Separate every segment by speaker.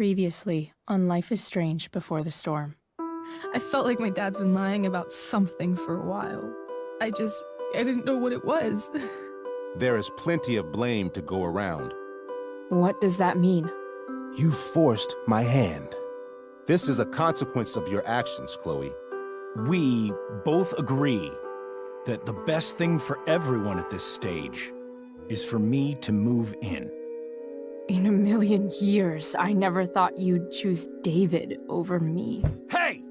Speaker 1: Previously on Life is Strange Before the Storm.
Speaker 2: I felt like my dad's been lying about something for a while. I didn't know what it was.
Speaker 3: There is plenty of blame to go around.
Speaker 1: What does that mean?
Speaker 3: You forced my hand. This is a consequence of your actions, Chloe.
Speaker 4: We both agree that the best thing for everyone at this stage is for me to move in.
Speaker 1: In a million years, I never thought you'd choose David over me.
Speaker 4: Hey!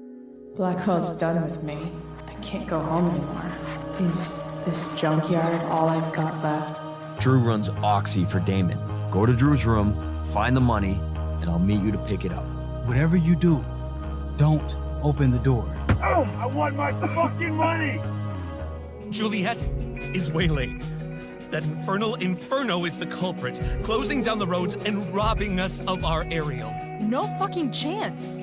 Speaker 1: Blackwell's done with me. I can't go home anymore. Is this junkyard all I've got left?
Speaker 5: Drew runs Oxy for Damon. Go to Drew's room, find the money, and I'll meet you to pick it up.
Speaker 6: Whatever you do, don't open the door.
Speaker 7: Oh, I want my fucking money!
Speaker 8: Juliet is waylaid. That infernal Inferno is the culprit, closing down the roads and robbing us of our aerial.
Speaker 1: No fucking chance!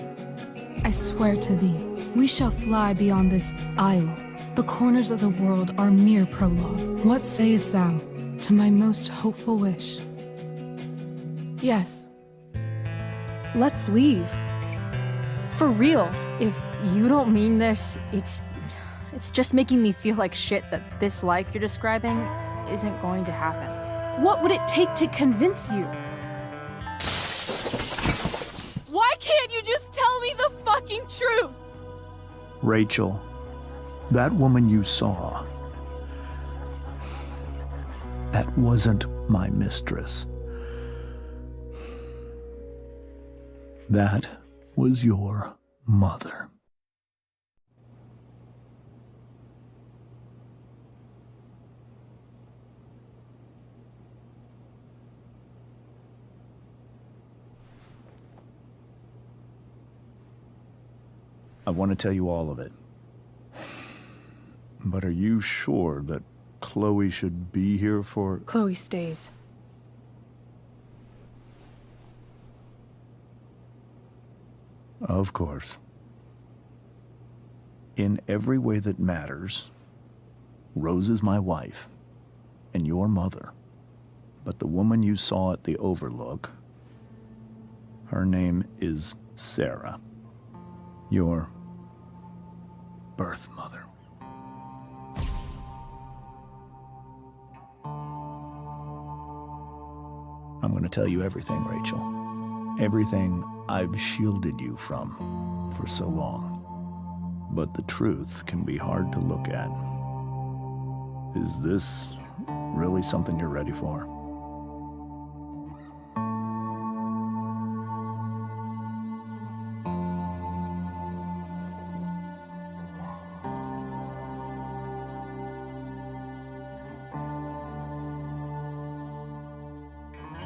Speaker 2: I swear to thee, we shall fly beyond this isle. The corners of the world are mere prologue. What sayest thou to my most hopeful wish?
Speaker 1: Yes. Let's leave. For real. If you don't mean this, it's just making me feel like shit that this life you're describing isn't going to happen. What would it take to convince you? Why can't you just tell me the fucking truth?
Speaker 9: Rachel, that woman you saw, that wasn't my mistress. That was your mother. I want to tell you all of it. But are you sure that Chloe should be here for...
Speaker 2: Chloe stays.
Speaker 9: Of course. In every way that matters, Rose is my wife and your mother. But the woman you saw at the Overlook, her name is Sarah, your birth mother. I'm going to tell you everything, Rachel. Everything I've shielded you from for so long. But the truth can be hard to look at. Is this really something you're ready for?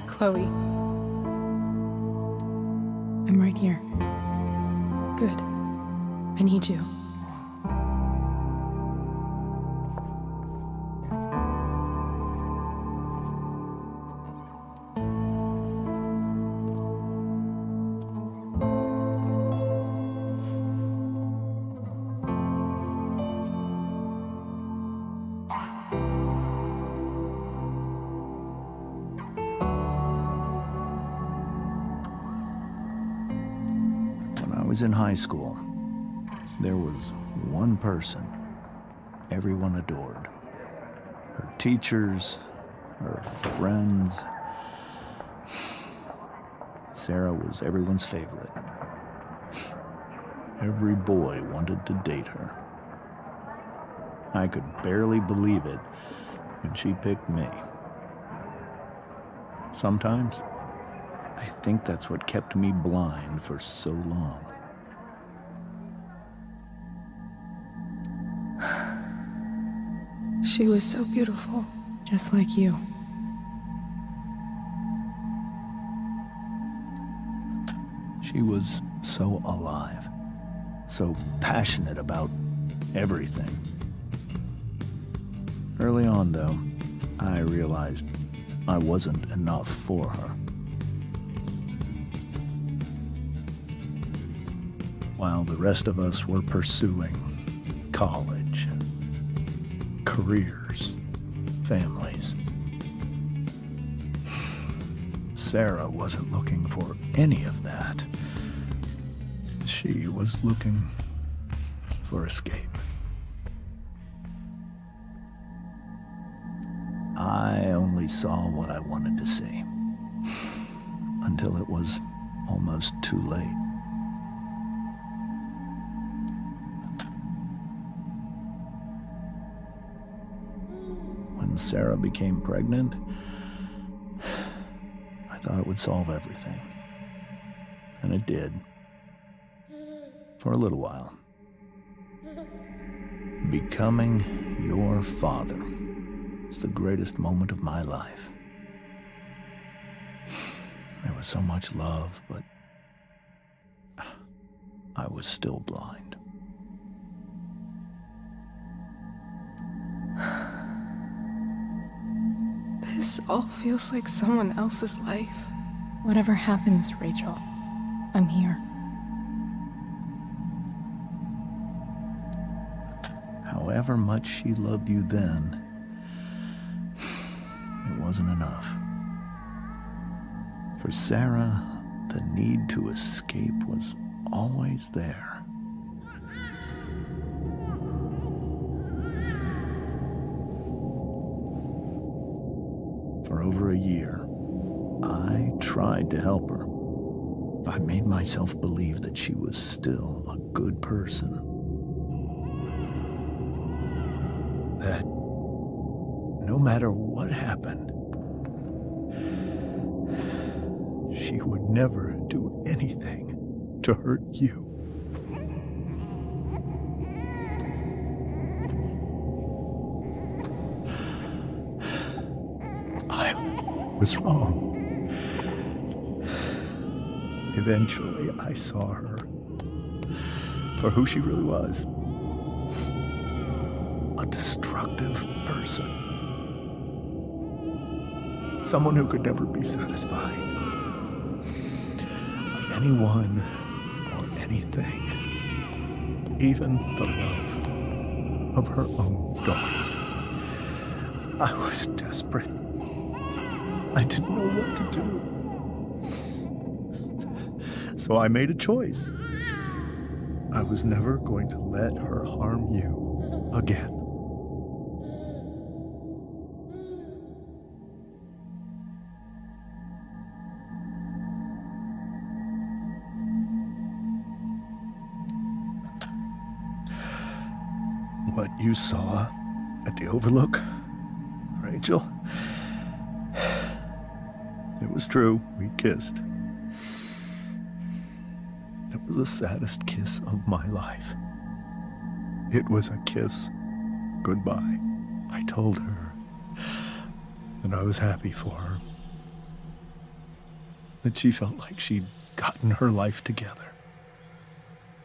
Speaker 2: Chloe. I'm right here. Good. I need you.
Speaker 9: When I was in high school, there was one person everyone adored. Her teachers, her friends. Sarah was everyone's favorite. Every boy wanted to date her. I could barely believe it when she picked me. Sometimes, I think that's what kept me blind for so long.
Speaker 2: She was so beautiful, just like you.
Speaker 9: She was so alive, so passionate about everything. Early on, though, I realized I wasn't enough for her. While the rest of us were pursuing college, careers, families, Sarah wasn't looking for any of that. She was looking for escape. I only saw what I wanted to see, until it was almost too late. When Sarah became pregnant, I thought it would solve everything. And it did. For a little while. Becoming your father was the greatest moment of my life. There was so much love, but I was still blind.
Speaker 2: This all feels like someone else's life.
Speaker 1: Whatever happens, Rachel, I'm here.
Speaker 9: However much she loved you then, it wasn't enough. For Sarah, the need to escape was always there. For over a year, I tried to help her. I made myself believe that she was still a good person. That no matter what happened, she would never do anything to hurt you. I was wrong. Eventually, I saw her for who she really was. A destructive person. Someone who could never be satisfied. Of anyone or anything. Even the love of her own daughter. I was desperate. I didn't know what to do. So I made a choice. I was never going to let her harm you again. What you saw at the Overlook, Rachel, it was true. We kissed. It was the saddest kiss of my life. It was a kiss goodbye. I told her that I was happy for her. That she felt like she'd gotten her life together.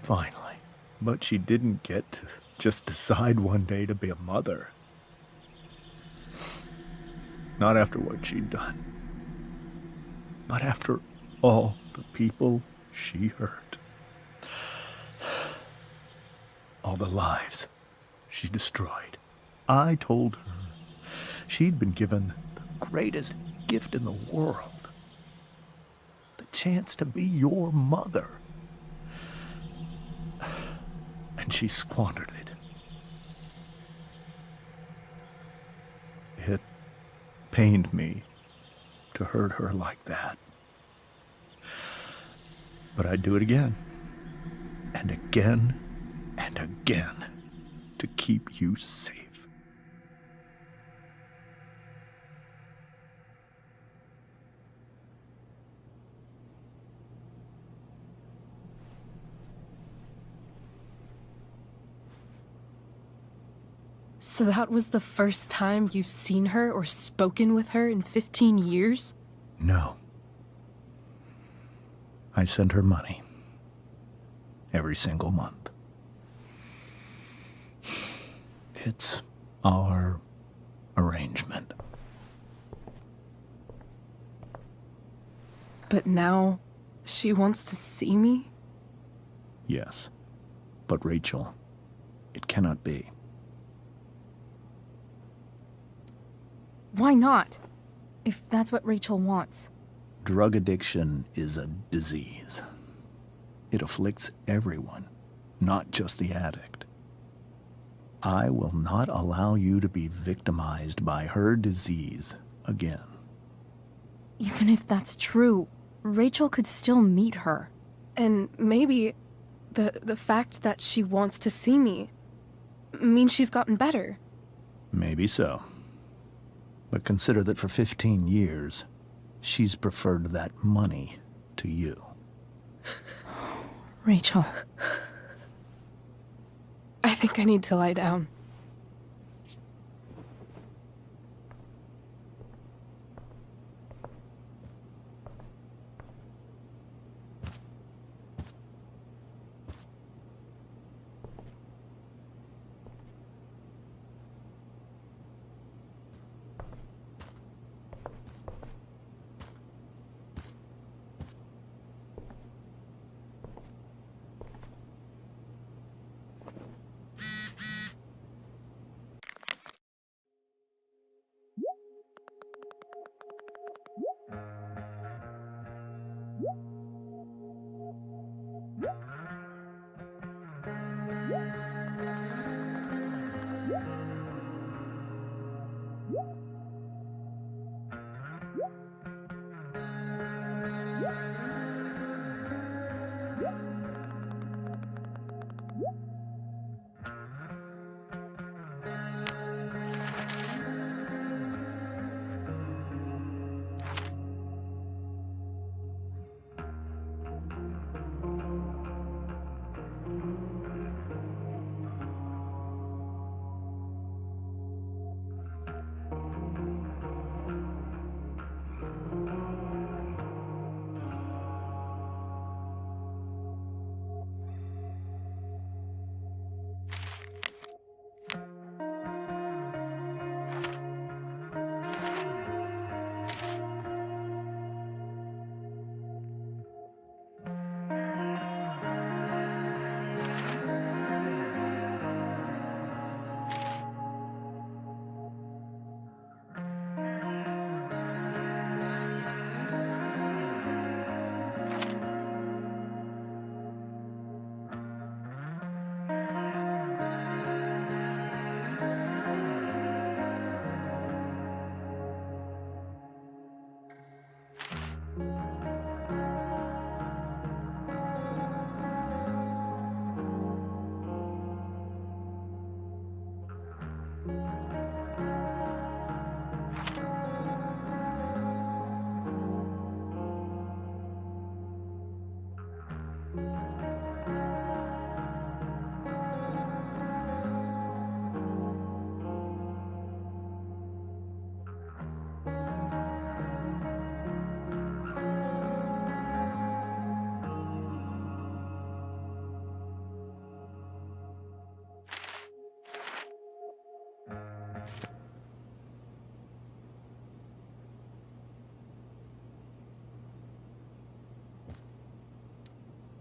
Speaker 9: Finally. But she didn't get to just decide one day to be a mother. Not after what she'd done. Not after all the people she hurt. All the lives she destroyed. I told her she'd been given the greatest gift in the world. The chance to be your mother. And she squandered it. It pained me to hurt her like that. But I'd do it again. And again. And again. To keep you safe.
Speaker 2: So that was the first time you've seen her or spoken with her in 15 years?
Speaker 9: No. I sent her money. Every single month. It's our arrangement.
Speaker 2: But now she wants to see me?
Speaker 9: Yes. But Rachel, it cannot be.
Speaker 1: Why not? If that's what Rachel wants.
Speaker 9: Drug addiction is a disease. It afflicts everyone, not just the addict. I will not allow you to be victimized by her disease again.
Speaker 1: Even if that's true, Rachel could still meet her.
Speaker 2: And maybe the fact that she wants to see me means she's gotten better.
Speaker 9: Maybe so. But consider that for 15 years, she's preferred that money to you.
Speaker 1: Rachel.
Speaker 2: I think I need to lie down.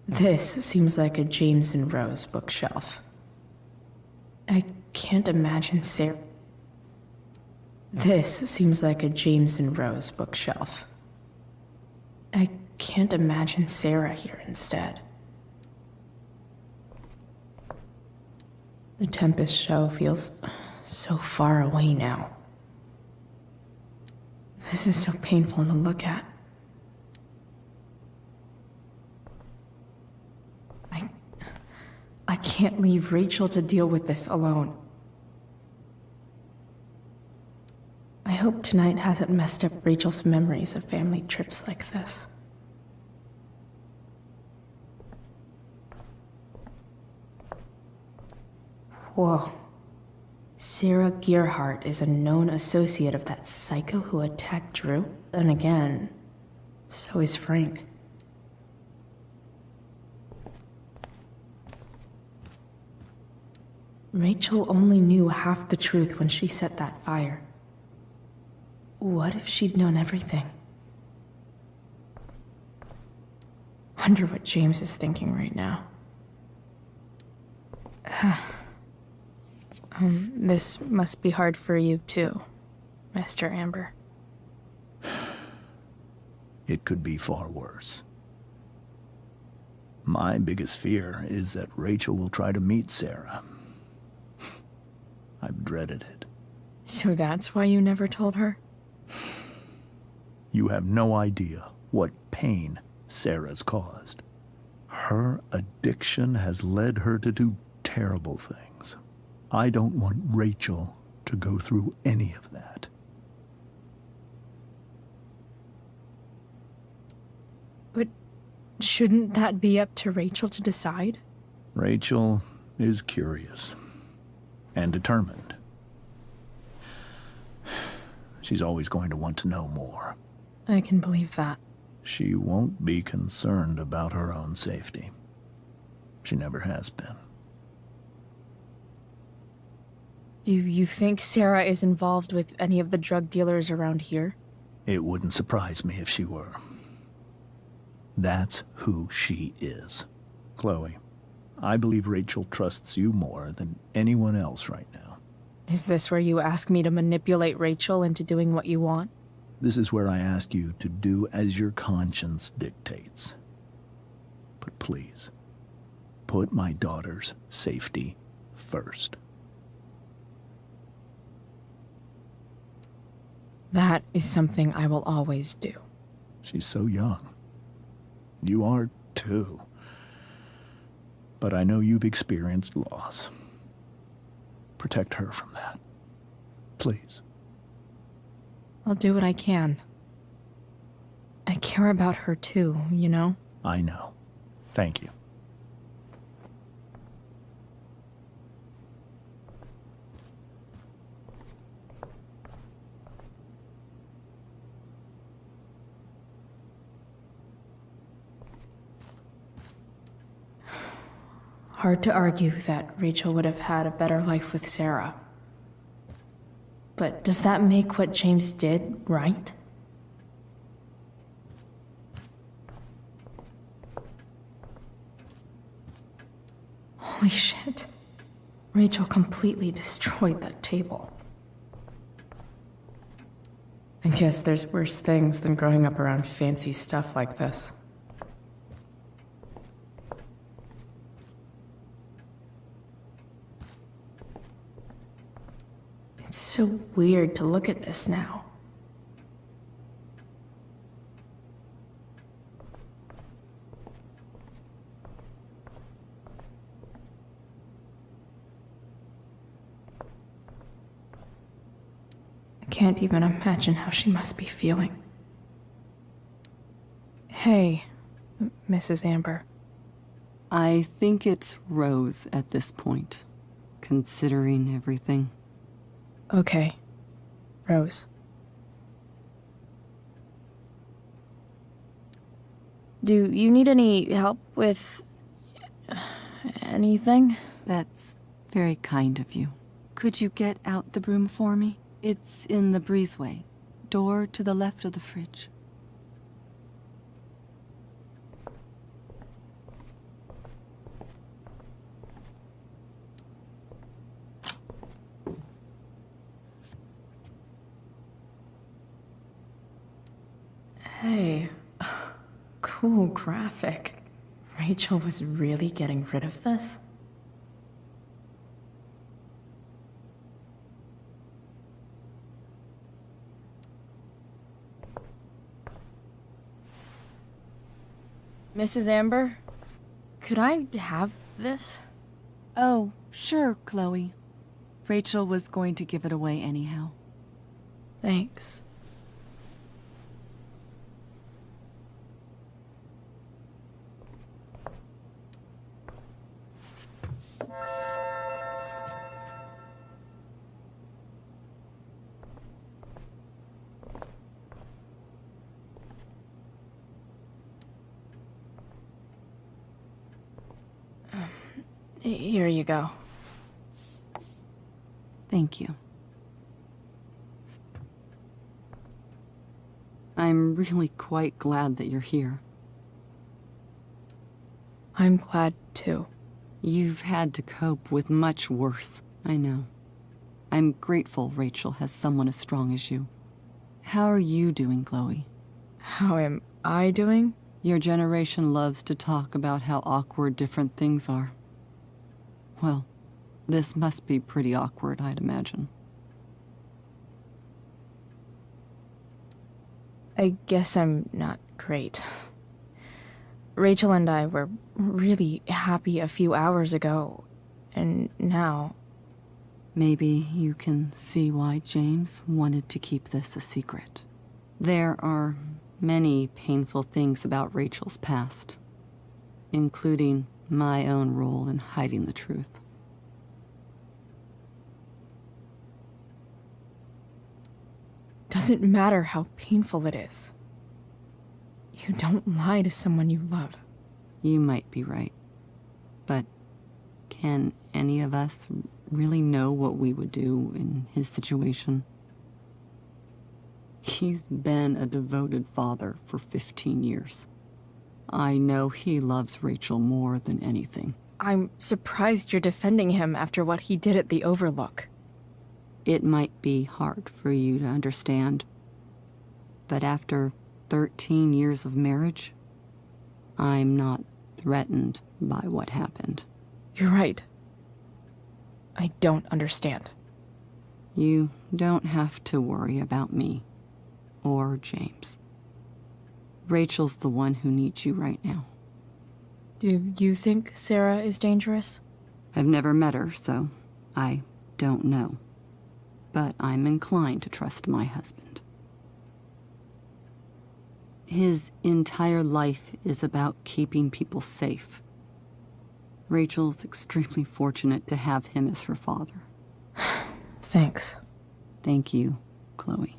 Speaker 10: This seems like a James and Rose bookshelf. I can't imagine Sarah. This seems like a James and Rose bookshelf. I can't imagine Sarah here instead. The Tempest show feels so far away now. This is so painful to look at.
Speaker 1: I can't leave Rachel to deal with this alone.
Speaker 10: I hope tonight hasn't messed up Rachel's memories of family trips like this. Whoa. Sarah Gearhart is a known associate of that psycho who attacked Drew. And again, so is Frank. Rachel only knew half the truth when she set that fire. What if she'd known everything? Wonder what James is thinking right now.
Speaker 2: This must be hard for you too, Master Amber.
Speaker 9: It could be far worse. My biggest fear is that Rachel will try to meet Sarah. I've dreaded it.
Speaker 10: So that's why you never told her?
Speaker 9: You have no idea what pain Sarah's caused. Her addiction has led her to do terrible things. I don't want Rachel to go through any of that.
Speaker 10: But shouldn't that be up to Rachel to decide?
Speaker 9: Rachel is curious and determined. She's always going to want to know more.
Speaker 10: I can believe that.
Speaker 9: She won't be concerned about her own safety. She never has been.
Speaker 10: Do you think Sarah is involved with any of the drug dealers around here?
Speaker 9: It wouldn't surprise me if she were. That's who she is. Chloe, I believe Rachel trusts you more than anyone else right now.
Speaker 10: Is this where you ask me to manipulate Rachel into doing what you want?
Speaker 9: This is where I ask you to do as your conscience dictates. But please, put my daughter's safety first.
Speaker 10: That is something I will always do.
Speaker 9: She's so young. You are too. But I know you've experienced loss. Protect her from that. Please.
Speaker 10: I'll do what I can. I care about her too, you know?
Speaker 9: I know. Thank you.
Speaker 10: Hard to argue that Rachel would have had a better life with Sarah. But does that make what James did right? Holy shit. Rachel completely destroyed that table. I guess there's worse things than growing up around fancy stuff like this. It's so weird to look at this now. I can't even imagine how she must be feeling. Hey, Mrs. Amber.
Speaker 11: I think it's Rose at this point, considering everything.
Speaker 10: Okay, Rose. Do you need any help with anything?
Speaker 11: That's very kind of you. Could you get out the broom for me? It's in the breezeway, door to the left of the fridge.
Speaker 10: Hey, cool graphic. Rachel was really getting rid of this? Mrs. Amber, could I have this?
Speaker 11: Oh, sure, Chloe. Rachel was going to give it away anyhow.
Speaker 10: Thanks. Here you go.
Speaker 11: Thank you. I'm really quite glad that you're here.
Speaker 10: I'm glad too.
Speaker 11: You've had to cope with much worse, I know. I'm grateful Rachel has someone as strong as you. How are you doing, Chloe?
Speaker 10: How am I doing?
Speaker 11: Your generation loves to talk about how awkward different things are. Well, this must be pretty awkward, I'd imagine.
Speaker 10: I guess I'm not great. Rachel and I were really happy a few hours ago, and now...
Speaker 11: Maybe you can see why James wanted to keep this a secret. There are many painful things about Rachel's past, including my own role in hiding the truth.
Speaker 10: Doesn't matter how painful it is. You don't lie to someone you love.
Speaker 11: You might be right, but can any of us really know what we would do in his situation? He's been a devoted father for 15 years. I know he loves Rachel more than anything.
Speaker 10: I'm surprised you're defending him after what he did at the Overlook.
Speaker 11: It might be hard for you to understand, but after 13 years of marriage, I'm not threatened by what happened.
Speaker 10: You're right. I don't understand.
Speaker 11: You don't have to worry about me or James. Rachel's the one who needs you right now.
Speaker 10: Do you think Sarah is dangerous?
Speaker 11: I've never met her, so I don't know. But I'm inclined to trust my husband. His entire life is about keeping people safe. Rachel's extremely fortunate to have him as her father.
Speaker 10: Thanks.
Speaker 11: Thank you, Chloe.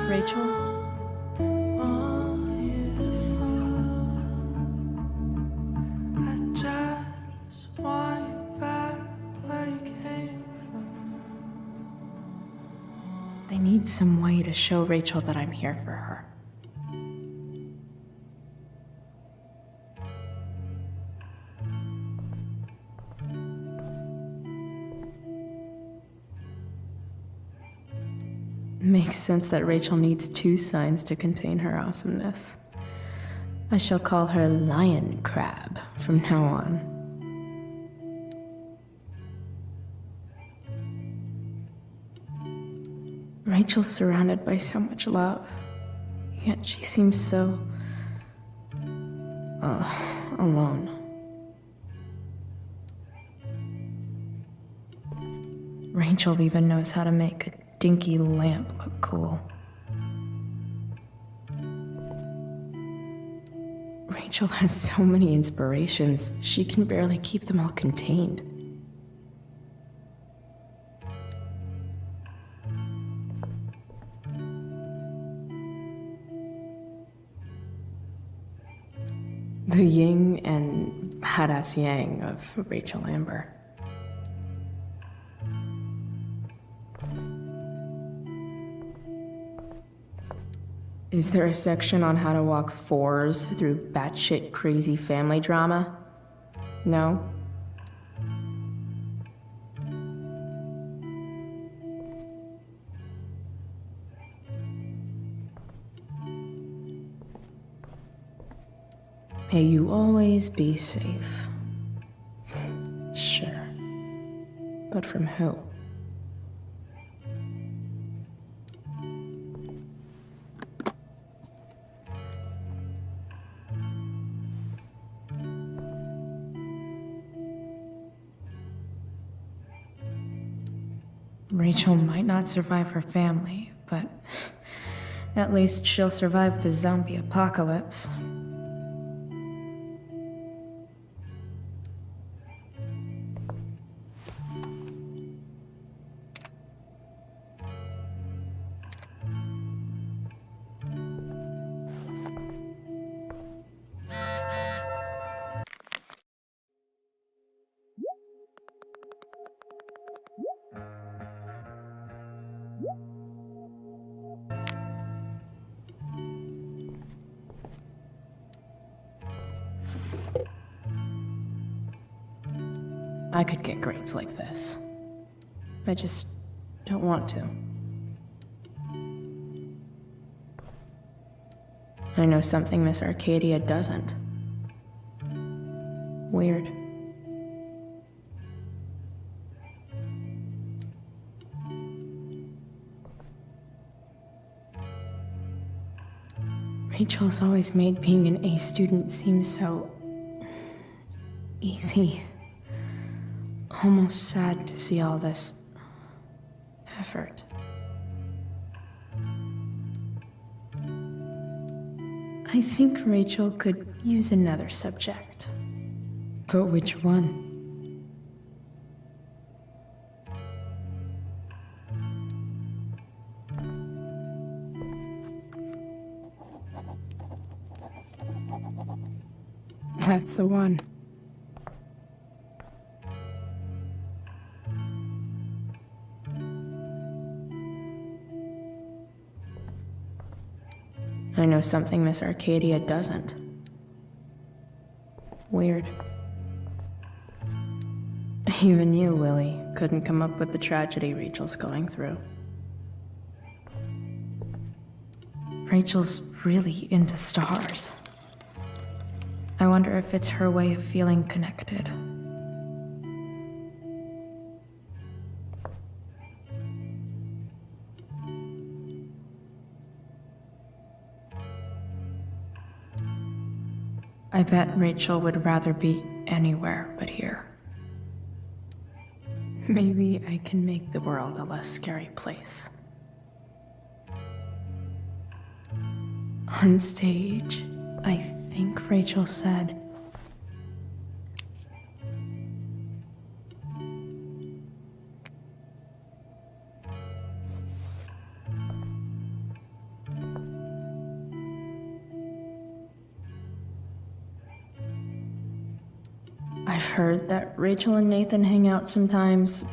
Speaker 10: Rachel? I need some way to show Rachel that I'm here for her. Makes sense that Rachel needs 2 signs to contain her awesomeness. I shall call her Lion Crab from now on. Rachel's surrounded by so much love, yet she seems so... alone. Rachel even knows how to make a dinky lamp look cool. Rachel has so many inspirations, she can barely keep them all contained. The yin and badass yang of Rachel Amber. Is there a section on how to walk 4s through batshit crazy family drama? No? May you always be safe. But from who? Rachel might not survive her family, but at least she'll survive the zombie apocalypse. I could get grades like this. I just don't want to. I know something Miss Arcadia doesn't. Weird. Rachel's always made being an A student seem so easy. Almost sad to see all this effort. I think Rachel could use another subject. But which one? That's the one. I know something Miss Arcadia doesn't. Weird. Even you, Willie, couldn't come up with the tragedy Rachel's going through. Rachel's really into stars. I wonder if it's her way of feeling connected. I bet Rachel would rather be anywhere but here. Maybe I can make the world a less scary place. On stage, I think Rachel said, I've heard that Rachel and Nathan hang out sometimes,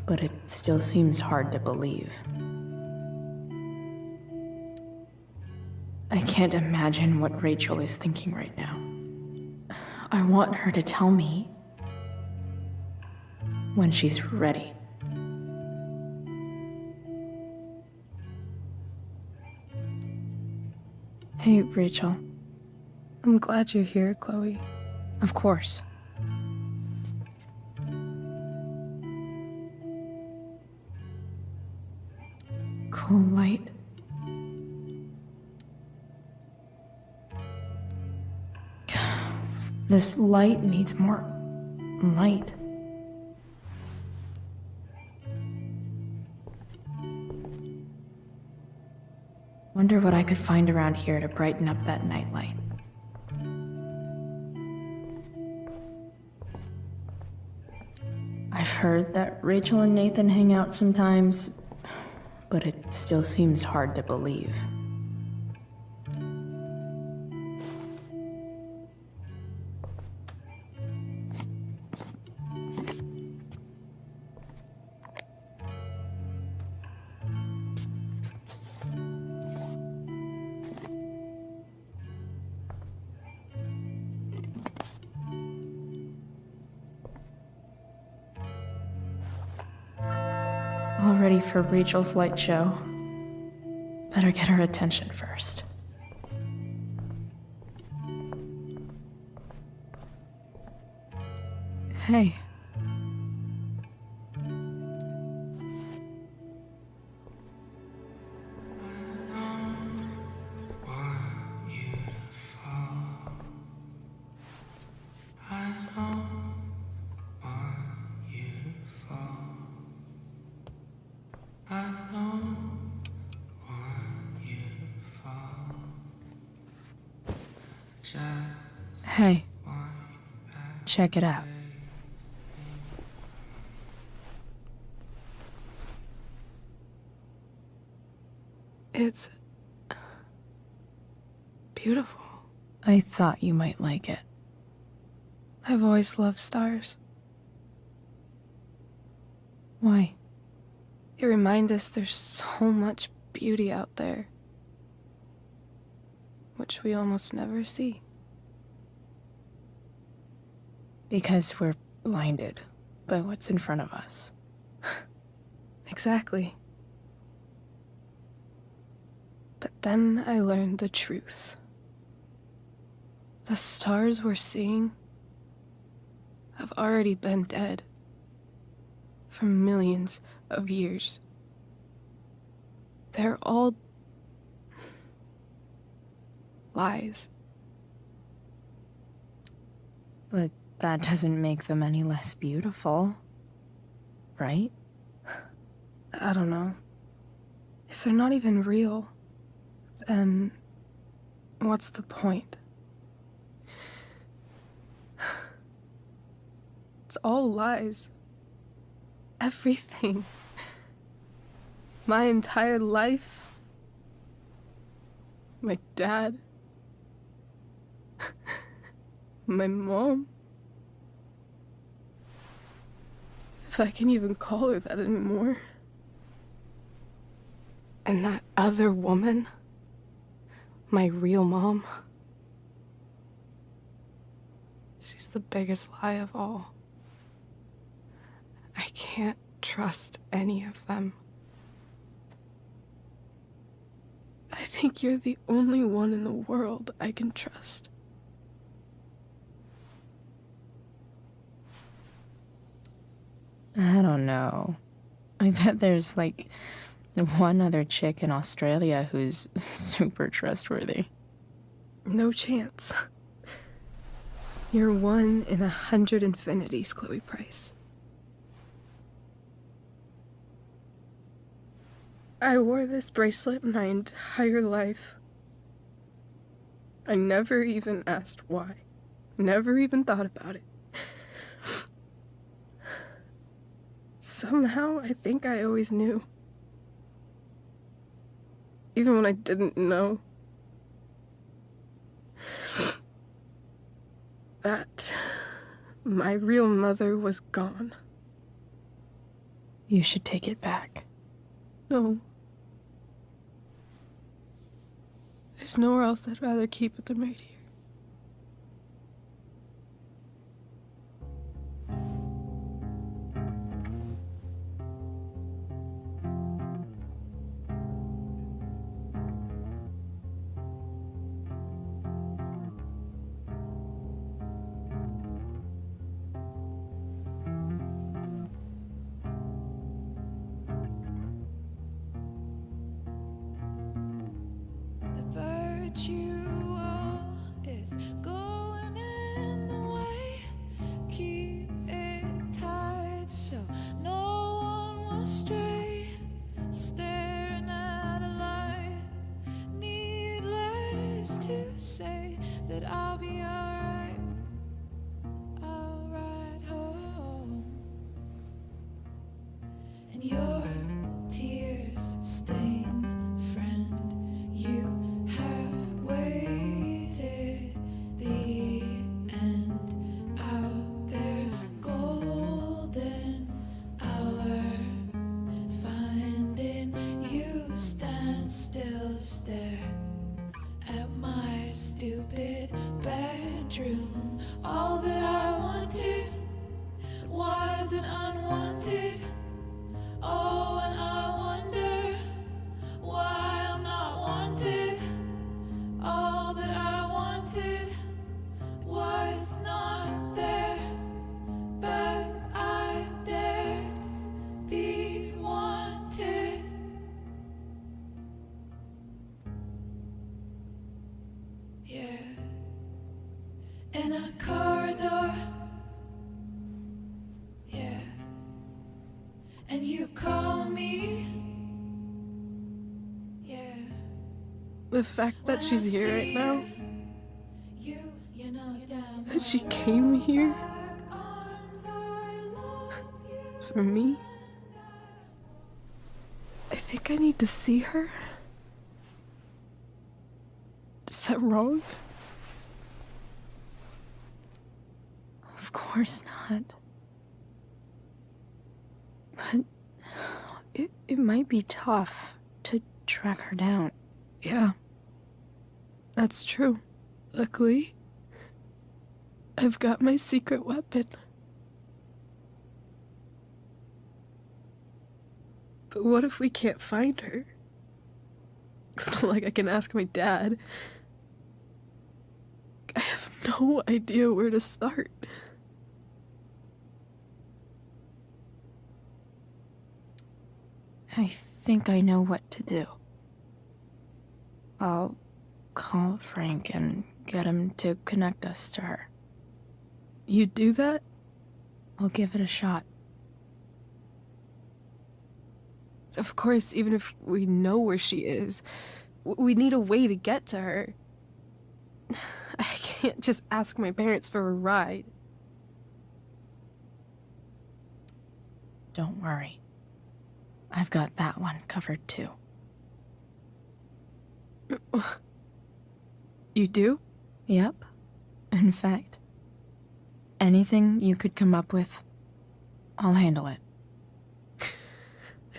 Speaker 10: but it still seems hard to believe. I can't imagine what Rachel is thinking right now. I want her to tell me when she's ready.
Speaker 2: Hey, Rachel. I'm glad you're here, Chloe.
Speaker 10: Of course. Cool light. This light needs more light. Wonder what I could find around here to brighten up that nightlight. I've heard that Rachel and Nathan hang out sometimes, but it still seems hard to believe. All ready for Rachel's light show. Better get her attention first.
Speaker 2: Hey.
Speaker 10: Hey, check it out.
Speaker 2: It's beautiful.
Speaker 10: I thought you might like it.
Speaker 2: I've always loved stars.
Speaker 10: Why?
Speaker 2: They remind us there's so much beauty out there, which we almost never see.
Speaker 10: Because we're blinded by what's in front of us.
Speaker 2: Exactly. But then I learned the truth. The stars we're seeing have already been dead for millions of years. They're all lies.
Speaker 10: But that doesn't make them any less beautiful, right?
Speaker 2: I don't know. If they're not even real, then what's the point? It's all lies. Everything. My entire life. My dad. My mom. If I can even call her that anymore. And that other woman. My real mom. She's the biggest lie of all. I can't trust any of them. I think you're the only one in the world I can trust.
Speaker 10: I don't know. I bet there's like one other chick in Australia who's super trustworthy.
Speaker 2: No chance. You're 1 in 100 infinities, Chloe Price. I wore this bracelet my entire life. I never even asked why. Never even thought about it. Somehow, I think I always knew. Even when I didn't know. That my real mother was gone.
Speaker 10: You should take it back.
Speaker 2: No. There's nowhere else I'd rather keep it than right here.
Speaker 12: Is going in the way. Keep it tight so no one will stray. Staring at a light. Needless to say that I'll be alright. I'll ride home. And your tears stain friend. You have waited the end out there, golden hour. Finding you stand still, stare at my stupid bedroom. All that I wanted wasn't unwanted. Oh, and I wonder why I'm not wanted. All that I wanted was not there, but I dared be wanted. Yeah, in a corridor. Yeah, and you call me. Yeah.
Speaker 2: The fact that she's here right now,
Speaker 12: You
Speaker 2: that she came here for me. I think I need to see her. Is that wrong?
Speaker 10: Of course not. But it might be tough to track her down.
Speaker 2: Yeah, that's true. Luckily, I've got my secret weapon. But what if we can't find her? It's not like I can ask my dad. I have no idea where to start.
Speaker 10: I think I know what to do. I'll call Frank and get him to connect us to her.
Speaker 2: You'd do that?
Speaker 10: I'll give it a shot.
Speaker 2: Of course, even if we know where she is, we need a way to get to her. I can't just ask my parents for a ride.
Speaker 10: Don't worry. I've got that one covered too.
Speaker 2: You do?
Speaker 10: Yep. In fact, anything you could come up with, I'll handle it.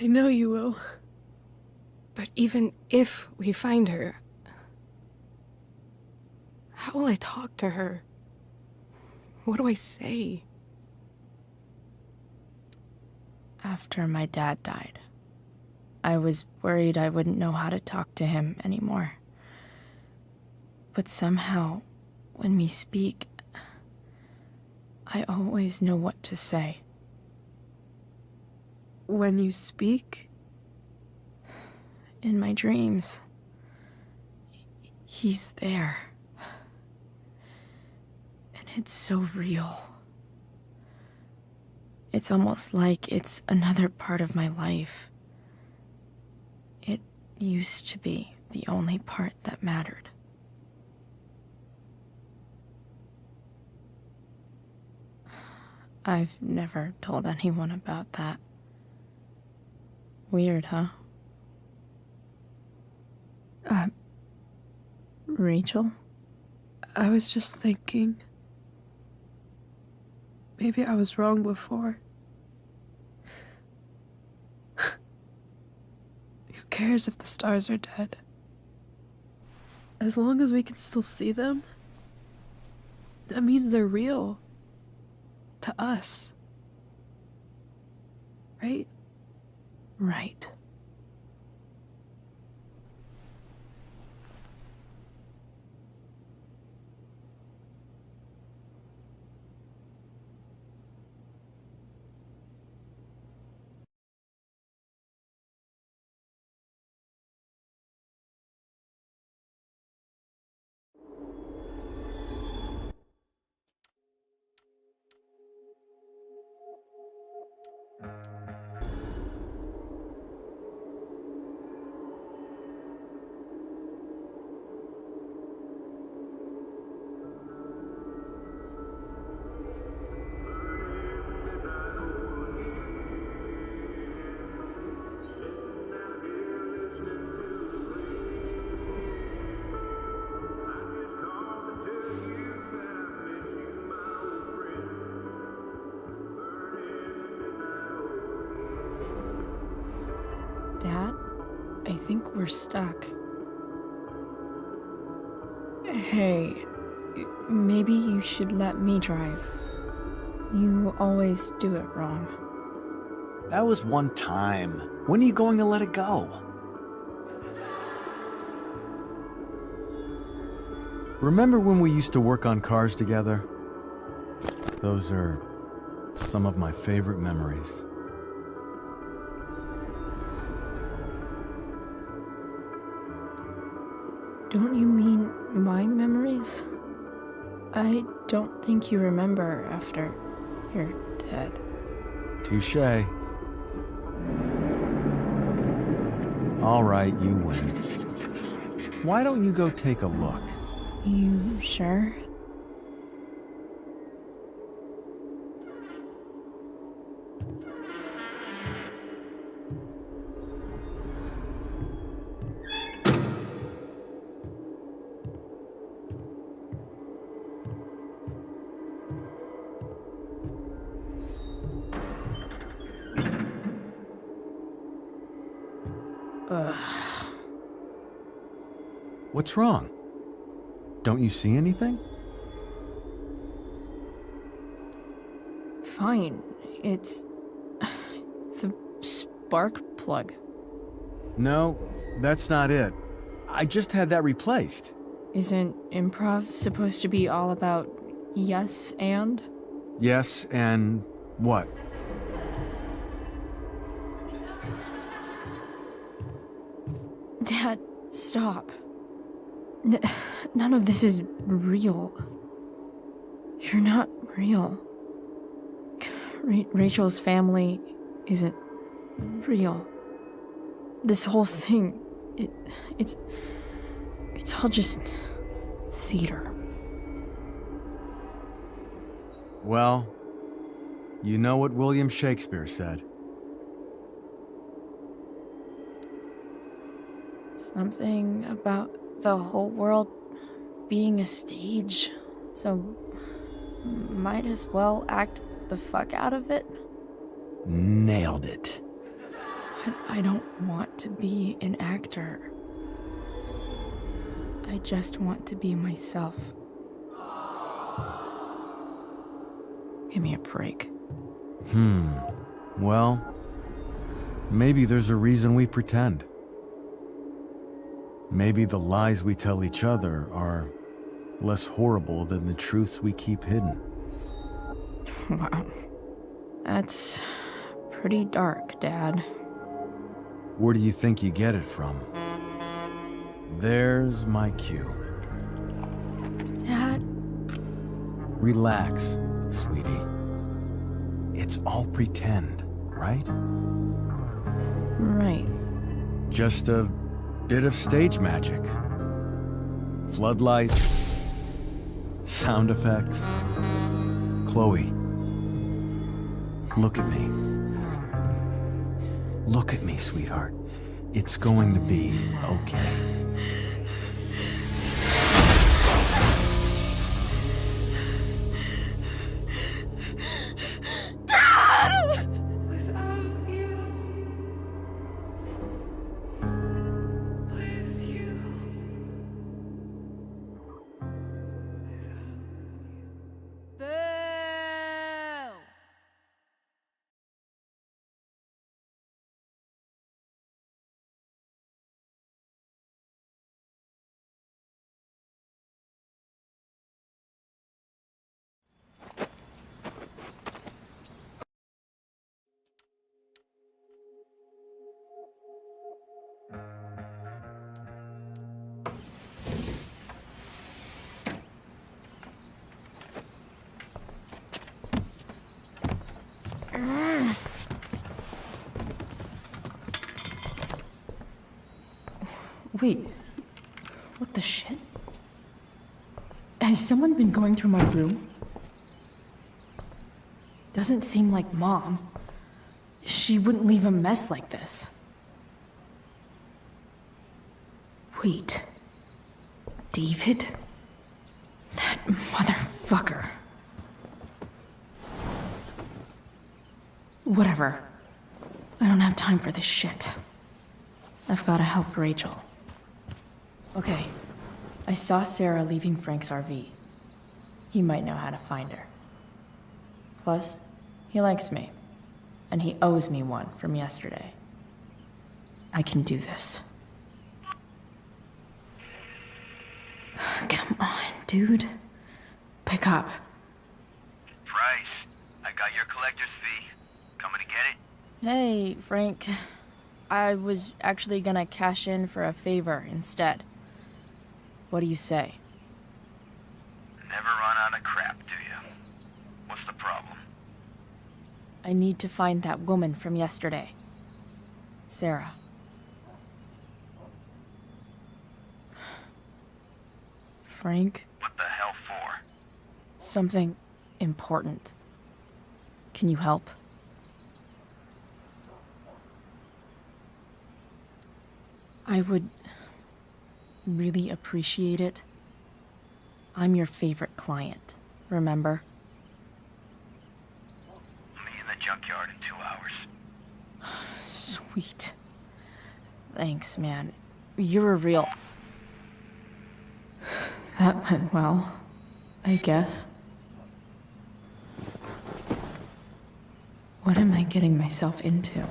Speaker 2: I know you will. But even if we find her, how will I talk to her? What do I say?
Speaker 10: After my dad died, I was worried I wouldn't know how to talk to him anymore. But somehow, when we speak, I always know what to say.
Speaker 2: When you speak?
Speaker 10: In my dreams, he's there. And it's so real. It's almost like it's another part of my life. It used to be the only part that mattered. I've never told anyone about that. Weird, huh? Rachel?
Speaker 2: I was just thinking. Maybe I was wrong before. Who cares if the stars are dead? As long as we can still see them, that means they're real. To us. Right?
Speaker 10: Right. Dad, I think we're stuck. Hey, maybe you should let me drive. You always do it wrong.
Speaker 5: That was one time. When are you going to let it go? Remember when we used to work on cars together? Those are some of my favorite memories.
Speaker 10: Don't you mean my memories? I don't think you remember after you're dead.
Speaker 5: Touché. All right, you win. Why don't you go take a look?
Speaker 10: You sure?
Speaker 5: What's wrong? Don't you see anything?
Speaker 10: Fine. It's the spark plug.
Speaker 5: No, that's not it. I just had that replaced.
Speaker 10: Isn't improv supposed to be all about yes and?
Speaker 5: Yes, and what?
Speaker 10: Dad, stop. None of this is real. You're not real. Rachel's family isn't real. This whole thing, it's all just theater.
Speaker 5: Well, you know what William Shakespeare said.
Speaker 10: Something about the whole world being a stage, so might as well act the fuck out of it.
Speaker 5: Nailed it.
Speaker 10: But I don't want to be an actor. I just want to be myself. Give me a break.
Speaker 5: Well, maybe there's a reason we pretend. Maybe the lies we tell each other are less horrible than the truths we keep hidden.
Speaker 10: Wow. That's pretty dark, Dad.
Speaker 5: Where do you think you get it from? There's my cue.
Speaker 10: Dad?
Speaker 5: Relax, sweetie. It's all pretend, right?
Speaker 10: Right.
Speaker 5: Just a bit of stage magic. Floodlights, sound effects. Chloe, look at me. Look at me, sweetheart. It's going to be okay.
Speaker 12: Without you, with you.
Speaker 1: Boo!
Speaker 10: Wait. What the shit? Has someone been going through my room? Doesn't seem like Mom. She wouldn't leave a mess like this. Wait. David? That motherfucker. Whatever. I don't have time for this shit. I've gotta help Rachel. Okay. I saw Sarah leaving Frank's RV. He might know how to find her. Plus, he likes me. And he owes me one from yesterday. I can do this. Come on, dude. Pick up.
Speaker 13: Price, I got your collector's fee. Coming to get it?
Speaker 10: Hey, Frank. I was actually gonna cash in for a favor instead. What do you say?
Speaker 13: Never run out of crap, do you? What's the problem?
Speaker 10: I need to find that woman from yesterday. Sarah. Frank?
Speaker 13: What the hell for?
Speaker 10: Something important. Can you help? I would really appreciate it. I'm your favorite client, remember?
Speaker 13: Meet in the junkyard in 2 hours.
Speaker 10: Sweet. Thanks, man. You're a real... That went well, I guess. What am I getting myself into?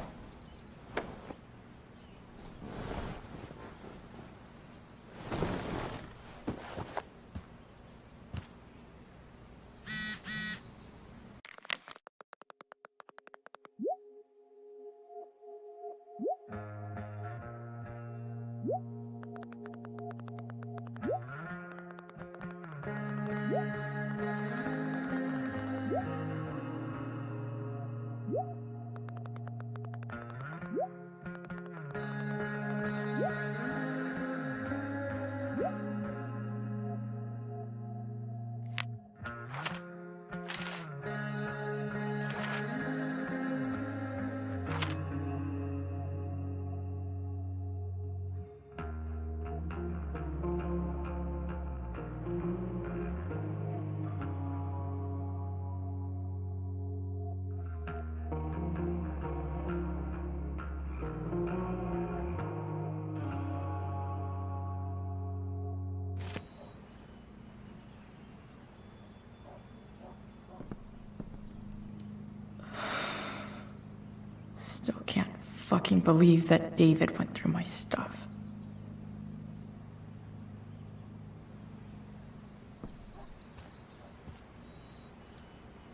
Speaker 10: Still can't fucking believe that David went through my stuff.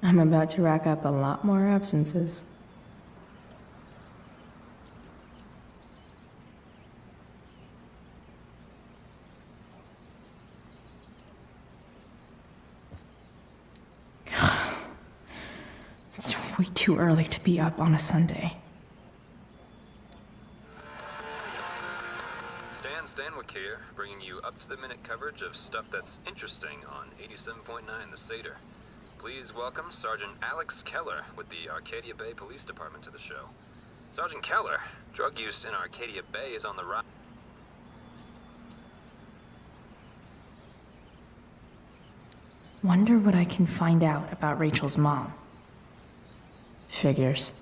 Speaker 10: I'm about to rack up a lot more absences. It's way too early to be up on a Sunday.
Speaker 14: Stanwyck here, bringing you up-to-the-minute coverage of stuff that's interesting on 87.9 The Satyr. Please welcome Sergeant Alex Keller with the Arcadia Bay Police Department to the show. Sergeant Keller, drug use in Arcadia Bay is on the rise.
Speaker 10: Wonder what I can find out about Rachel's mom. Figures.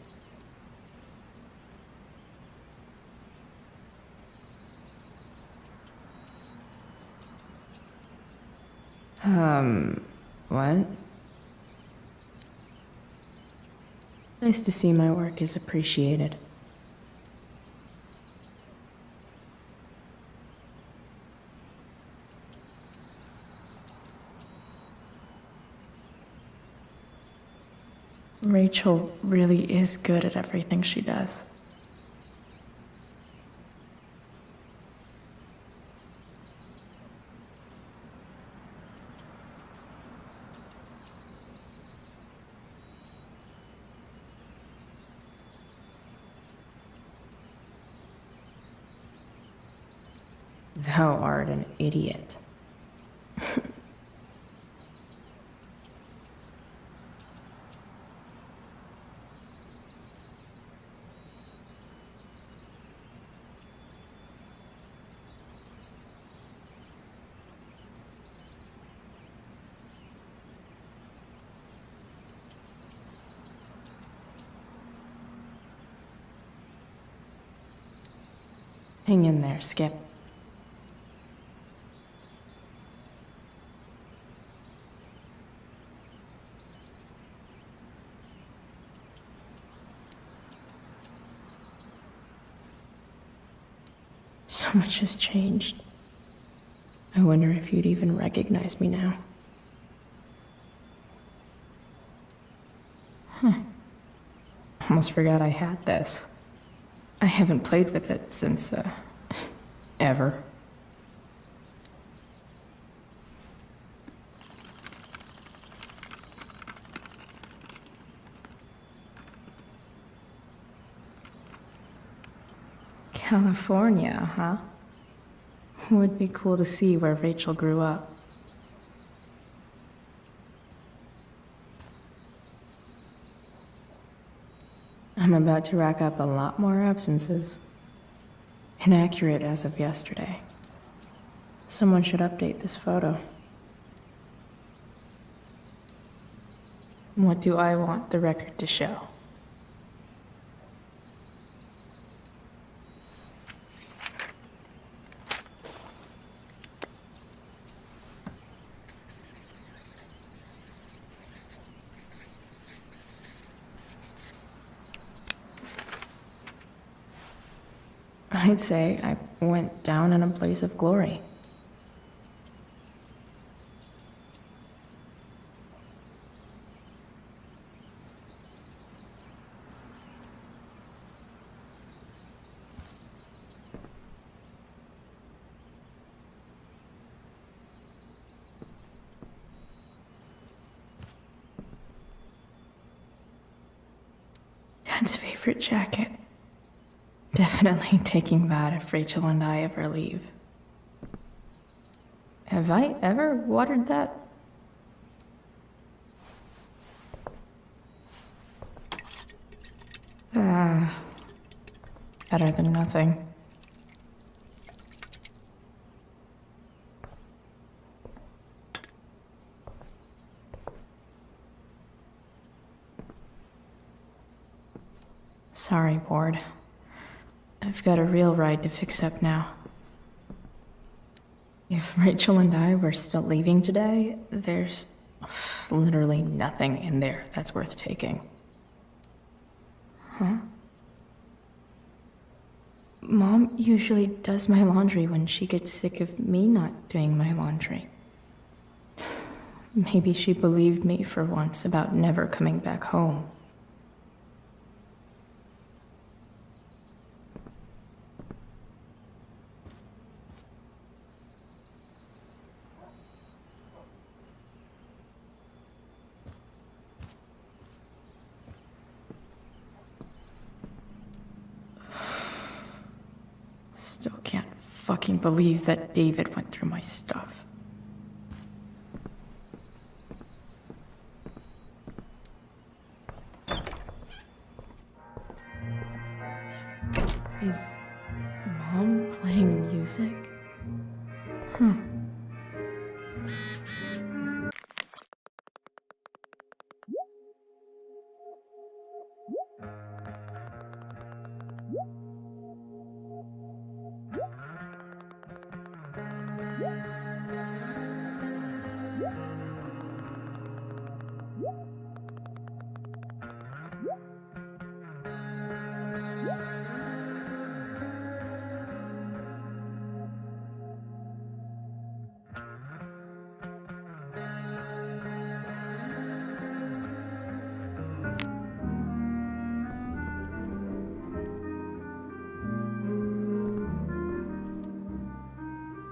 Speaker 10: What? Nice to see my work is appreciated. Rachel really is good at everything she does. Thou art an idiot. Hang in there, Skip. So much has changed. I wonder if you'd even recognize me now. Almost forgot I had this. I haven't played with it since, ever. California, huh? Would be cool to see where Rachel grew up. I'm about to rack up a lot more absences. Inaccurate as of yesterday. Someone should update this photo. What do I want the record to show? I'd say I went down in a blaze of glory. Dad's favorite jacket. Definitely taking that if Rachel and I ever leave. Have I ever watered that? Better than nothing. Sorry, board. I've got a real ride to fix up now. If Rachel and I were still leaving today, there's literally nothing in there that's worth taking. Huh? Mom usually does my laundry when she gets sick of me not doing my laundry. Maybe she believed me for once about never coming back home. Still can't fucking believe that David went through my stuff. Is Mom playing music? Huh.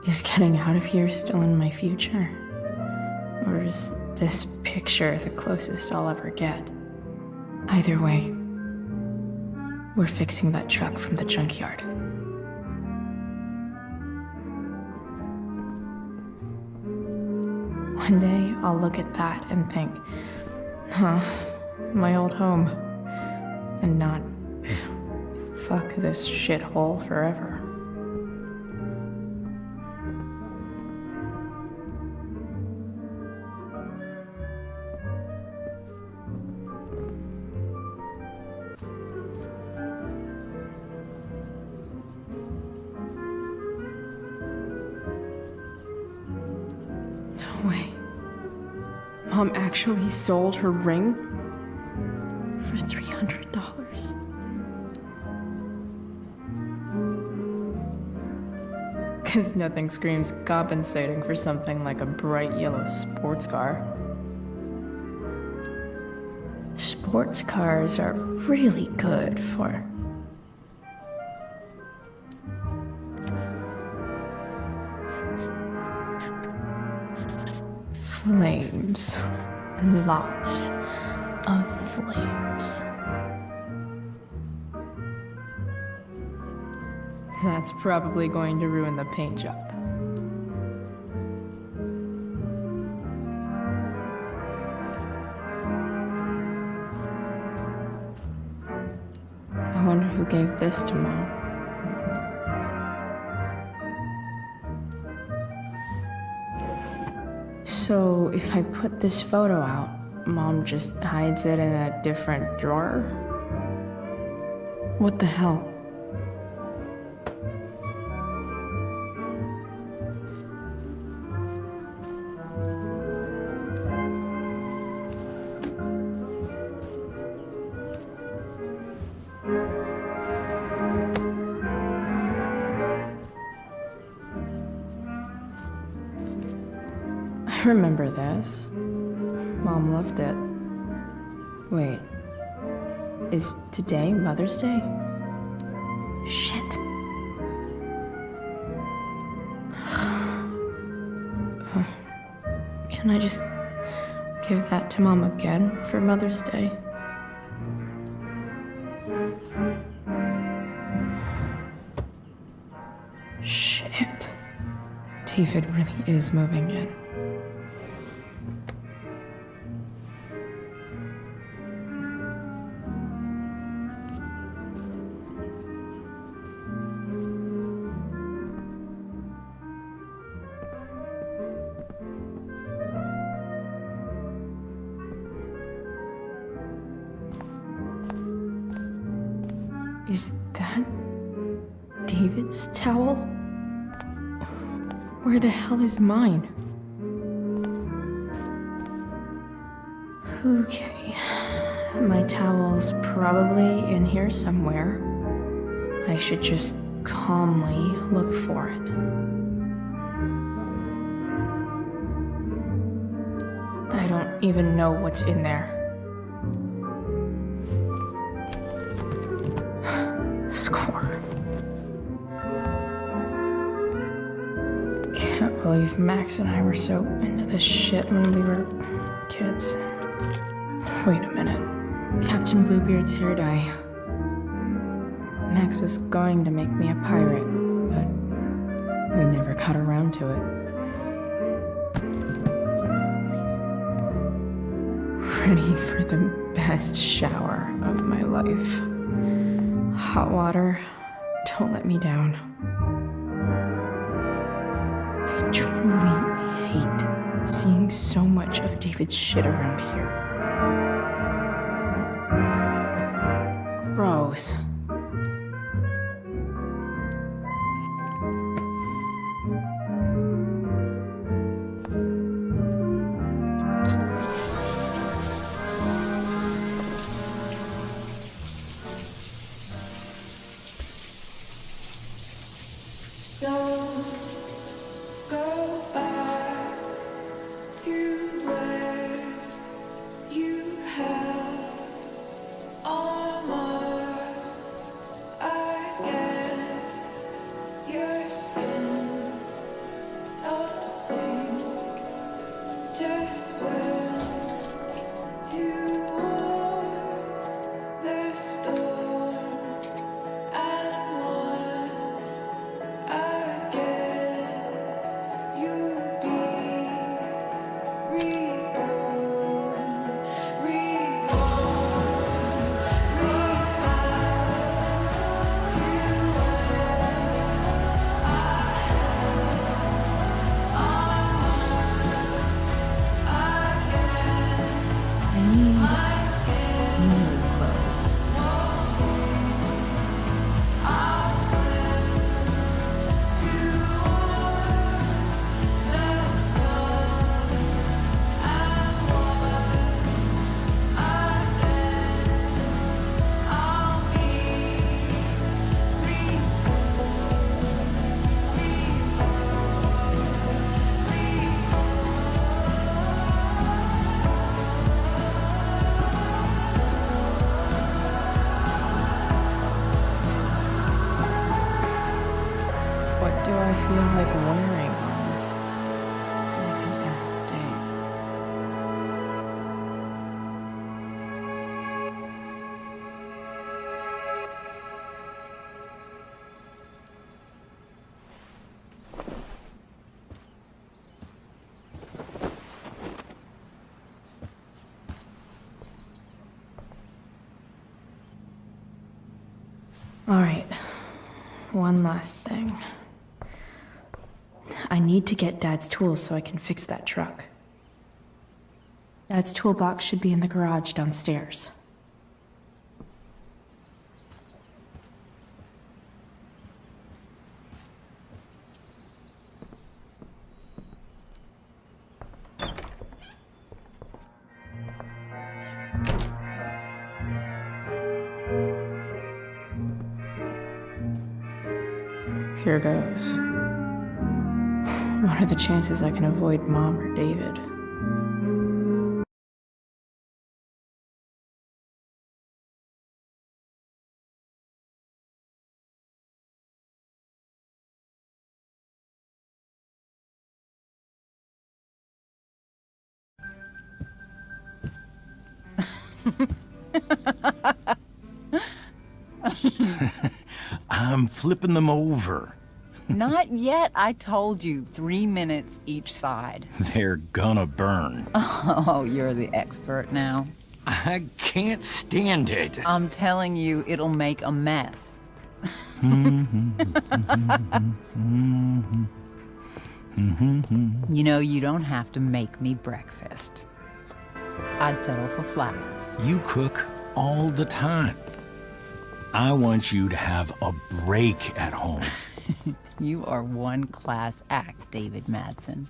Speaker 10: Is getting out of here still in my future? Or is this picture the closest I'll ever get? Either way, we're fixing that truck from the junkyard. One day, I'll look at that and think, huh, my old home. And not, fuck this shithole forever. No way. Mom actually sold her ring for $300. Because nothing screams compensating for something like a bright yellow sports car. Sports cars are really good for flames. Lots of flames. That's probably going to ruin the paint job. I wonder who gave this to Mom. So, if I put this photo out, Mom just hides it in a different drawer? What the hell? I remember this. Mom left it. Wait. Is today Mother's Day? Shit. Can I just give that to Mom again for Mother's Day? Shit. David really is moving in. Is that David's towel? Where the hell is mine? Okay. My towel's probably in here somewhere. I should just calmly look for it. I don't even know what's in there. Score. Can't believe Max and I were so into this shit when we were kids. Wait a minute. Captain Bluebeard's hair dye. Max was going to make me a pirate, but we never got around to it. Ready for the best shower of my life. Hot water, don't let me down. I truly hate seeing so much of David's shit around here. Gross.
Speaker 12: Don't go back to where you had armor against your skin. Don't sink, just swim towards the storm. And once again, you'll be reborn,
Speaker 10: I need new clothes. What do I feel like wearing on this busy ass day? All right, one last thing. I need to get Dad's tools so I can fix that truck. Dad's toolbox should be in the garage downstairs. Here goes. What are the chances I can avoid Mom or David?
Speaker 4: I'm flipping them over.
Speaker 15: Not yet. I told you, 3 minutes each side.
Speaker 4: They're gonna burn.
Speaker 15: Oh, you're the expert now.
Speaker 4: I can't stand it.
Speaker 15: I'm telling you, it'll make a mess. You know, you don't have to make me breakfast. I'd settle for flowers.
Speaker 4: You cook all the time. I want you to have a break at home.
Speaker 15: You are one class act, David Madsen.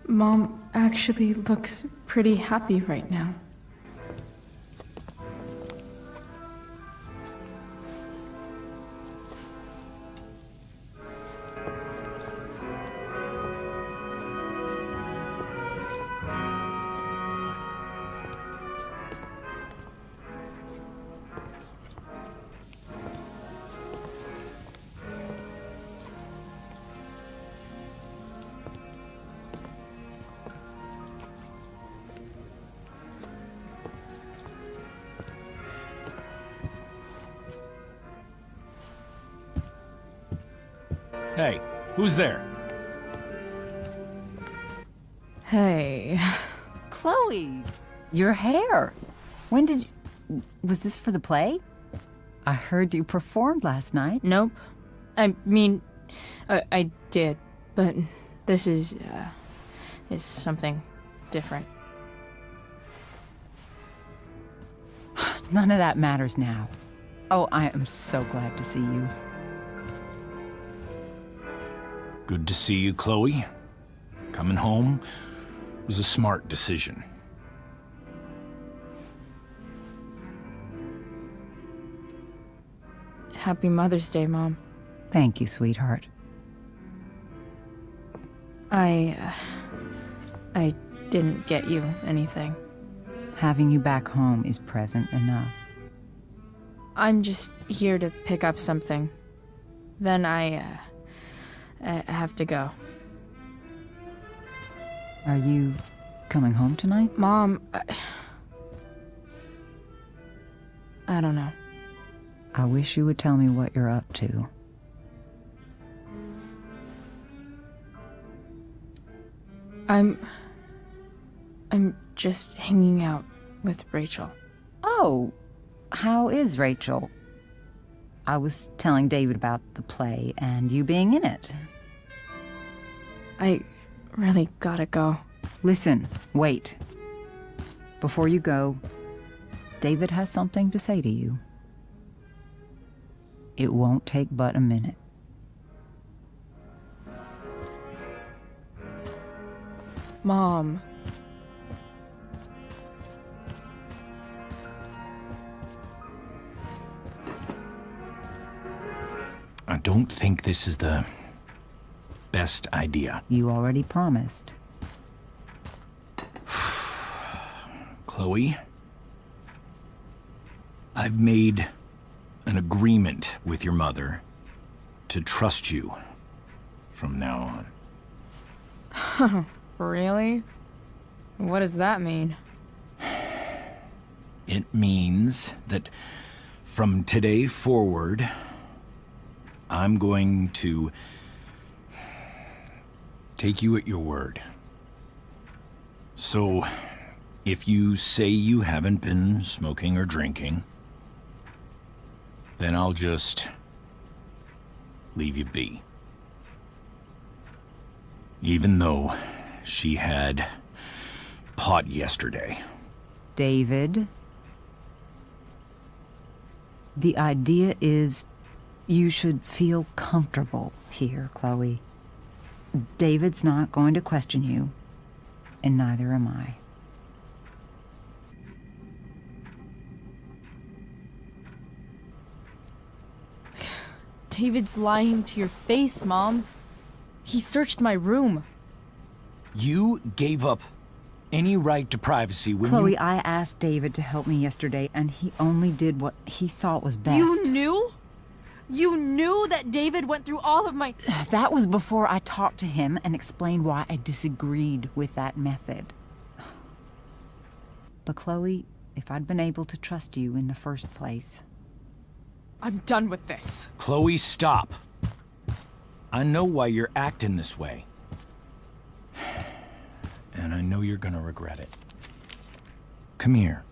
Speaker 10: Mom actually looks pretty happy right now.
Speaker 4: Hey, who's there?
Speaker 10: Hey.
Speaker 15: Chloe, your hair. When did you... Was this for the play? I heard you performed last night.
Speaker 10: Nope. I mean, I did, but this is something different.
Speaker 15: None of that matters now. Oh, I am so glad to see you.
Speaker 4: Good to see you, Chloe. Coming home was a smart decision.
Speaker 10: Happy Mother's Day, Mom.
Speaker 15: Thank you, sweetheart.
Speaker 10: I didn't get you anything.
Speaker 15: Having you back home is present enough.
Speaker 10: I'm just here to pick up something. Then I have to go.
Speaker 15: Are you coming home tonight?
Speaker 10: Mom, I don't know.
Speaker 15: I wish you would tell me what you're up to.
Speaker 10: I'm just hanging out with Rachel.
Speaker 15: Oh, how is Rachel? I was telling David about the play and you being in it.
Speaker 10: I really gotta go.
Speaker 15: Listen, wait. Before you go, David has something to say to you. It won't take but a minute.
Speaker 10: Mom.
Speaker 4: I don't think this is the best idea.
Speaker 15: You already promised.
Speaker 4: Chloe, I've made an agreement with your mother to trust you from now on.
Speaker 10: Really? What does that mean?
Speaker 4: It means that from today forward, I'm going to take you at your word. So, if you say you haven't been smoking or drinking, then I'll just leave you be. Even though she had pot yesterday.
Speaker 15: David, the idea is you should feel comfortable here, Chloe. David's not going to question you, and neither am I.
Speaker 1: David's lying to your face, Mom. He searched my room.
Speaker 4: You gave up any right to privacy when
Speaker 15: Chloe,
Speaker 4: you...
Speaker 15: I asked David to help me yesterday, and he only did what he thought was best.
Speaker 1: You knew? You knew that David went through all of my...
Speaker 15: That was before I talked to him and explained why I disagreed with that method. But Chloe, if I'd been able to trust you in the first place...
Speaker 1: I'm done with this.
Speaker 4: Chloe, stop. I know why you're acting this way. And I know you're gonna regret it. Come here.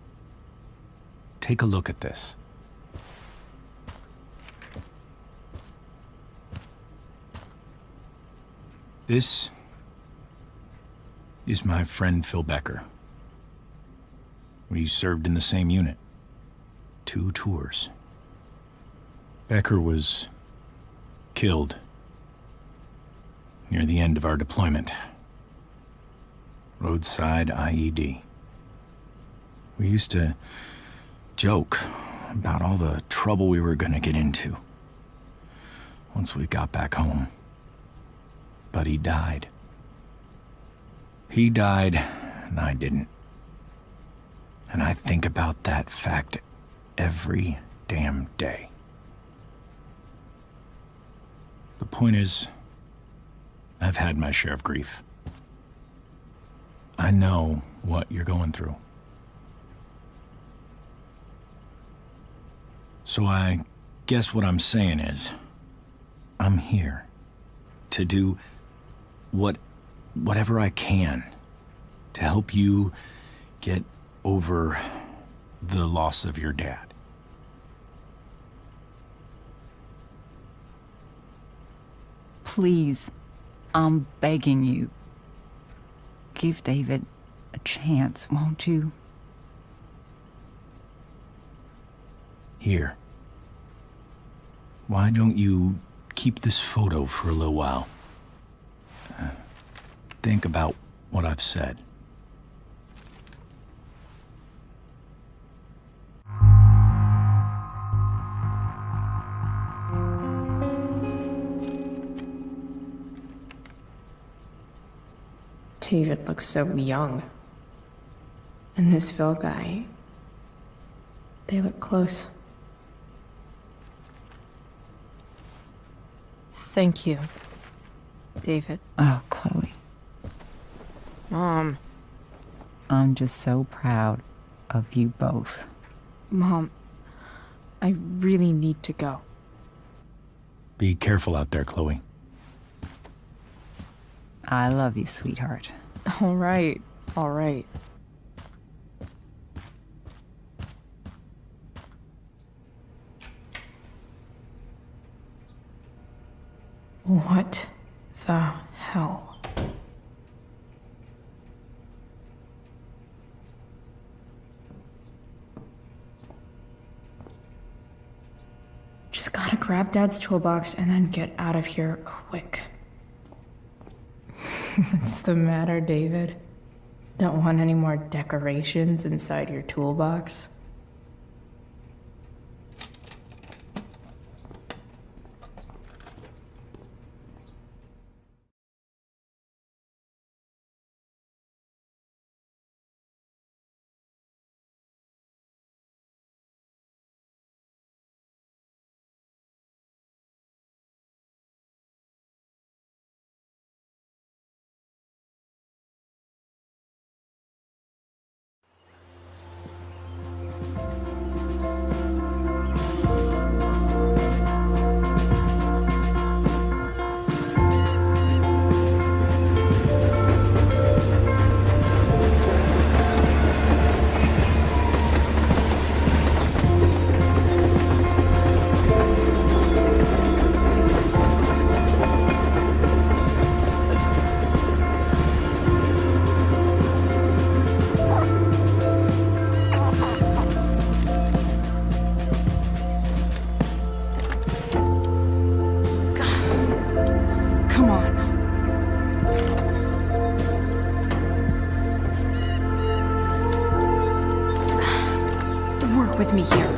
Speaker 4: Take a look at this. This is my friend Phil Becker. We served in the same unit. 2 tours. Becker was killed near the end of our deployment. Roadside IED. We used to joke about all the trouble we were gonna get into once we got back home. But he died. He died, and I didn't. And I think about that fact every damn day. The point is, I've had my share of grief. I know what you're going through. So I guess what I'm saying is, I'm here to do whatever I can to help you get over the loss of your dad.
Speaker 15: Please, I'm begging you. Give David a chance, won't you?
Speaker 4: Here. Why don't you keep this photo for a little while? Think about what I've said.
Speaker 10: David looks so young. And this Phil guy, they look close.
Speaker 1: Thank you, David.
Speaker 15: Oh, Chloe.
Speaker 1: Mom.
Speaker 15: I'm just so proud of you both.
Speaker 1: Mom, I really need to go.
Speaker 4: Be careful out there, Chloe.
Speaker 15: I love you, sweetheart.
Speaker 1: All right, all right.
Speaker 10: What the hell? Just gotta grab Dad's toolbox and then get out of here quick. What's the matter, David? Don't want any more decorations inside your toolbox?
Speaker 1: Come on. Work with me here.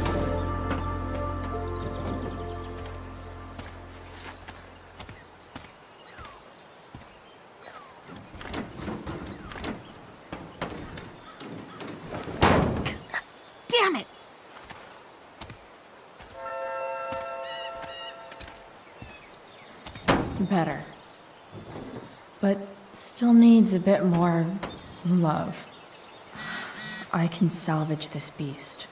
Speaker 10: better. But still needs a bit more love. I can salvage this beast.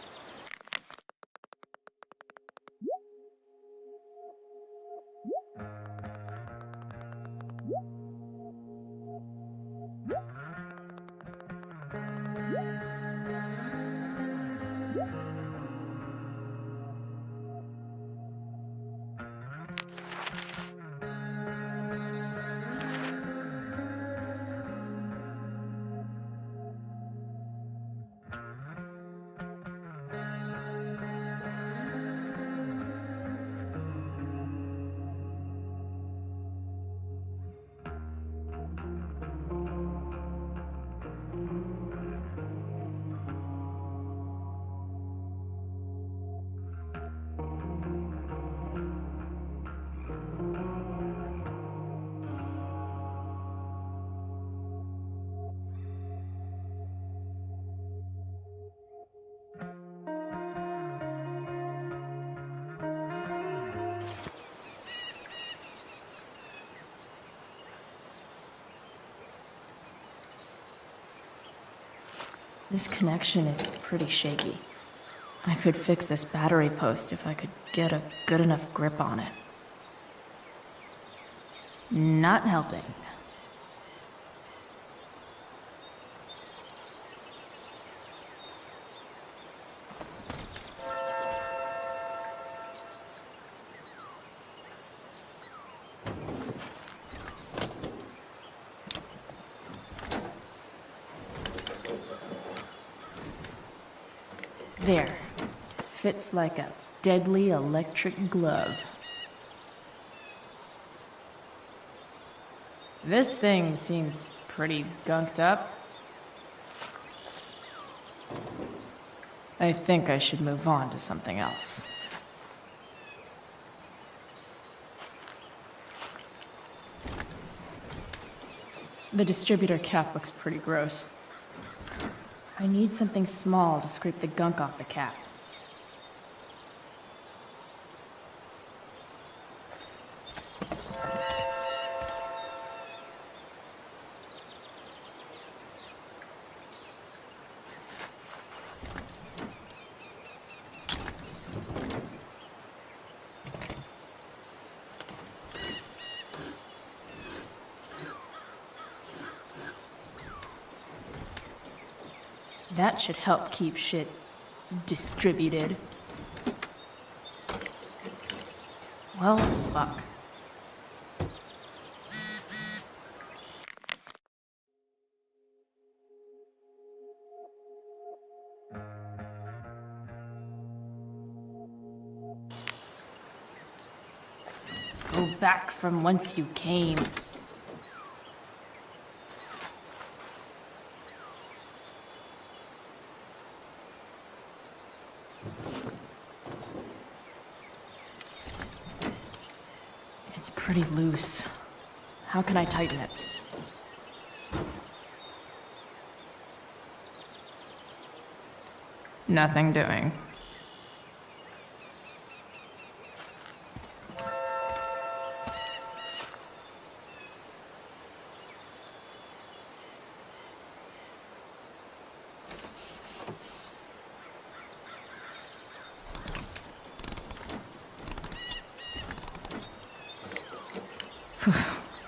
Speaker 10: This connection is pretty shaky. I could fix this battery post if I could get a good enough grip on it. Not helping. There. Fits like a deadly electric glove. This thing seems pretty gunked up. I think I should move on to something else. The distributor cap looks pretty gross. I need something small to scrape the gunk off the cap. That should help keep shit distributed. Well, fuck. Go back from whence you came. It's pretty loose. How can I tighten it? Nothing doing.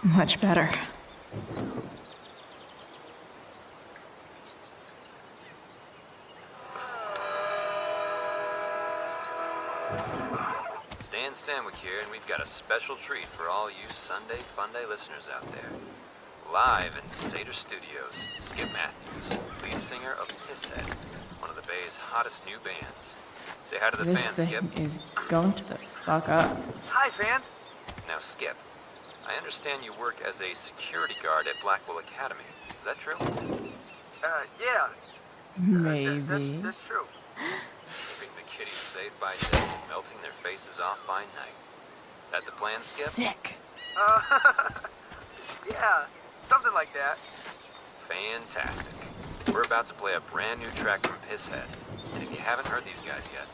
Speaker 10: Much better.
Speaker 14: Stan Stanwyck here, and we've got a special treat for all you Sunday Funday listeners out there. Live in Seder Studios, Skip Matthews, lead singer of Pisshead, one of the Bay's hottest new bands. Say hi to the
Speaker 10: This
Speaker 14: fans,
Speaker 10: thing
Speaker 14: Skip.
Speaker 10: is going to the fuck up.
Speaker 13: Hi, fans.
Speaker 14: Now, Skip, I understand you work as a security guard at Blackwell Academy. Is that true?
Speaker 13: Yeah.
Speaker 10: Maybe.
Speaker 13: That's true.
Speaker 14: Keeping the kiddies safe by day, melting their faces off by night. That the plan, Skip?
Speaker 10: Sick.
Speaker 13: Yeah, something like that.
Speaker 14: Fantastic. We're about to play a brand new track from Pisshead. And if you haven't heard these guys yet,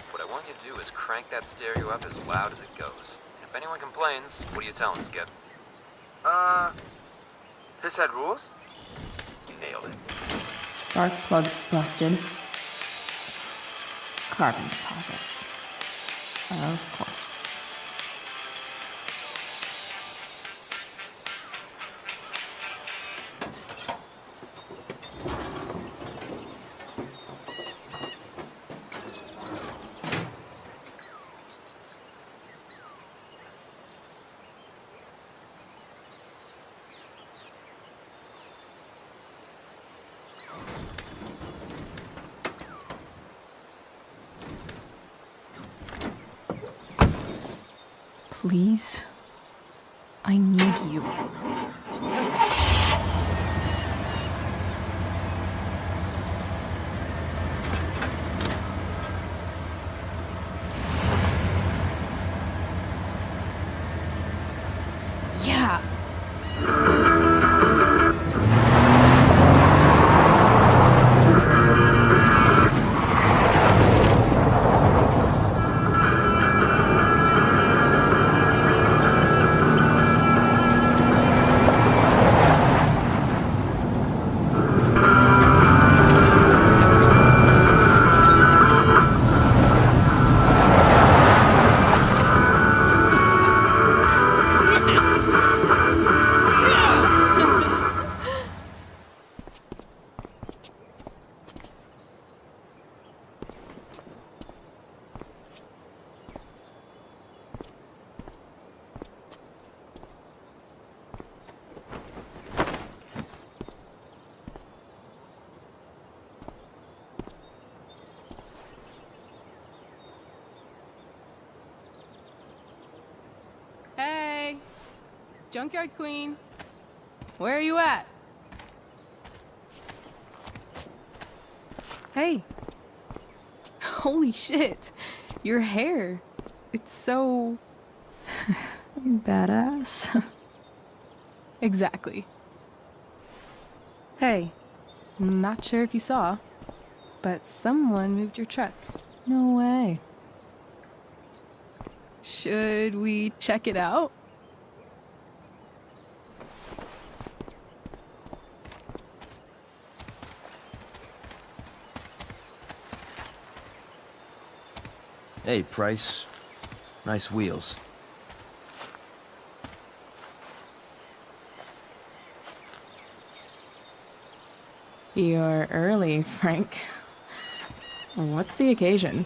Speaker 14: what I want you to do is crank that stereo up as loud as it goes. If anyone complains, what do you tell them, Skip?
Speaker 16: His head rules?
Speaker 14: Nailed it.
Speaker 10: Spark plugs busted. Carbon deposits. Of course.
Speaker 1: Please. I need you. Yeah.
Speaker 2: Hey! Junkyard Queen. Where are you at? Hey. Holy shit. Your hair. It's so...
Speaker 1: Badass.
Speaker 2: Exactly. Hey. Not sure if you saw, but someone moved your truck.
Speaker 1: No way.
Speaker 2: Should we check it out?
Speaker 17: Hey, Price. Nice wheels.
Speaker 10: You're early, Frank. What's the occasion?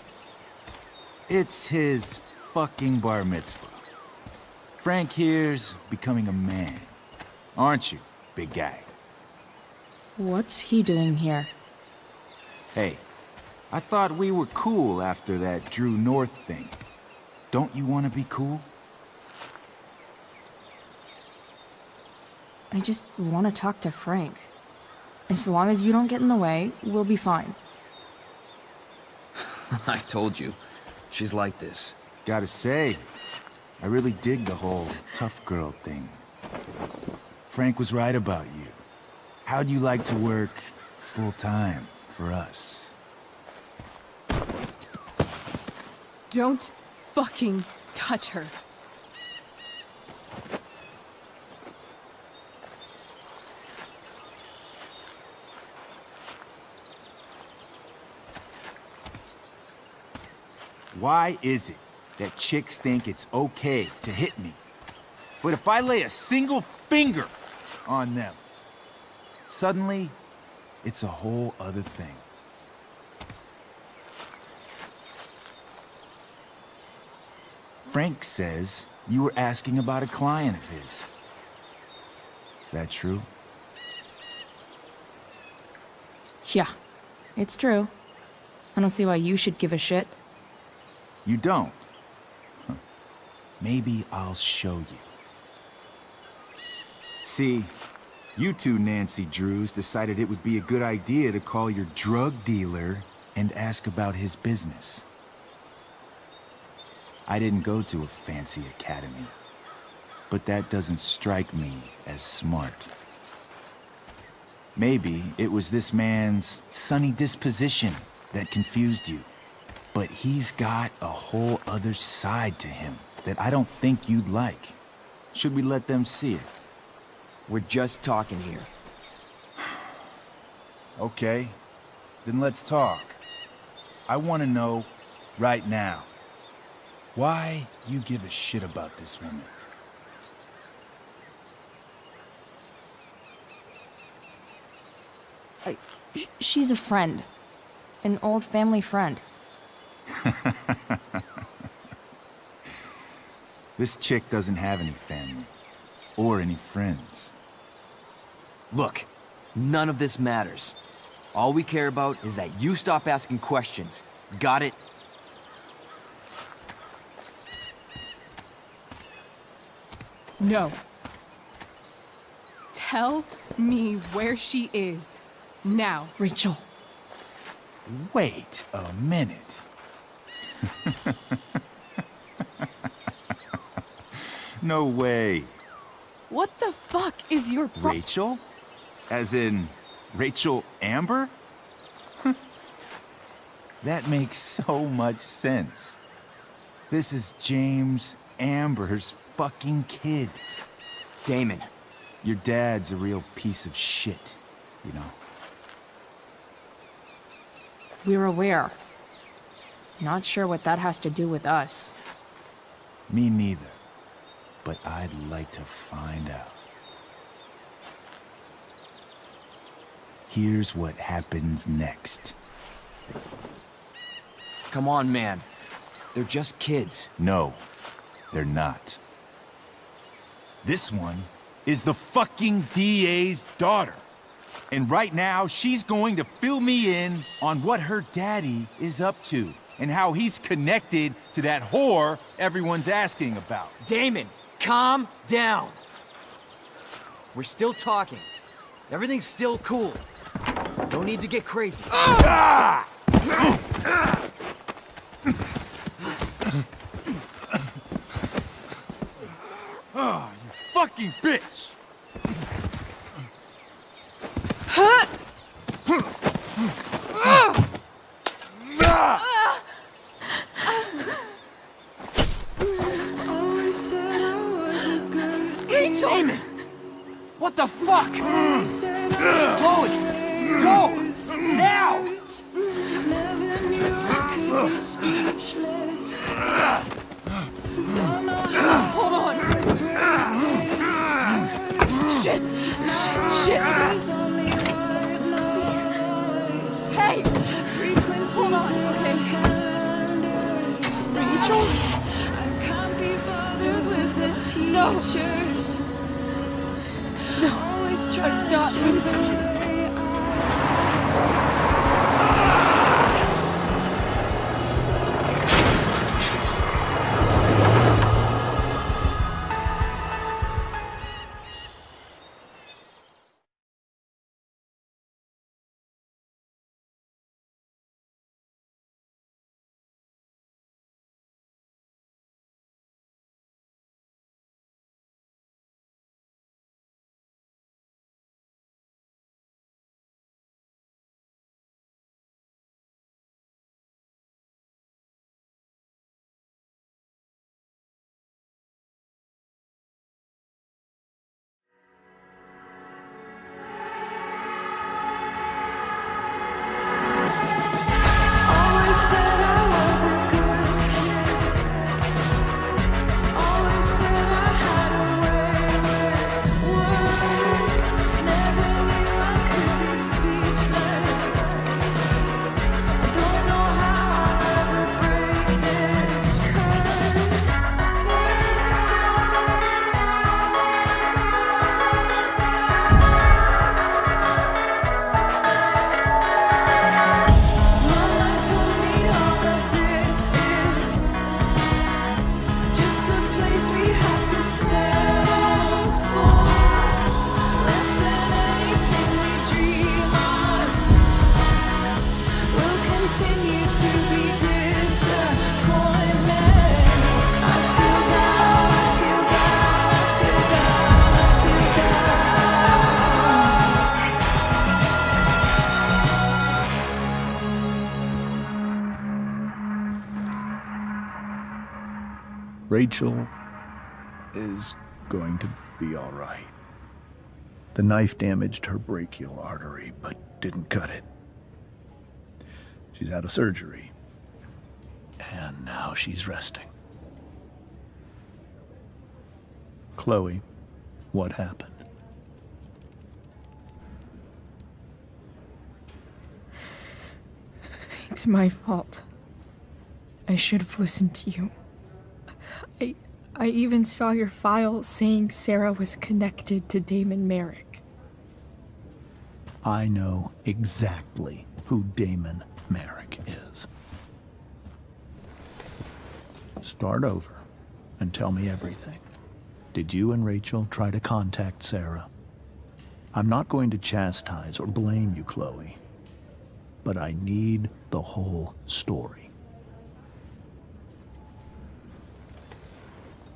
Speaker 4: It's his fucking bar mitzvah. Frank here's becoming a man. Aren't you, big guy?
Speaker 10: What's he doing here?
Speaker 4: Hey, I thought we were cool after that Drew North thing. Don't you want to be cool?
Speaker 10: I just want to talk to Frank. As long as you don't get in the way, we'll be fine.
Speaker 17: I told you. She's like this.
Speaker 4: Gotta say, I really dig the whole tough girl thing. Frank was right about you. How'd you like to work full-time for us?
Speaker 2: Don't fucking touch her.
Speaker 4: Why is it that chicks think it's okay to hit me? But if I lay a single finger on them, suddenly, it's a whole other thing. Frank says you were asking about a client of his. That true?
Speaker 10: Yeah, it's true. I don't see why you should give a shit.
Speaker 4: You don't? Huh. Maybe I'll show you. See, you two Nancy Drews decided it would be a good idea to call your drug dealer and ask about his business. I didn't go to a fancy academy, but that doesn't strike me as smart. Maybe it was this man's sunny disposition that confused you. But he's got a whole other side to him that I don't think you'd like. Should we let them see it?
Speaker 17: We're just talking here.
Speaker 16: Okay, then let's talk. I want to know, right now, why you give a shit about this woman.
Speaker 1: She's a friend. An old family friend.
Speaker 16: This chick doesn't have any family. Or any friends.
Speaker 17: Look, none of this matters. All we care about is that you stop asking questions. Got it?
Speaker 2: No. Tell me where she is. Now.
Speaker 1: Rachel.
Speaker 16: Wait a minute. No way.
Speaker 2: What the fuck is your
Speaker 16: Rachel? As in, Rachel Amber? That makes so much sense. This is James Amber's fucking kid.
Speaker 17: Damon.
Speaker 16: Your dad's a real piece of shit, you know.
Speaker 1: We're aware. Not sure what that has to do with us.
Speaker 16: Me neither. But I'd like to find out. Here's what happens next.
Speaker 17: Come on, man. They're just kids.
Speaker 16: No, they're not. This one is the fucking DA's daughter. And right now, she's going to fill me in on what her daddy is up to and how he's connected to that whore everyone's asking about.
Speaker 17: Damon, calm down. We're still talking. Everything's still cool. No need to get crazy.
Speaker 16: Ah! Oh, you fucking bitch!
Speaker 17: Rachel! Damon! What the fuck? Chloe! Go! Now!
Speaker 12: Never knew I could be speechless. Don't know how.
Speaker 2: Hold on! Shit! Shit! Hey! Hold on, okay? Rachel?
Speaker 12: I can't be bothered with the teachers.
Speaker 2: No.
Speaker 12: Always
Speaker 2: I'm
Speaker 12: trying
Speaker 2: not
Speaker 12: to
Speaker 2: losing you.
Speaker 9: Rachel is going to be all right. The knife damaged her brachial artery, but didn't cut it. She's had a surgery, and now she's resting. Chloe, what happened?
Speaker 10: It's my fault. I should have listened to you. I even saw your file saying Sarah was connected to Damon Merrick.
Speaker 9: I know exactly who Damon Merrick is. Start over and tell me everything. Did you and Rachel try to contact Sarah? I'm not going to chastise or blame you, Chloe, but I need the whole story.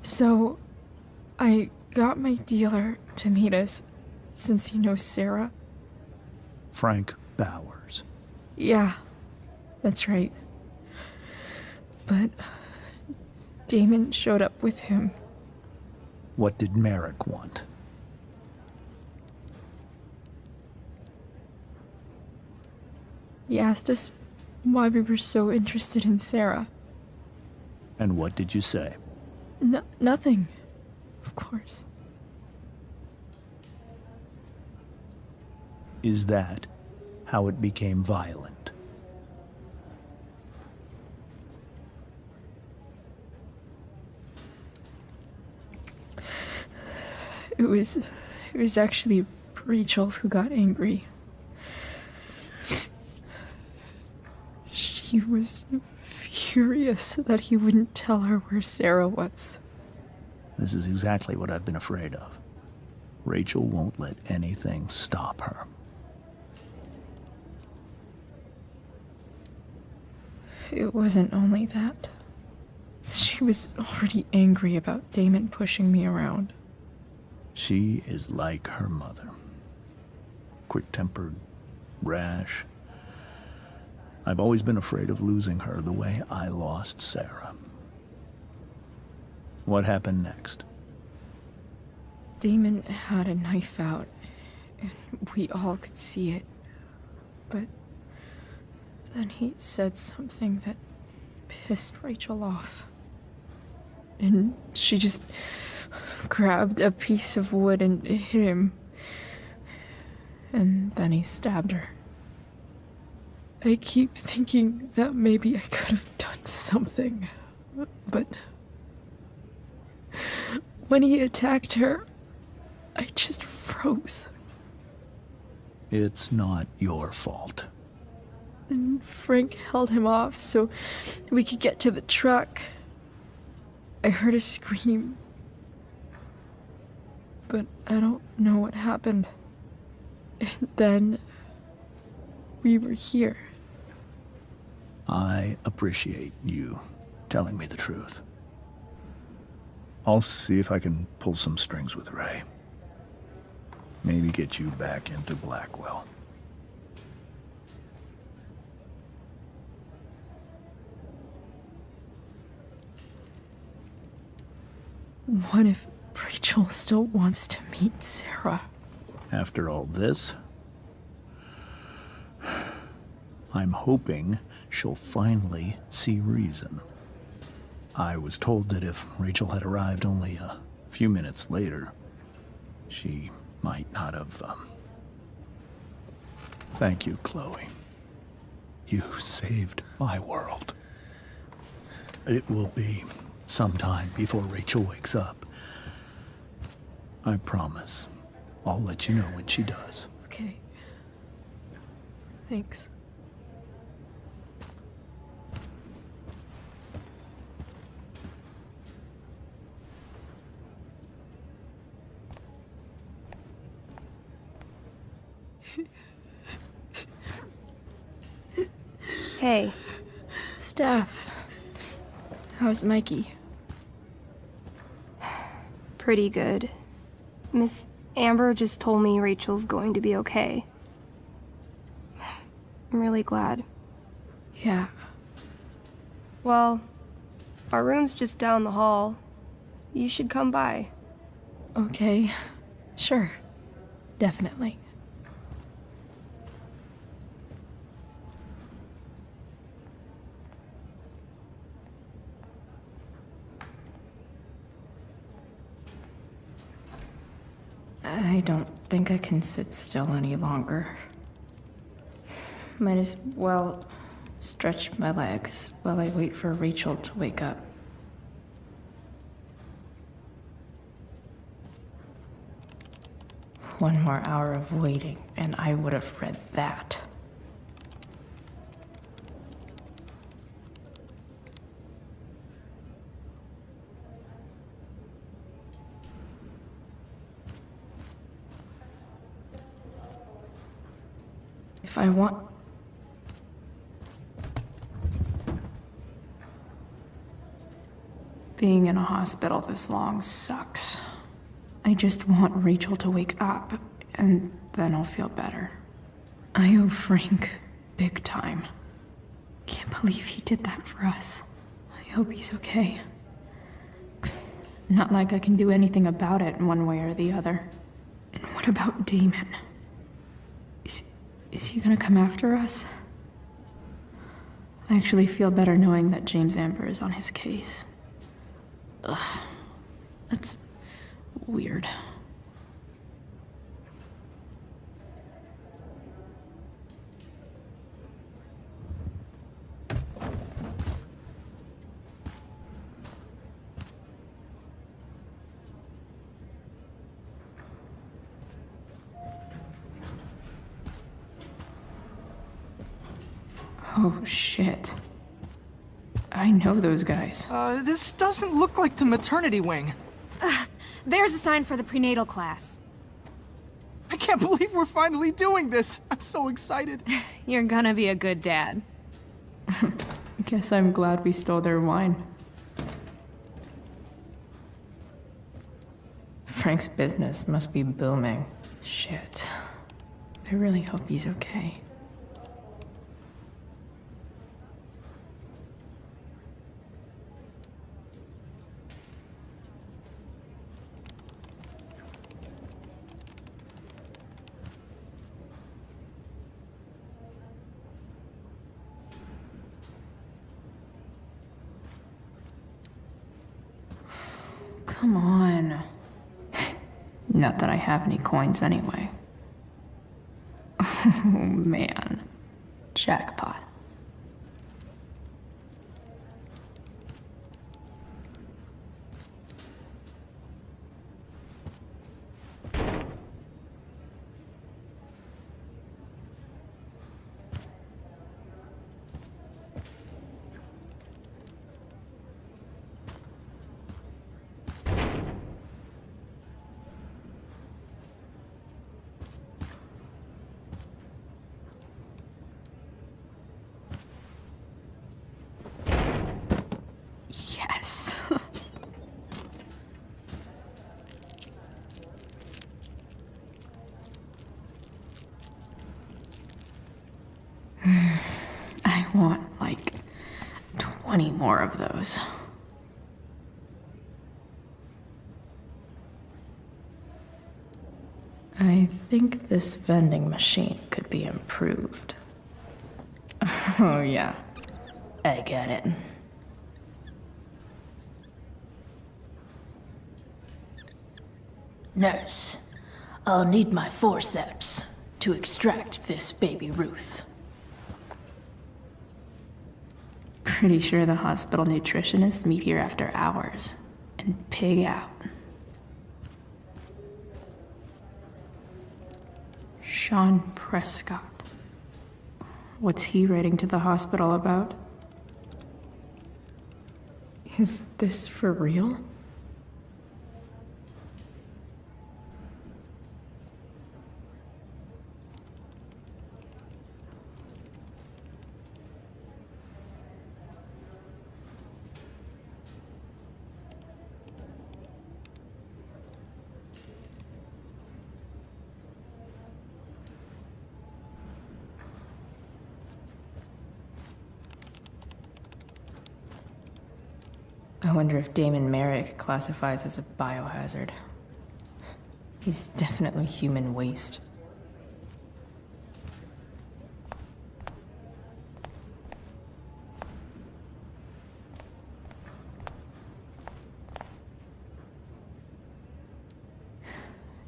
Speaker 10: So, I got my dealer to meet us, since he knows Sarah.
Speaker 9: Frank Bowers.
Speaker 10: Yeah, that's right. But Damon showed up with him.
Speaker 9: What did Merrick want?
Speaker 10: He asked us why we were so interested in Sarah.
Speaker 9: And what did you say?
Speaker 10: Nothing, of course.
Speaker 9: Is that how it became violent?
Speaker 10: It was actually Rachel who got angry. She was furious that he wouldn't tell her where Sarah was.
Speaker 9: This is exactly what I've been afraid of. Rachel won't let anything stop her.
Speaker 10: It wasn't only that. She was already angry about Damon pushing me around.
Speaker 9: She is like her mother. Quick-tempered, rash. I've always been afraid of losing her the way I lost Sarah. What happened next?
Speaker 10: Damon had a knife out, and we all could see it. But then he said something that pissed Rachel off. And she just grabbed a piece of wood and hit him. And then he stabbed her. I keep thinking that maybe I could have done something, but when he attacked her, I just froze.
Speaker 9: It's not your fault.
Speaker 10: And Frank held him off so we could get to the truck. I heard a scream, but I don't know what happened. And then we were here.
Speaker 9: I appreciate you telling me the truth. I'll see if I can pull some strings with Ray. Maybe get you back into Blackwell.
Speaker 10: What if Rachel still wants to meet Sarah?
Speaker 9: After all this, I'm hoping she'll finally see reason. I was told that if Rachel had arrived only a few minutes later, she might not have, Thank you, Chloe. You saved my world. It will be some time before Rachel wakes up. I promise. I'll let you know when she does.
Speaker 10: Okay. Thanks.
Speaker 18: Hey.
Speaker 10: Steph. How's Mikey?
Speaker 18: Pretty good. Miss Amber just told me Rachel's going to be okay. I'm really glad.
Speaker 10: Yeah.
Speaker 18: Well, our room's just down the hall. You should come by.
Speaker 10: Okay. Sure. Definitely. I don't think I can sit still any longer. Might as well stretch my legs while I wait for Rachel to wake up. One more hour of waiting, and I would have read that. If I want... Being in a hospital this long sucks. I just want Rachel to wake up, and then I'll feel better. I owe Frank big time. Can't believe he did that for us. I hope he's okay. Not like I can do anything about it in one way or the other. And what about Damon? Is he gonna come after us? I actually feel better knowing that James Amber is on his case. Ugh. That's weird. Oh, shit. I know those guys.
Speaker 19: This doesn't look like the maternity wing.
Speaker 1: There's a sign for the prenatal class.
Speaker 19: I can't believe we're finally doing this. I'm so excited.
Speaker 1: You're gonna be a good dad.
Speaker 10: Guess I'm glad we stole their wine. Frank's business must be booming. Shit. I really hope he's okay. Come on. Not that I have any coins anyway. Oh man. Jackpot. Yes. I want like 20 more of those. I think this vending machine could be improved. Oh yeah, I get it.
Speaker 20: Nurse, I'll need my forceps to extract this baby Ruth.
Speaker 10: Pretty sure the hospital nutritionists meet here after hours and pig out. Sean Prescott. What's he writing to the hospital about? Is this for real? I wonder if Damon Merrick classifies as a biohazard. He's definitely human waste.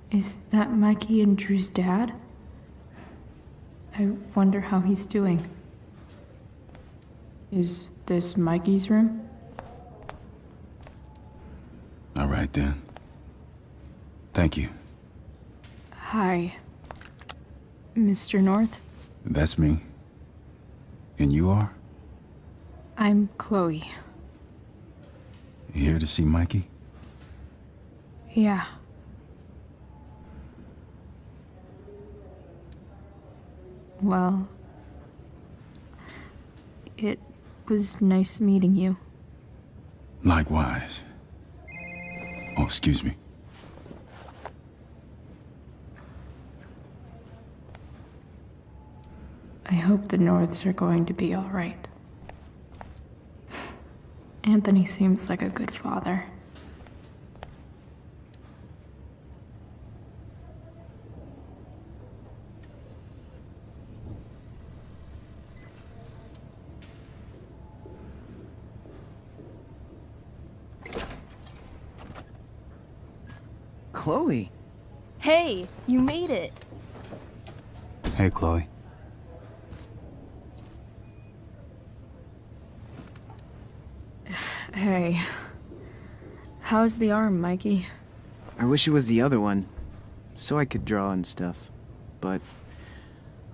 Speaker 10: Is that Mikey and Drew's dad? I wonder how he's doing. Is this Mikey's room?
Speaker 16: All right, then. Thank you.
Speaker 10: Hi, Mr. North.
Speaker 16: That's me. And you are?
Speaker 10: I'm Chloe.
Speaker 16: You here to see Mikey?
Speaker 10: Yeah. Well, it was nice meeting you.
Speaker 16: Likewise. Oh, excuse me.
Speaker 10: I hope the Norths are going to be all right. Anthony seems like a good father.
Speaker 21: Chloe.
Speaker 18: Hey, you made it.
Speaker 6: Hey, Chloe.
Speaker 10: Hey. How's the arm, Mikey?
Speaker 21: I wish it was the other one, so I could draw and stuff. But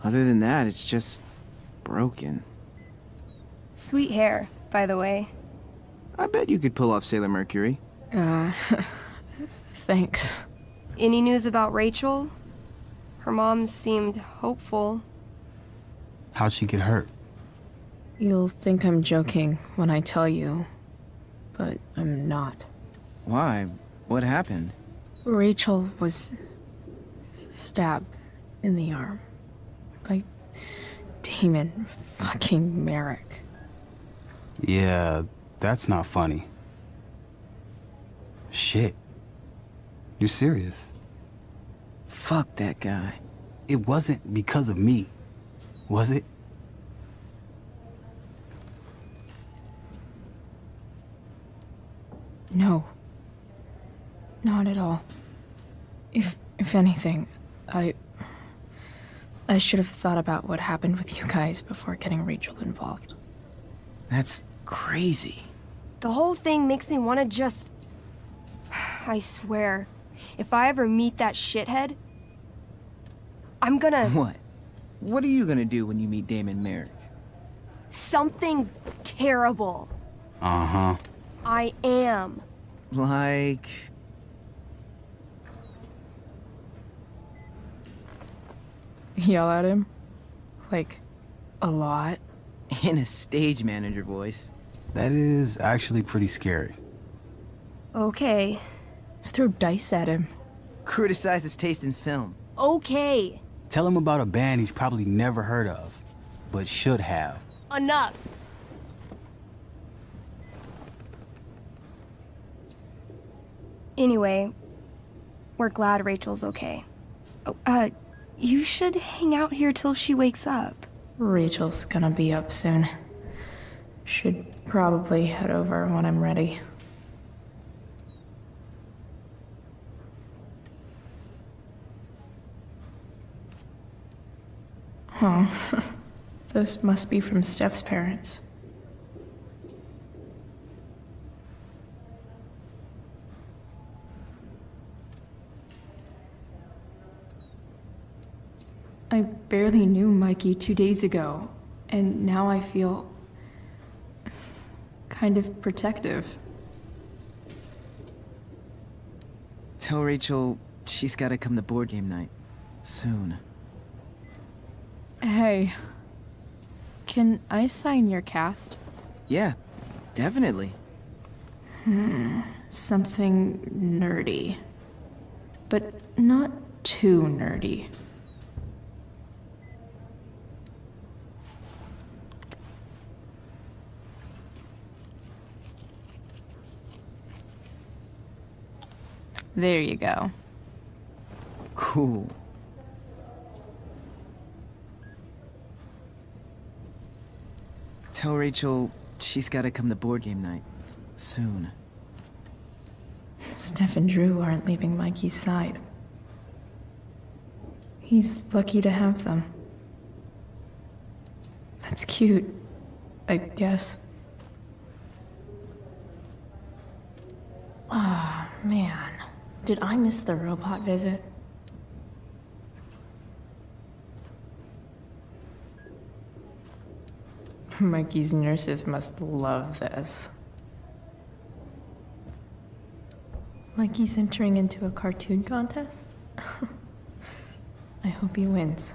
Speaker 21: other than that, it's just broken.
Speaker 18: Sweet hair, by the way.
Speaker 21: I bet you could pull off Sailor Mercury.
Speaker 10: Thanks.
Speaker 18: Any news about Rachel? Her mom seemed hopeful.
Speaker 6: How'd she get hurt?
Speaker 10: You'll think I'm joking when I tell you, but I'm not.
Speaker 21: Why? What happened?
Speaker 10: Rachel was stabbed in the arm by Damon fucking Merrick.
Speaker 6: Yeah, that's not funny. Shit. You're serious?
Speaker 21: Fuck that guy.
Speaker 6: It wasn't because of me, was it?
Speaker 10: No. Not at all. If anything, I should have thought about what happened with you guys before getting Rachel involved.
Speaker 21: That's crazy.
Speaker 18: The whole thing makes me want to just... I swear, if I ever meet that shithead, I'm gonna...
Speaker 21: What? What are you gonna do when you meet Damon Merrick?
Speaker 18: Something terrible.
Speaker 6: Uh-huh.
Speaker 18: I am.
Speaker 21: Like...
Speaker 10: Yell at him? Like, a lot?
Speaker 21: In a stage manager voice.
Speaker 6: That is actually pretty scary.
Speaker 18: Okay.
Speaker 10: Throw dice at him.
Speaker 21: Criticize his taste in film.
Speaker 18: Okay.
Speaker 6: Tell him about a band he's probably never heard of, but should have.
Speaker 18: Enough. Anyway, we're glad Rachel's okay. Oh, you should hang out here till she wakes up.
Speaker 10: Rachel's gonna be up soon. Should probably head over when I'm ready. Huh. Those must be from Steph's parents. I barely knew Mikey 2 days ago, and now I feel kind of protective.
Speaker 21: Tell Rachel she's gotta come to board game night. Soon.
Speaker 10: Hey, can I sign your cast?
Speaker 21: Yeah, definitely.
Speaker 10: Something nerdy. But not too nerdy. There you go.
Speaker 21: Cool. Tell Rachel she's gotta come to board game night. Soon.
Speaker 10: Steph and Drew aren't leaving Mikey's side. He's lucky to have them. That's cute, I guess. Ah, man. Did I miss the robot visit? Mikey's nurses must love this. Mikey's entering into a cartoon contest? I hope he wins.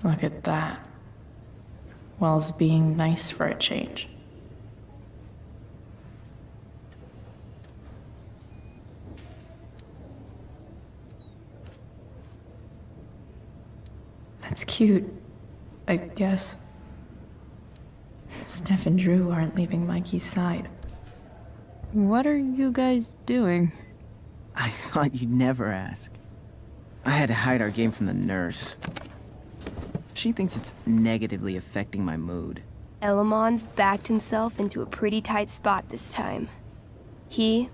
Speaker 10: Look at that. Wells being nice for a change. That's cute, I guess. Steph and Drew aren't leaving Mikey's side. What are you guys doing?
Speaker 21: I thought you'd never ask. I had to hide our game from the nurse. She thinks it's negatively affecting my mood.
Speaker 18: Elamon's backed himself into a pretty tight spot this time. He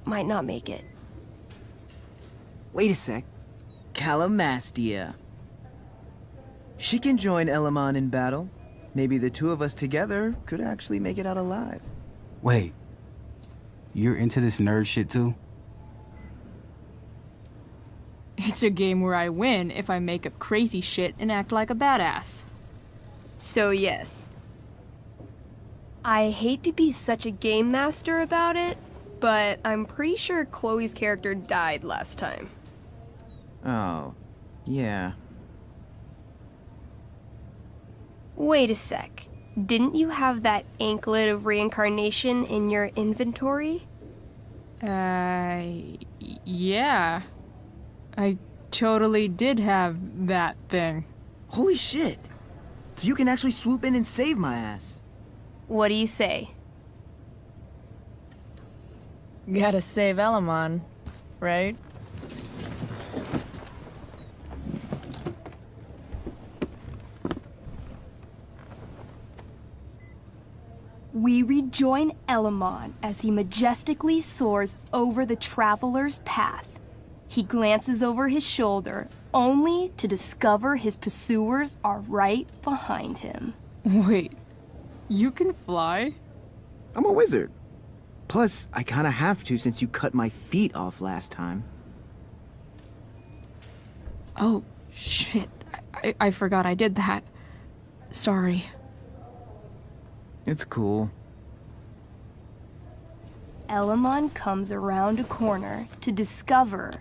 Speaker 18: might not make it.
Speaker 21: Wait a sec. Calamastia. She can join Elamon in battle. Maybe the two of us together could actually make it out alive.
Speaker 6: Wait. You're into this nerd shit too?
Speaker 1: It's a game where I win if I make up crazy shit and act like a badass.
Speaker 18: So yes. I hate to be such a game master about it, but I'm pretty sure Chloe's character died last time.
Speaker 21: Oh, yeah.
Speaker 18: Wait a sec. Didn't you have that anklet of reincarnation in your inventory?
Speaker 1: Yeah. I totally did have that thing.
Speaker 21: Holy shit! So you can actually swoop in and save my ass.
Speaker 18: What do you say?
Speaker 10: Gotta save Elamon, right?
Speaker 18: We rejoin Elamon as he majestically soars over the traveler's path. He glances over his shoulder, only to discover his pursuers are right behind him.
Speaker 1: Wait, you can fly?
Speaker 21: I'm a wizard. Plus, I kinda have to since you cut my feet off last time.
Speaker 1: Oh, shit. I forgot I did that. Sorry.
Speaker 21: It's cool.
Speaker 18: Elamon comes around a corner to discover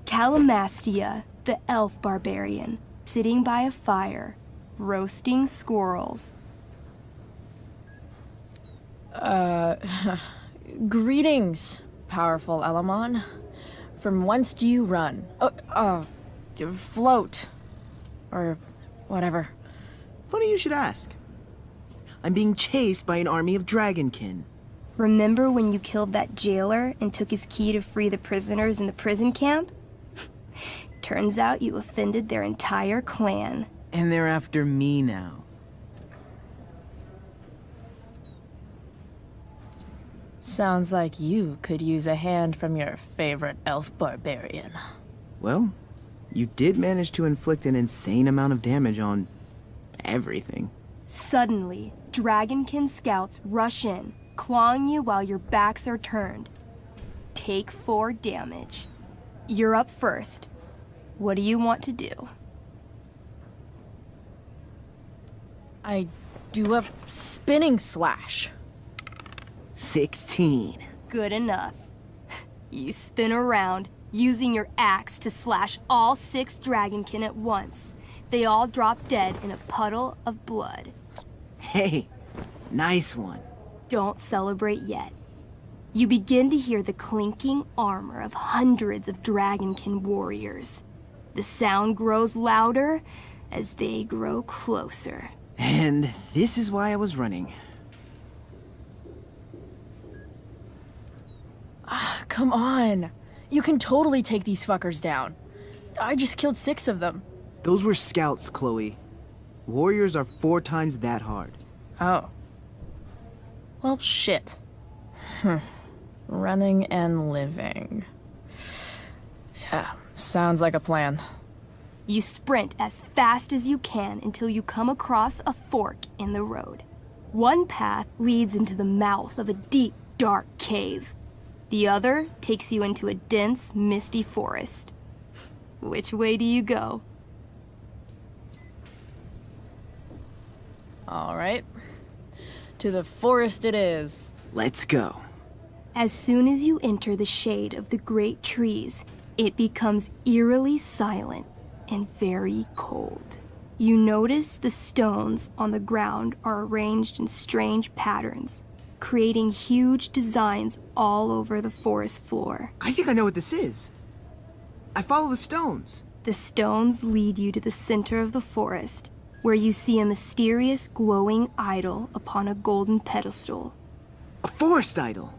Speaker 18: Calamastia, the elf barbarian, sitting by a fire, roasting squirrels.
Speaker 10: Greetings, powerful Elamon. From whence do you run? Float. Or whatever.
Speaker 21: Funny you should ask. I'm being chased by an army of dragonkin.
Speaker 18: Remember when you killed that jailer and took his key to free the prisoners in the prison camp? Turns out you offended their entire clan.
Speaker 21: And they're after me now.
Speaker 10: Sounds like you could use a hand from your favorite elf barbarian.
Speaker 21: Well, you did manage to inflict an insane amount of damage on everything.
Speaker 18: Suddenly, dragonkin scouts rush in, clawing you while your backs are turned. Take 4 damage. You're up first. What do you want to do?
Speaker 10: I do a spinning slash.
Speaker 21: 16.
Speaker 18: Good enough. You spin around, using your axe to slash all 6 dragonkin at once. They all drop dead in a puddle of blood.
Speaker 21: Hey, nice one.
Speaker 18: Don't celebrate yet. You begin to hear the clinking armor of hundreds of dragonkin warriors. The sound grows louder as they grow closer.
Speaker 21: And this is why I was running.
Speaker 10: Come on.
Speaker 1: You can totally take these fuckers down. I just killed 6 of them.
Speaker 21: Those were scouts, Chloe. Warriors are 4 times that hard.
Speaker 1: Oh. Well, shit. Running and living. Yeah, sounds like a plan.
Speaker 18: You sprint as fast as you can until you come across a fork in the road. One path leads into the mouth of a deep, dark cave. The other takes you into a dense, misty forest. Which way do you go?
Speaker 1: All right. To the forest it is.
Speaker 21: Let's go.
Speaker 18: As soon as you enter the shade of the great trees, it becomes eerily silent and very cold. You notice the stones on the ground are arranged in strange patterns, creating huge designs all over the forest floor.
Speaker 21: I think I know what this is. I follow the stones.
Speaker 18: The stones lead you to the center of the forest, where you see a mysterious glowing idol upon a golden pedestal.
Speaker 21: A forest idol.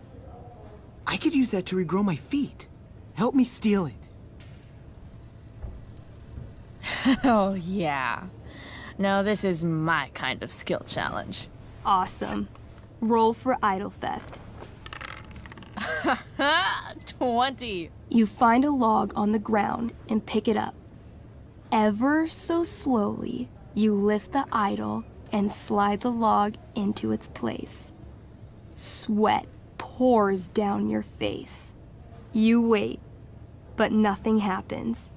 Speaker 21: I could use that to regrow my feet. Help me steal it.
Speaker 1: Oh, yeah. Now this is my kind of skill challenge.
Speaker 18: Awesome. Roll for idol theft.
Speaker 1: 20.
Speaker 18: You find a log on the ground and pick it up. Ever so slowly, you lift the idol and slide the log into its place. Sweat pours down your face. You wait, but nothing happens.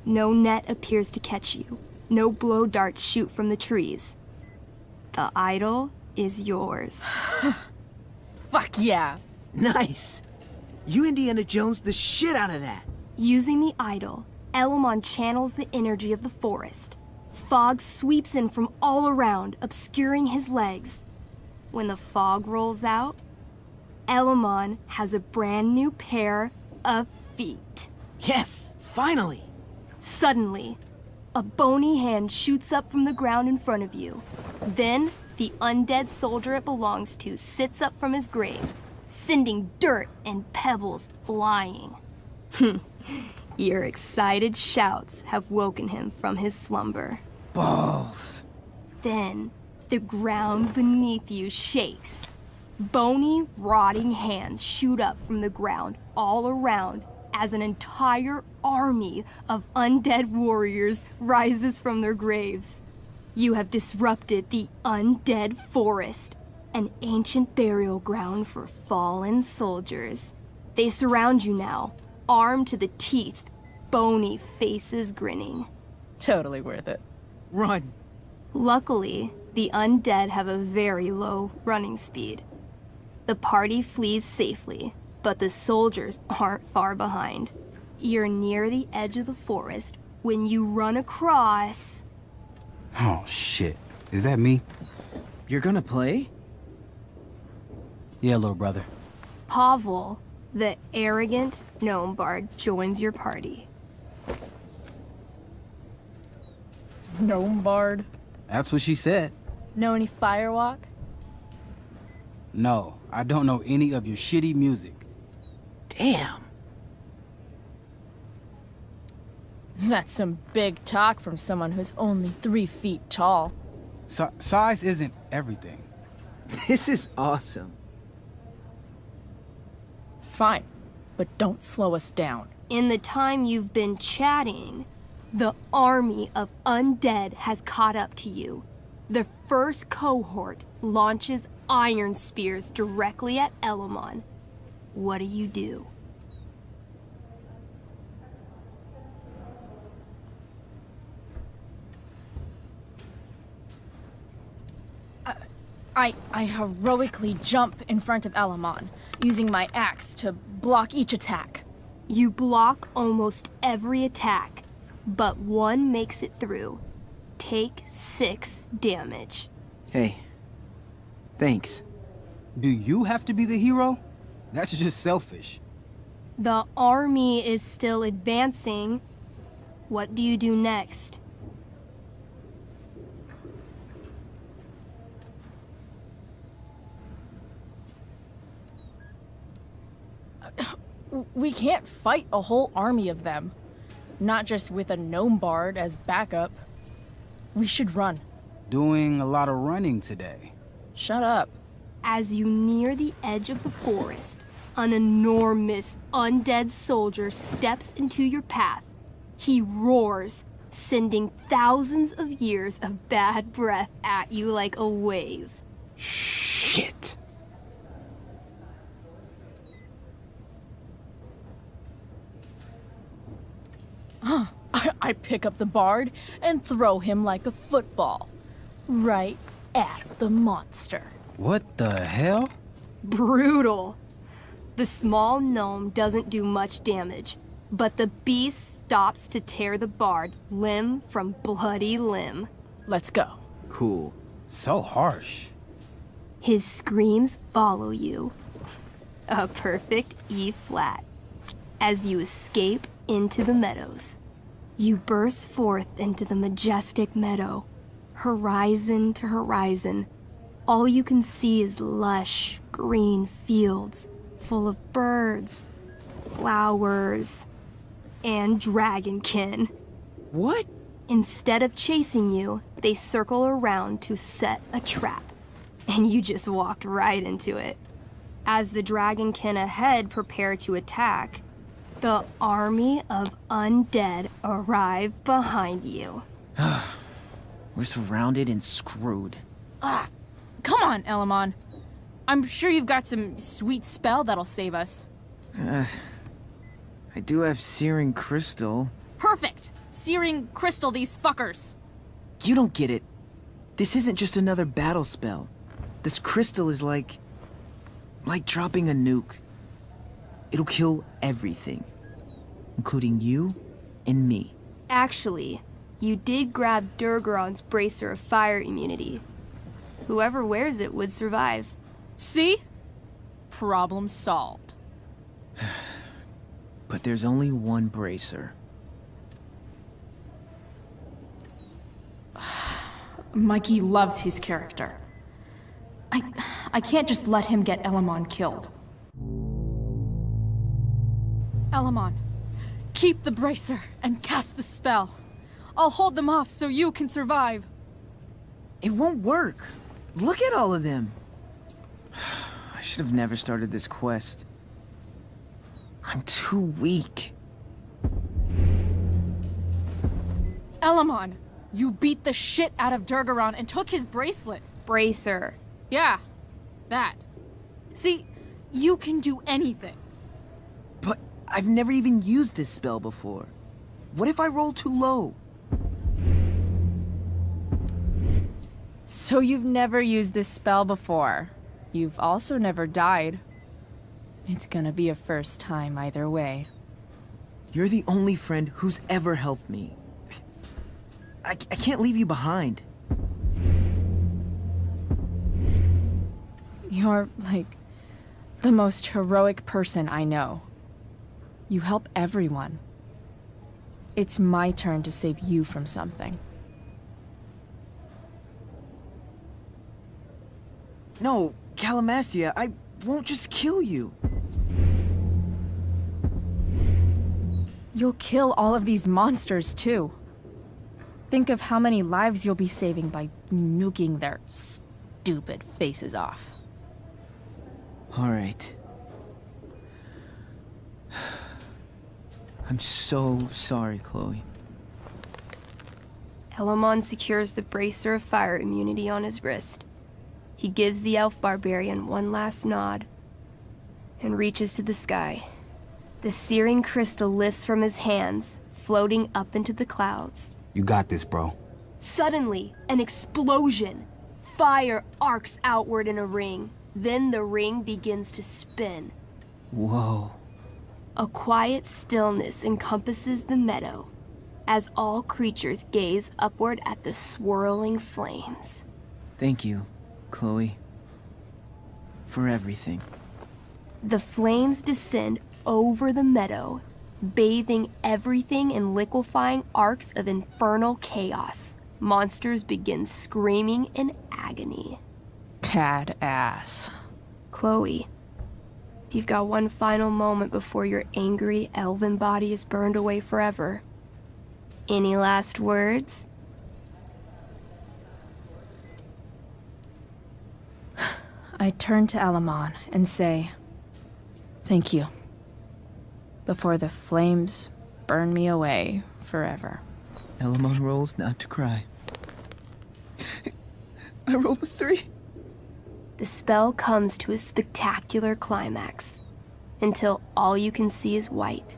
Speaker 18: No net appears to catch you. No blow darts shoot from the trees. The idol is yours.
Speaker 1: Fuck yeah.
Speaker 21: Nice. You Indiana Jones the shit out of that.
Speaker 18: Using the idol, Elamon channels the energy of the forest. Fog sweeps in from all around, obscuring his legs. When the fog rolls out, Elamon has a brand new pair of feet.
Speaker 21: Yes, finally.
Speaker 18: Suddenly, a bony hand shoots up from the ground in front of you. Then, the undead soldier it belongs to sits up from his grave, sending dirt and pebbles flying. Your excited shouts have woken him from his slumber.
Speaker 21: Balls.
Speaker 18: Then, the ground beneath you shakes. Bony, rotting hands shoot up from the ground all around as an entire army of undead warriors rises from their graves. You have disrupted the undead forest, an ancient burial ground for fallen soldiers. They surround you now, armed to the teeth, bony faces grinning.
Speaker 1: Totally worth it.
Speaker 21: Run.
Speaker 18: Luckily, the undead have a very low running speed. The party flees safely, but the soldiers aren't far behind. You're near the edge of the forest when you run across...
Speaker 6: Oh, shit. Is that me?
Speaker 21: You're gonna play?
Speaker 6: Yeah, little brother.
Speaker 18: Pavel, the arrogant gnome bard, joins your party.
Speaker 1: Gnome bard?
Speaker 6: That's what she said.
Speaker 1: Know any firewalk?
Speaker 6: No, I don't know any of your shitty music.
Speaker 21: Damn.
Speaker 1: That's some big talk from someone who's only 3 feet tall.
Speaker 6: Size isn't everything.
Speaker 21: This is awesome.
Speaker 1: Fine, but don't slow us down.
Speaker 18: In the time you've been chatting, the army of undead has caught up to you. The first cohort launches iron spears directly at Elamon. What do you do?
Speaker 1: I heroically jump in front of Elamon, using my axe to block each attack.
Speaker 18: You block almost every attack, but one makes it through. Take 6 damage.
Speaker 21: Hey, thanks.
Speaker 6: Do you have to be the hero? That's just selfish.
Speaker 18: The army is still advancing. What do you do next?
Speaker 1: We can't fight a whole army of them. Not just with a gnome bard as backup. We should run.
Speaker 6: Doing a lot of running today.
Speaker 1: Shut up.
Speaker 18: As you near the edge of the forest, an enormous undead soldier steps into your path. He roars, sending thousands of years of bad breath at you like a wave.
Speaker 21: Shit.
Speaker 1: I pick up the bard and throw him like a football. Right at the monster.
Speaker 6: What the hell?
Speaker 18: Brutal. The small gnome doesn't do much damage, but the beast stops to tear the bard limb from bloody limb.
Speaker 1: Let's go.
Speaker 6: Cool. So harsh.
Speaker 18: His screams follow you. A perfect E flat. As you escape into the meadows. You burst forth into the majestic meadow, horizon to horizon. All you can see is lush, green fields full of birds, flowers, and dragonkin.
Speaker 21: What?
Speaker 18: Instead of chasing you, they circle around to set a trap. And you just walked right into it. As the dragonkin ahead prepare to attack, the army of undead arrive behind you.
Speaker 21: We're surrounded and screwed.
Speaker 1: Come on, Elamon. I'm sure you've got some sweet spell that'll save us.
Speaker 21: I do have Searing Crystal.
Speaker 1: Perfect! Searing crystal these fuckers.
Speaker 21: You don't get it. This isn't just another battle spell. This crystal is like dropping a nuke. It'll kill everything, including you and me.
Speaker 18: Actually, you did grab Durgaron's bracer of fire immunity. Whoever wears it would survive.
Speaker 1: See? Problem solved.
Speaker 21: But there's only one bracer.
Speaker 1: Mikey loves his character. I can't just let him get Elamon killed. Elamon, keep the bracer and cast the spell. I'll hold them off so you can survive.
Speaker 21: It won't work. Look at all of them. I should have never started this quest. I'm too weak.
Speaker 1: Elamon, you beat the shit out of Durgaron and took his bracelet.
Speaker 18: Bracer.
Speaker 1: Yeah, that. See, you can do anything.
Speaker 21: But I've never even used this spell before. What if I roll too low?
Speaker 1: So you've never used this spell before. You've also never died. It's gonna be a first time either way.
Speaker 21: You're the only friend who's ever helped me. I can't leave you behind.
Speaker 1: You're, like, the most heroic person I know. You help everyone. It's my turn to save you from something.
Speaker 21: No, Calamastia, I won't just kill you.
Speaker 1: You'll kill all of these monsters, too. Think of how many lives you'll be saving by nuking their stupid faces off.
Speaker 21: All right. I'm so sorry, Chloe.
Speaker 18: Elamon secures the bracer of fire immunity on his wrist. He gives the elf barbarian one last nod and reaches to the sky. The searing crystal lifts from his hands, floating up into the clouds.
Speaker 6: You got this, bro.
Speaker 18: Suddenly, an explosion. Fire arcs outward in a ring. Then the ring begins to spin.
Speaker 21: Whoa.
Speaker 18: A quiet stillness encompasses the meadow as all creatures gaze upward at the swirling flames.
Speaker 21: Thank you, Chloe, for everything.
Speaker 18: The flames descend over the meadow, bathing everything in liquefying arcs of infernal chaos. Monsters begin screaming in agony.
Speaker 1: Badass.
Speaker 18: Chloe, You've got one final moment before your angry elven body is burned away forever. Any last words?
Speaker 10: I turn to Alamon and say, thank you. Before the flames burn me away forever.
Speaker 21: Elamon rolls not to cry. I rolled a 3.
Speaker 18: The spell comes to a spectacular climax, until all you can see is white.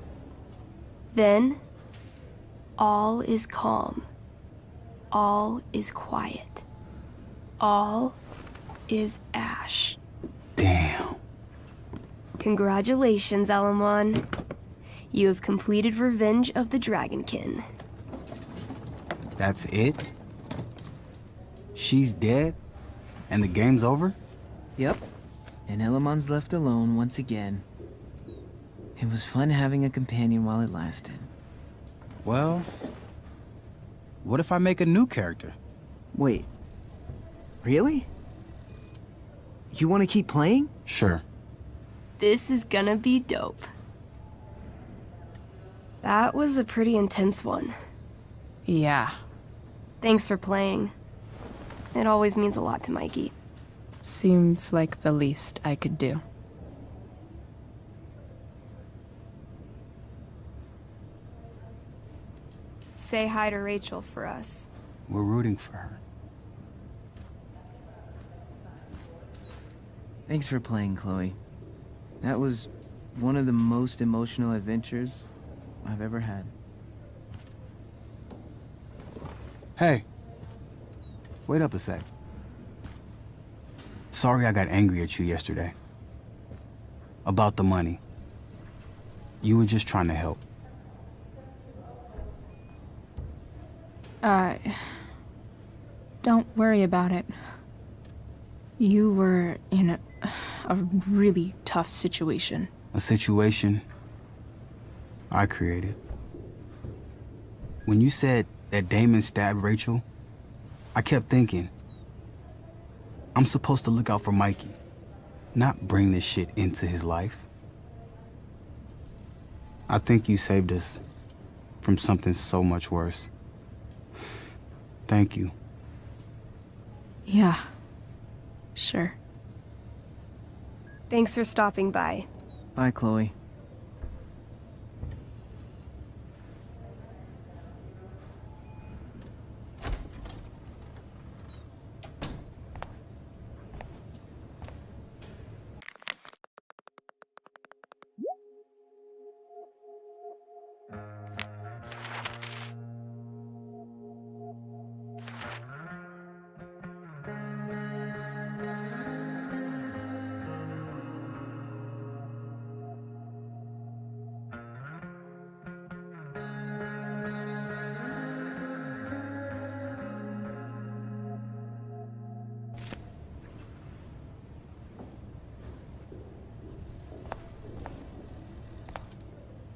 Speaker 18: Then, all is calm. All is quiet. All is ash.
Speaker 6: Damn.
Speaker 18: Congratulations, Alamon. You have completed Revenge of the Dragonkin.
Speaker 6: That's it? She's dead? And the game's over?
Speaker 21: Yep. And Elamon's left alone once again. It was fun having a companion while it lasted.
Speaker 6: Well, what if I make a new character?
Speaker 21: Wait. Really? You want to keep playing?
Speaker 6: Sure.
Speaker 18: This is gonna be dope. That was a pretty intense one.
Speaker 10: Yeah.
Speaker 18: Thanks for playing. It always means a lot to Mikey.
Speaker 10: Seems like the least I could do.
Speaker 18: Say hi to Rachel for us.
Speaker 6: We're rooting for her.
Speaker 21: Thanks for playing, Chloe. That was one of the most emotional adventures I've ever had.
Speaker 6: Hey. Wait up a sec. Sorry I got angry at you yesterday. About the money. You were just trying to help.
Speaker 10: Don't worry about it. You were in a really tough situation.
Speaker 6: A situation I created. When you said that Damon stabbed Rachel, I kept thinking, I'm supposed to look out for Mikey, not bring this shit into his life. I think you saved us from something so much worse. Thank you.
Speaker 10: Yeah. Sure.
Speaker 18: Thanks for stopping by.
Speaker 21: Bye, Chloe.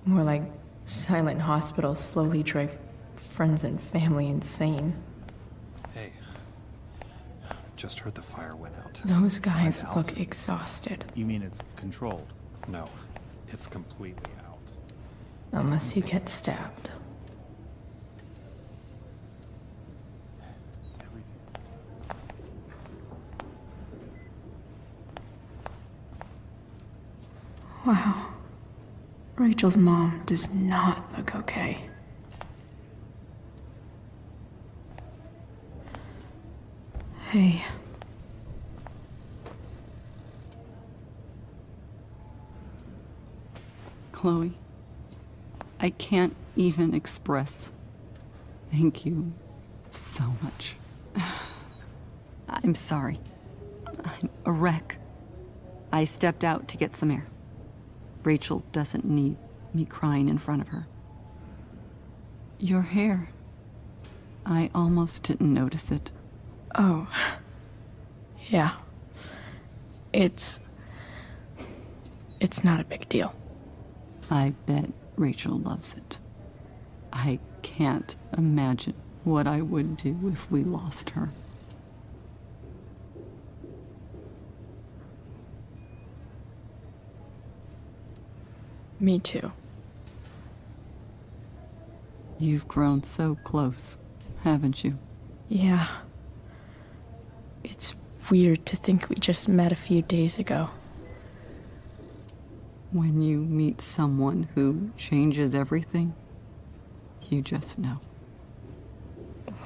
Speaker 10: More like silent hospitals slowly drive friends and family insane.
Speaker 3: Hey. Just heard the fire went out.
Speaker 10: Those guys
Speaker 3: Went out.
Speaker 10: look exhausted.
Speaker 3: You mean it's controlled? No. It's completely out.
Speaker 10: Unless you get stabbed. Wow. Rachel's mom does not look okay. Hey.
Speaker 11: Chloe, I can't even express thank you so much. I'm sorry. I'm a wreck. I stepped out to get some air. Rachel doesn't need me crying in front of her. Your hair. I almost didn't notice it.
Speaker 10: Oh. Yeah. It's not a big deal.
Speaker 11: I bet Rachel loves it. I can't imagine what I would do if we lost her.
Speaker 10: Me too.
Speaker 11: You've grown so close, haven't you?
Speaker 10: Yeah. It's weird to think we just met a few days ago.
Speaker 11: When you meet someone who changes everything, you just know.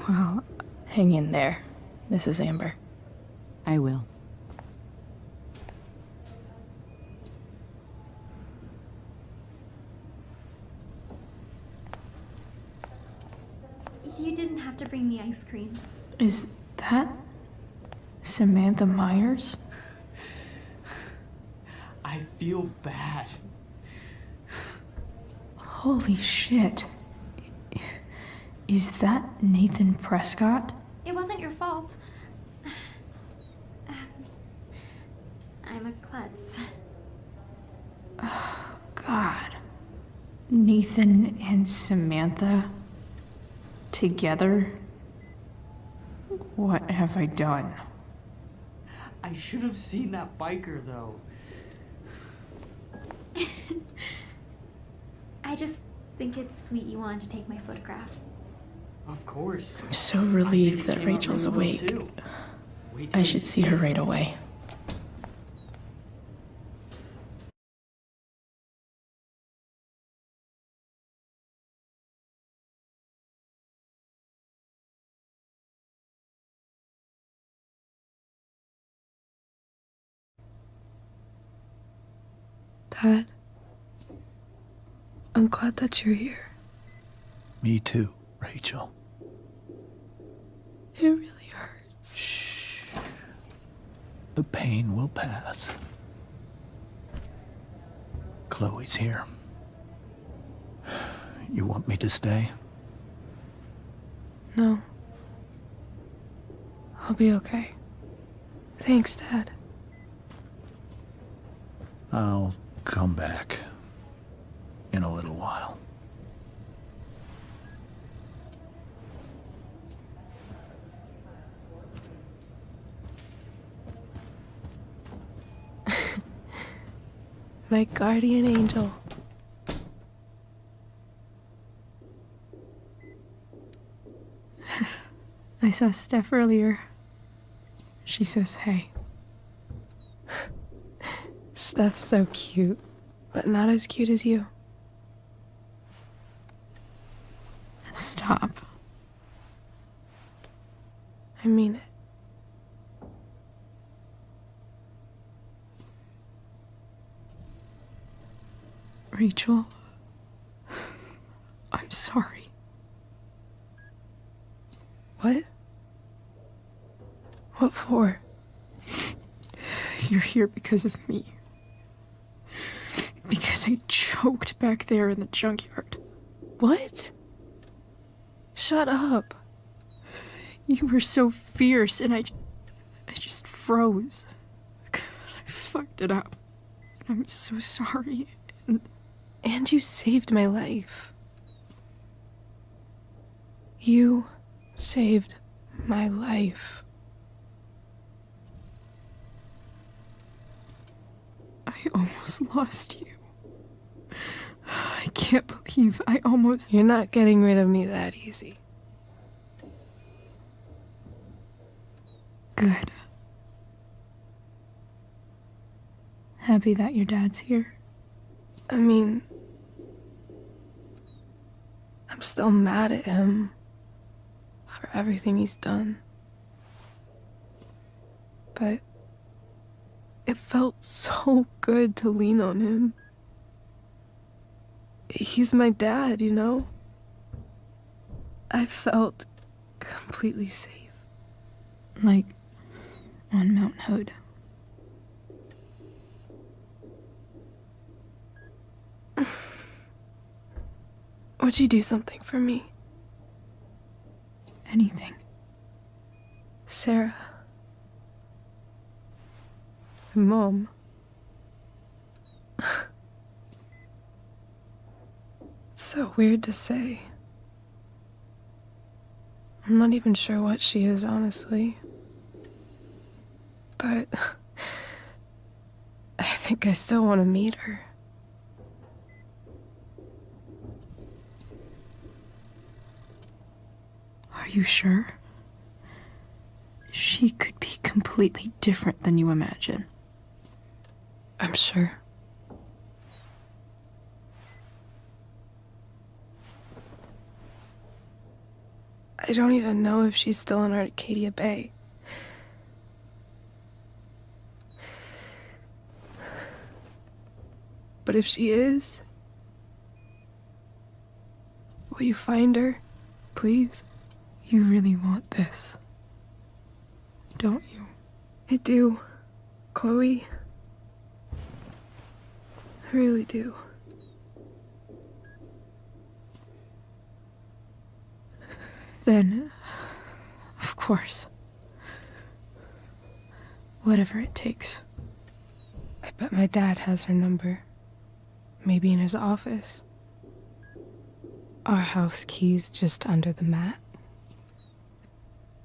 Speaker 10: Well, hang in there, Mrs. Amber.
Speaker 11: I will.
Speaker 7: You didn't have to bring me ice cream.
Speaker 10: Is that Samantha Myers?
Speaker 19: I feel bad.
Speaker 10: Holy shit. Is that Nathan Prescott?
Speaker 7: It wasn't your fault. I'm a klutz.
Speaker 10: Oh, God. Nathan and Samantha together? What have I done?
Speaker 19: I should have seen that biker, though.
Speaker 7: I just think it's sweet you wanted to take my photograph.
Speaker 19: Of course.
Speaker 10: I'm so relieved that Rachel's awake. I should see her right away. Dad, I'm glad that you're here.
Speaker 9: Me too, Rachel.
Speaker 10: It really hurts.
Speaker 9: Shh. The pain will pass. Chloe's here. You want me to stay?
Speaker 10: No. I'll be okay. Thanks, Dad.
Speaker 9: I'll come back in a little while.
Speaker 10: My guardian angel. I saw Steph earlier. She says hey. Steph's so cute, but not as cute as you. Stop. I mean it. Rachel, I'm sorry. What? What for? You're here because of me. Because I choked back there in the junkyard. What? Shut up. You were so fierce and I just froze. I fucked it up. I'm so sorry. And you saved my life. You saved my life. I almost lost you. I can't believe I almost... You're not getting rid of me that easy. Good. Happy that your dad's here. I mean, I'm still mad at him for everything he's done. But it felt so good to lean on him. He's my dad, you know? I felt completely safe. Like on Mount Hood. Would you do something for me? Anything. Sarah. Mom. It's so weird to say. I'm not even sure what she is, honestly. But I think I still want to meet her.
Speaker 2: you sure? She could be completely different than you imagine. I'm sure.
Speaker 8: I don't even know if she's still in Arcadia Bay. But if she is, will you find her, please?
Speaker 2: You really want this, don't you?
Speaker 8: I do, Chloe. I really do.
Speaker 2: Then, of course. Whatever it takes.
Speaker 8: I bet my dad has her number. Maybe in his office. Our house key's just under the mat.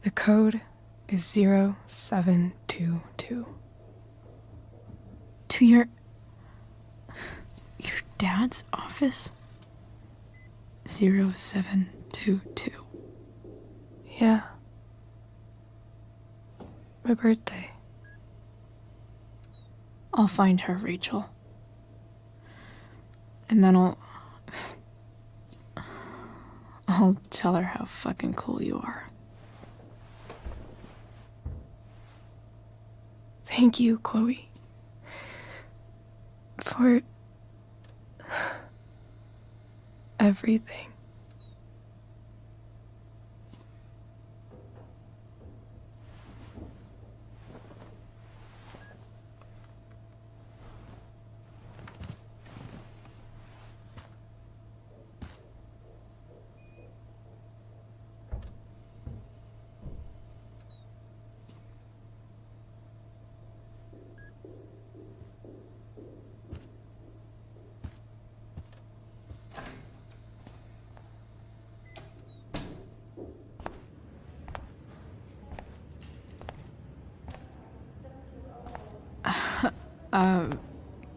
Speaker 8: The code is 0722.
Speaker 2: To your dad's office? 0722.
Speaker 8: Yeah. My birthday.
Speaker 2: I'll find her, Rachel. And then I'll tell her how fucking cool you are.
Speaker 8: Thank you, Chloe. For everything.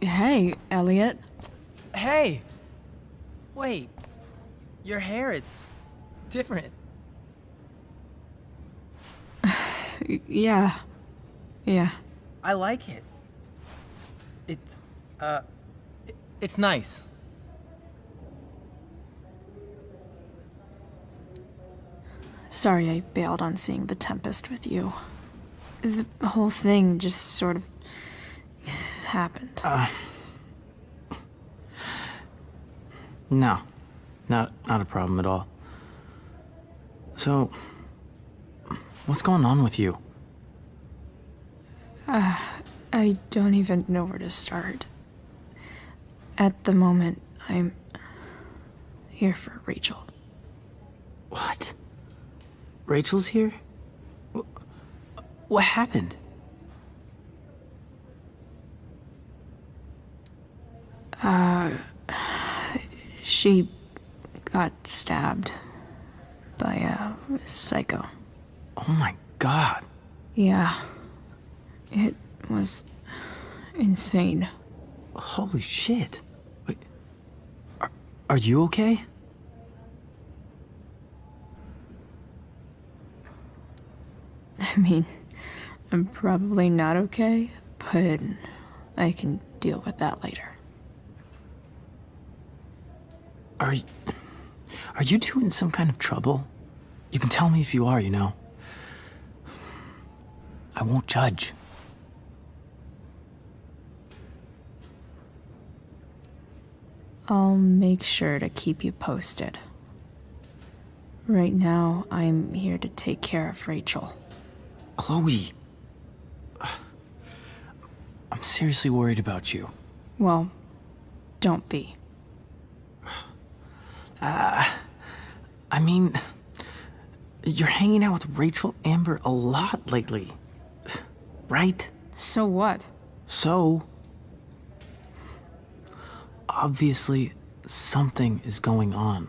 Speaker 2: Hey, Elliot.
Speaker 22: Hey! Wait. Your hair, it's different.
Speaker 2: Yeah.
Speaker 22: I like it. It's nice.
Speaker 2: Sorry I bailed on seeing The Tempest with you. The whole thing just sort of happened.
Speaker 22: No. Not a problem at all. So, what's going on with you?
Speaker 2: I don't even know where to start. At the moment, I'm here for Rachel.
Speaker 22: What? Rachel's here? What happened?
Speaker 2: She got stabbed by a psycho.
Speaker 22: Oh my god.
Speaker 2: Yeah. It was insane.
Speaker 22: Holy shit. Wait. Are you okay?
Speaker 2: I mean, I'm probably not okay, but I can deal with that later.
Speaker 22: Are you two in some kind of trouble? You can tell me if you are, you know. I won't judge.
Speaker 2: I'll make sure to keep you posted. Right now, I'm here to take care of Rachel.
Speaker 22: Chloe. I'm seriously worried about you.
Speaker 2: Well, don't be.
Speaker 22: I mean, you're hanging out with Rachel Amber a lot lately, right?
Speaker 2: So what?
Speaker 22: So, obviously, something is going on.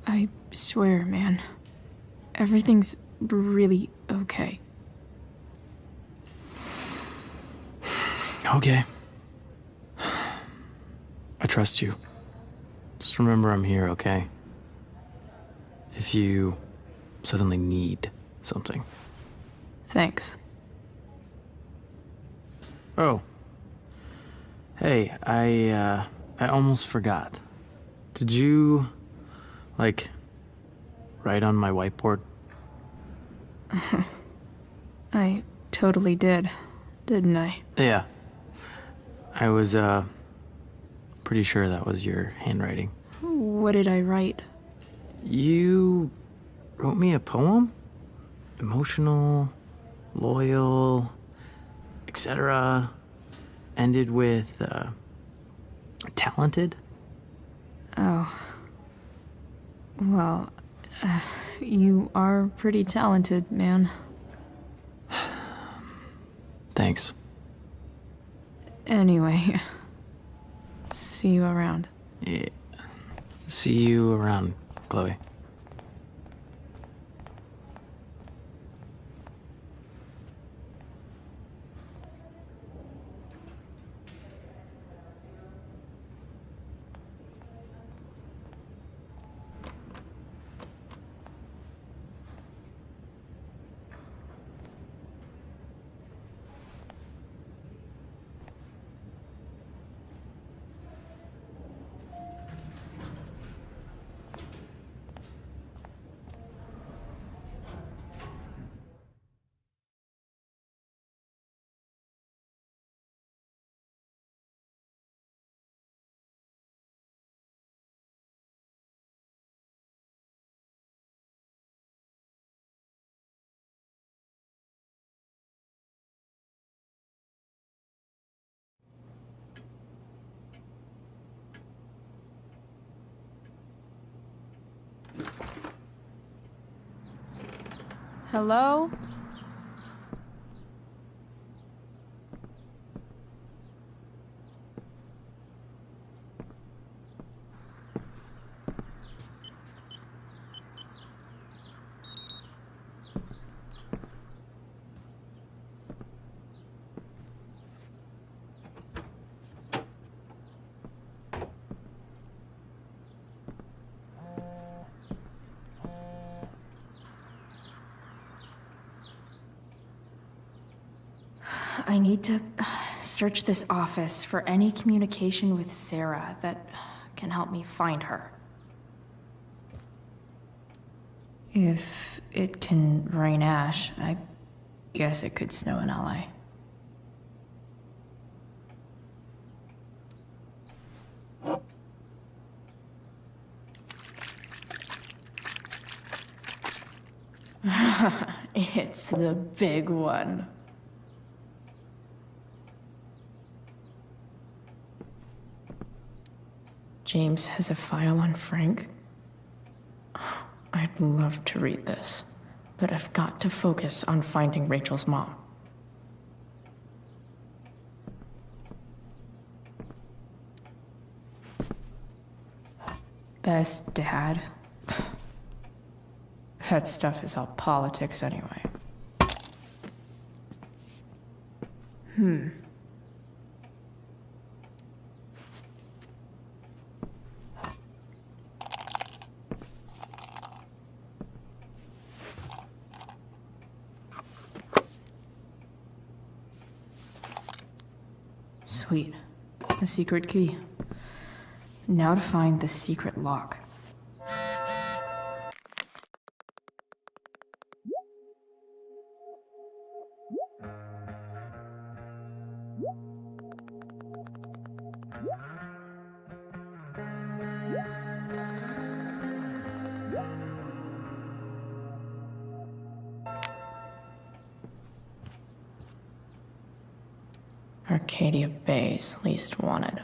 Speaker 2: I swear, man. Everything's really okay.
Speaker 22: Okay. I trust you. Just remember I'm here, okay? if you suddenly need something.
Speaker 10: Thanks.
Speaker 22: Oh. Hey, I almost forgot. Did you, like, write on my whiteboard?
Speaker 10: I totally did, didn't I?
Speaker 22: Yeah. I was, pretty sure that was your handwriting.
Speaker 10: What did I write?
Speaker 22: You wrote me a poem? Emotional, loyal, etc. Ended with, talented?
Speaker 10: Oh. Well, you are pretty talented, man.
Speaker 22: Thanks.
Speaker 10: Anyway, see you around.
Speaker 22: Yeah. See you around, Chloe.
Speaker 1: Hello? I need to search this office for any communication with Sarah that can help me find her. If it can rain ash, I guess it could snow in LA. It's the big one. James has a file on Frank. I'd love to read this, but I've got to focus on finding Rachel's mom. Best dad. That stuff is all politics anyway. Sweet. A secret key. Now to find the secret lock. Arcadia Bay's least wanted.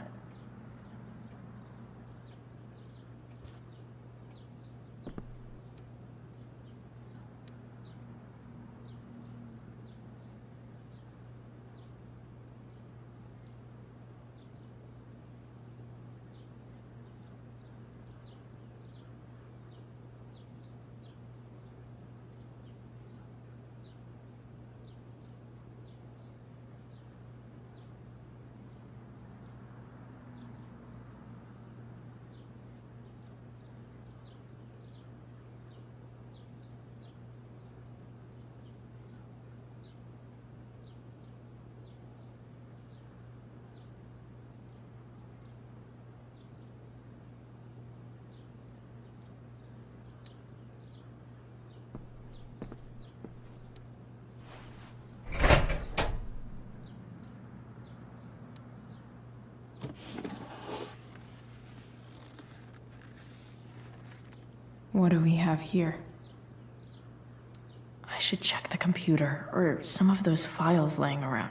Speaker 10: What do we have here? I should check the computer or some of those files laying around.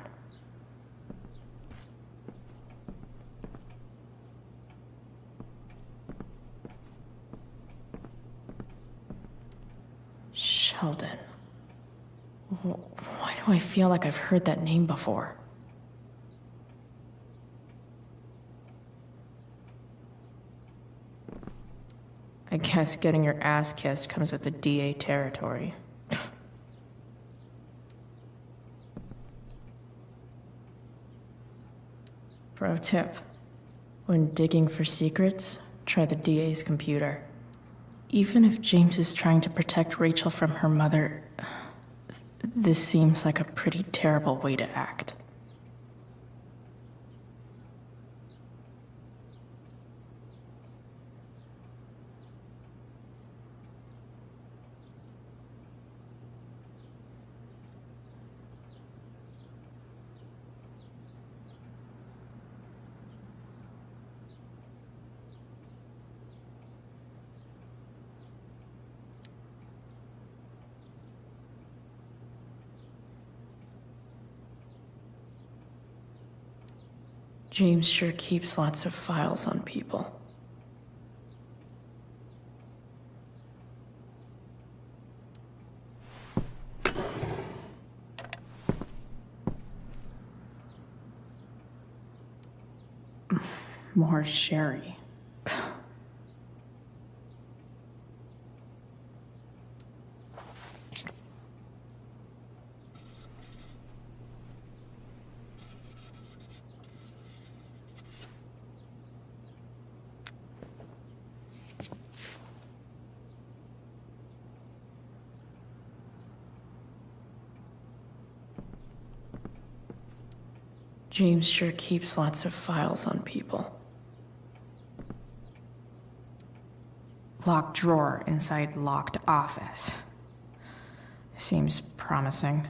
Speaker 10: Sheldon. Why do I feel like I've heard that name before? I guess getting your ass kissed comes with the DA territory. Pro tip. When digging for secrets, try the DA's computer. Even if James is trying to protect Rachel from her mother, this seems like a pretty terrible way to act. James sure keeps lots of files on people. More sherry. James sure keeps lots of files on people. Locked drawer inside locked office. Seems promising.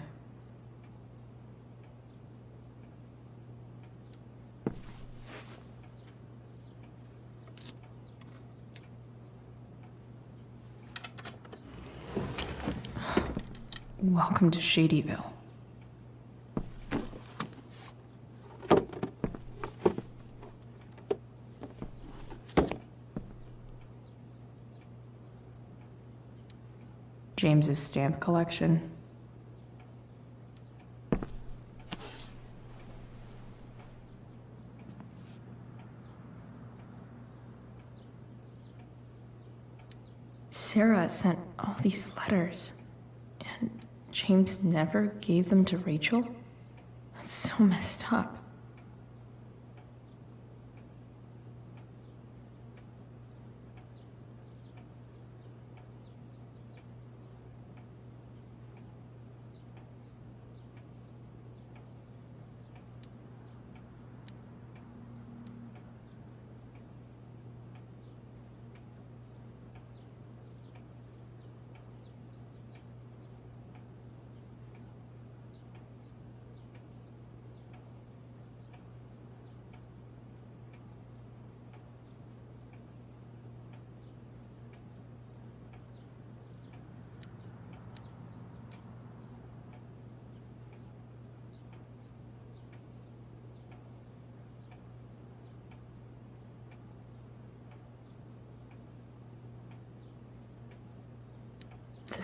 Speaker 10: Welcome to Shadyville. James's stamp collection. Sarah sent all these letters, and James never gave them to Rachel? That's so messed up.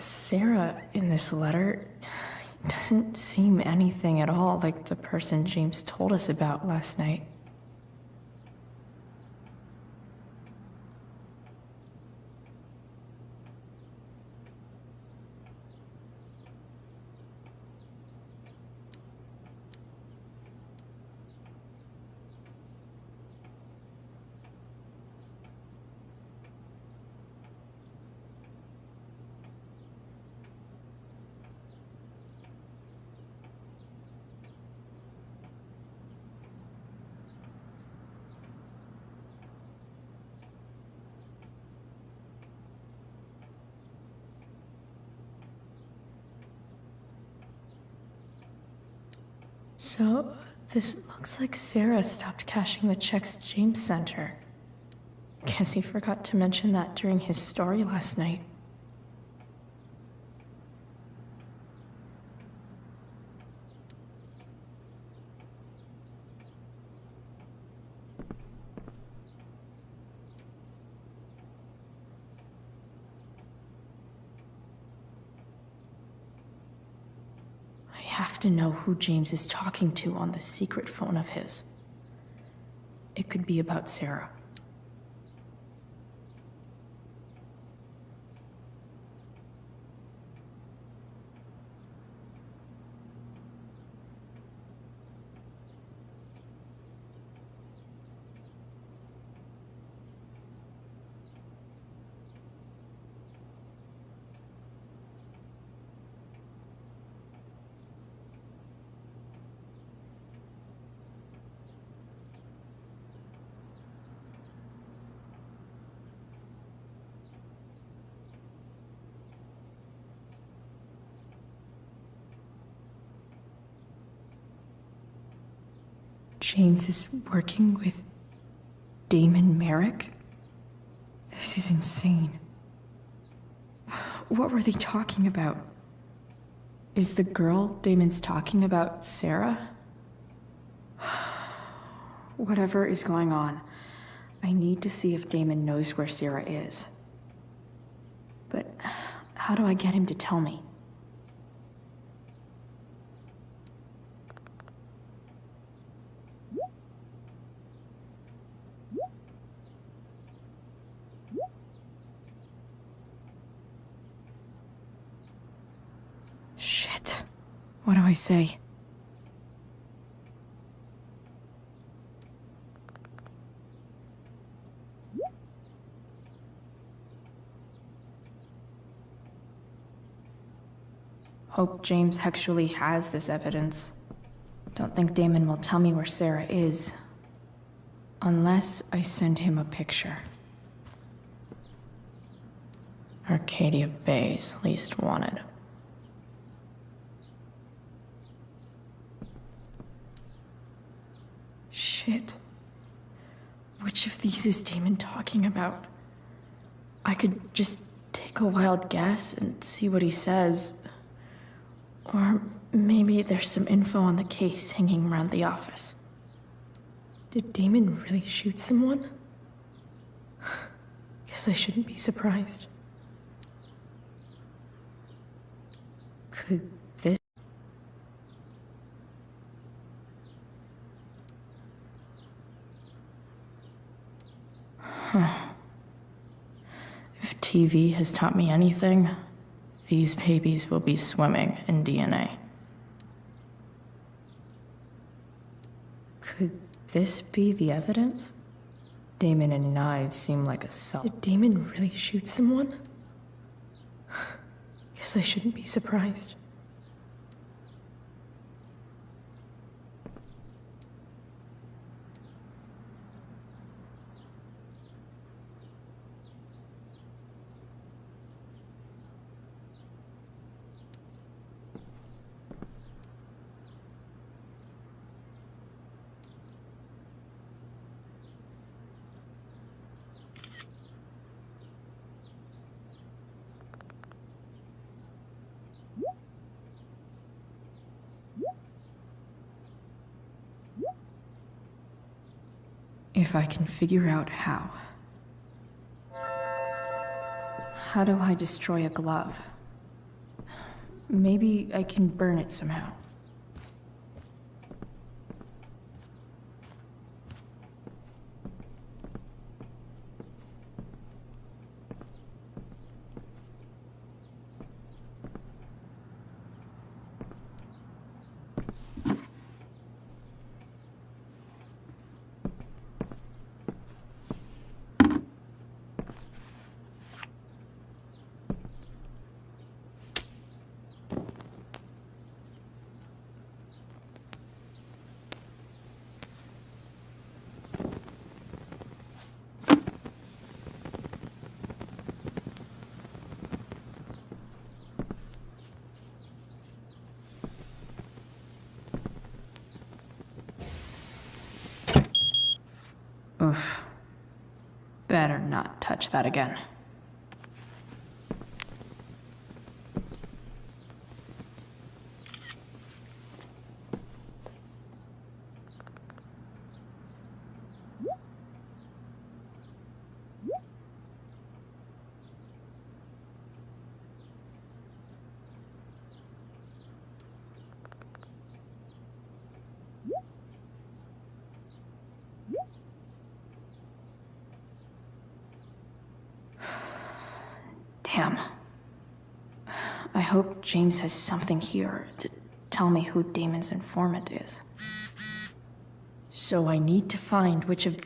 Speaker 10: The Sarah in this letter doesn't seem anything at all like the person James told us about last night. So, this looks like Sarah stopped cashing the checks James sent her. Guess he forgot to mention that during his story last night. have to know who James is talking to on the secret phone of his. It could be about Sarah. James is working with Damon Merrick? This is insane. What were they talking about? Is the girl Damon's talking about Sarah? Whatever is going on, I need to see if Damon knows where Sarah is. But how do I get him to tell me? Shit. What do I say? Hope James actually has this evidence. Don't think Damon will tell me where Sarah is. Unless I send him a picture. Arcadia Bay's least wanted. Shit. Which of these is Damon talking about? I could just take a wild guess and see what he says. Or maybe there's some info on the case hanging around the office. Did Damon really shoot someone? Guess I shouldn't be surprised. Could this... Huh. If TV has taught me anything, these babies will be swimming in DNA. Could this be the evidence? Damon and knives seem like a solid. Did Damon really shoot someone? Guess I shouldn't be surprised. If I can figure out how. How do I destroy a glove? Maybe I can burn it somehow. Oof. Better not touch that again.
Speaker 20: Damn. I hope James has something here to tell me who Damon's informant is. So I need to find which of...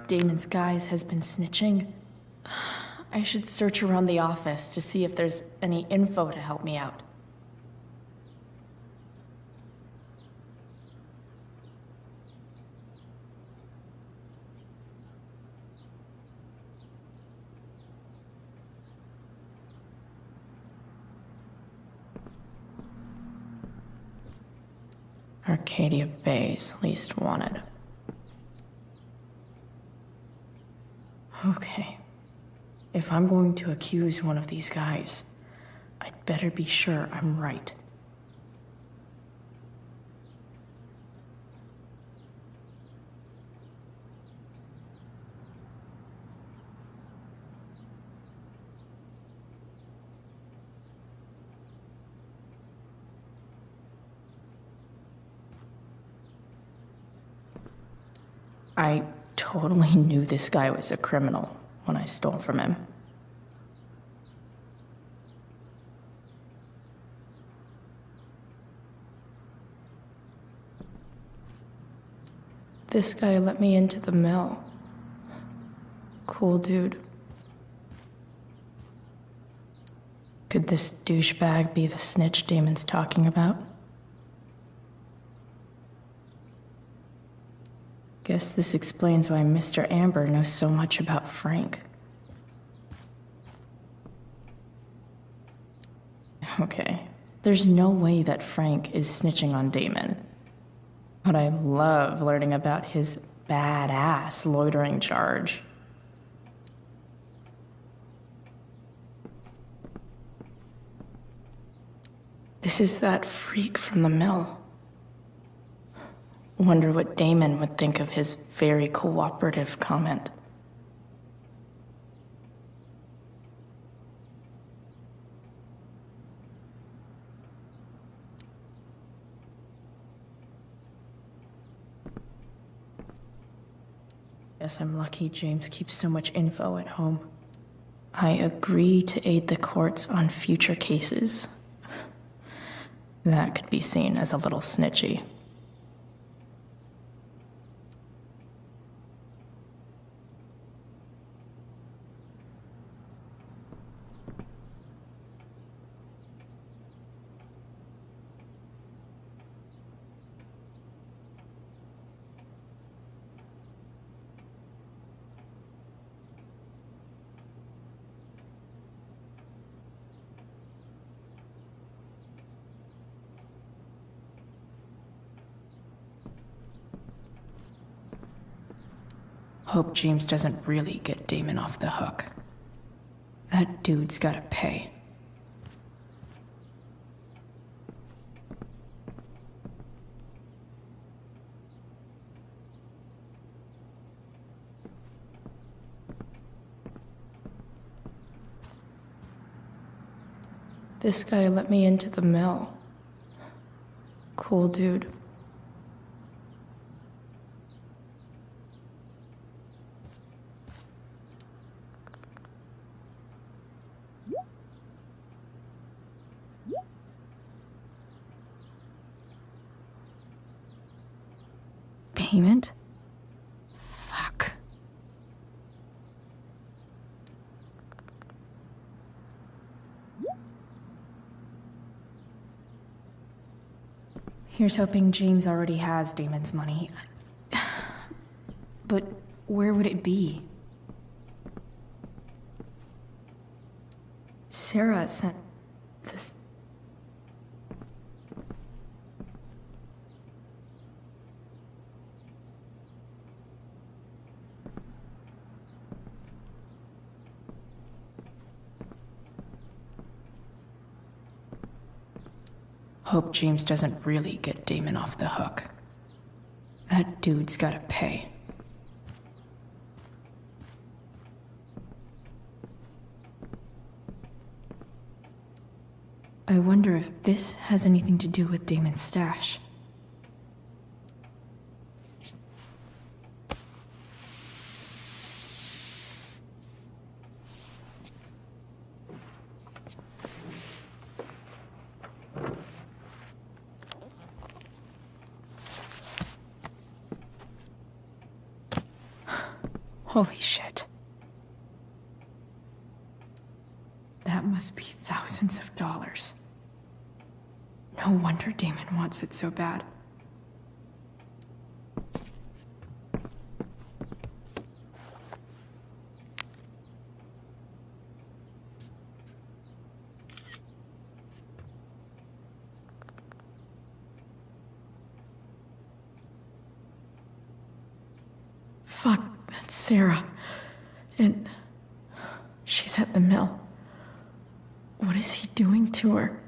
Speaker 20: Damon's guys has been snitching. I should search around the office to see if there's any info to help me out. Arcadia Bay's least wanted. Okay. If I'm going to accuse one of these guys, I'd better be sure I'm right. I totally knew this guy was a criminal when I stole from him. This guy let me into the mill. Cool dude. Could this douchebag be the snitch Damon's talking about? Guess this explains why Mr. Amber knows so much about Frank. Okay, there's no way that Frank is snitching on Damon. But I love learning about his badass loitering charge. This is that freak from the mill. Wonder what Damon would think of his very cooperative comment. Guess I'm lucky James keeps so much info at home. I agree to aid the courts on future cases. That could be seen as a little snitchy. Hope James doesn't really get Damon off the hook. That dude's gotta pay. This guy let me into the mill. Cool dude. Payment? Fuck. Here's hoping James already has Damon's money. But where would it be? Sarah sent this. Hope James doesn't really get Damon off the hook. That dude's gotta pay. I wonder if this has anything to do with Damon's stash. Holy shit. That must be thousands of dollars. No wonder Damon wants it so bad. Fuck, that's Sarah. And she's at the mill. What is he doing to her?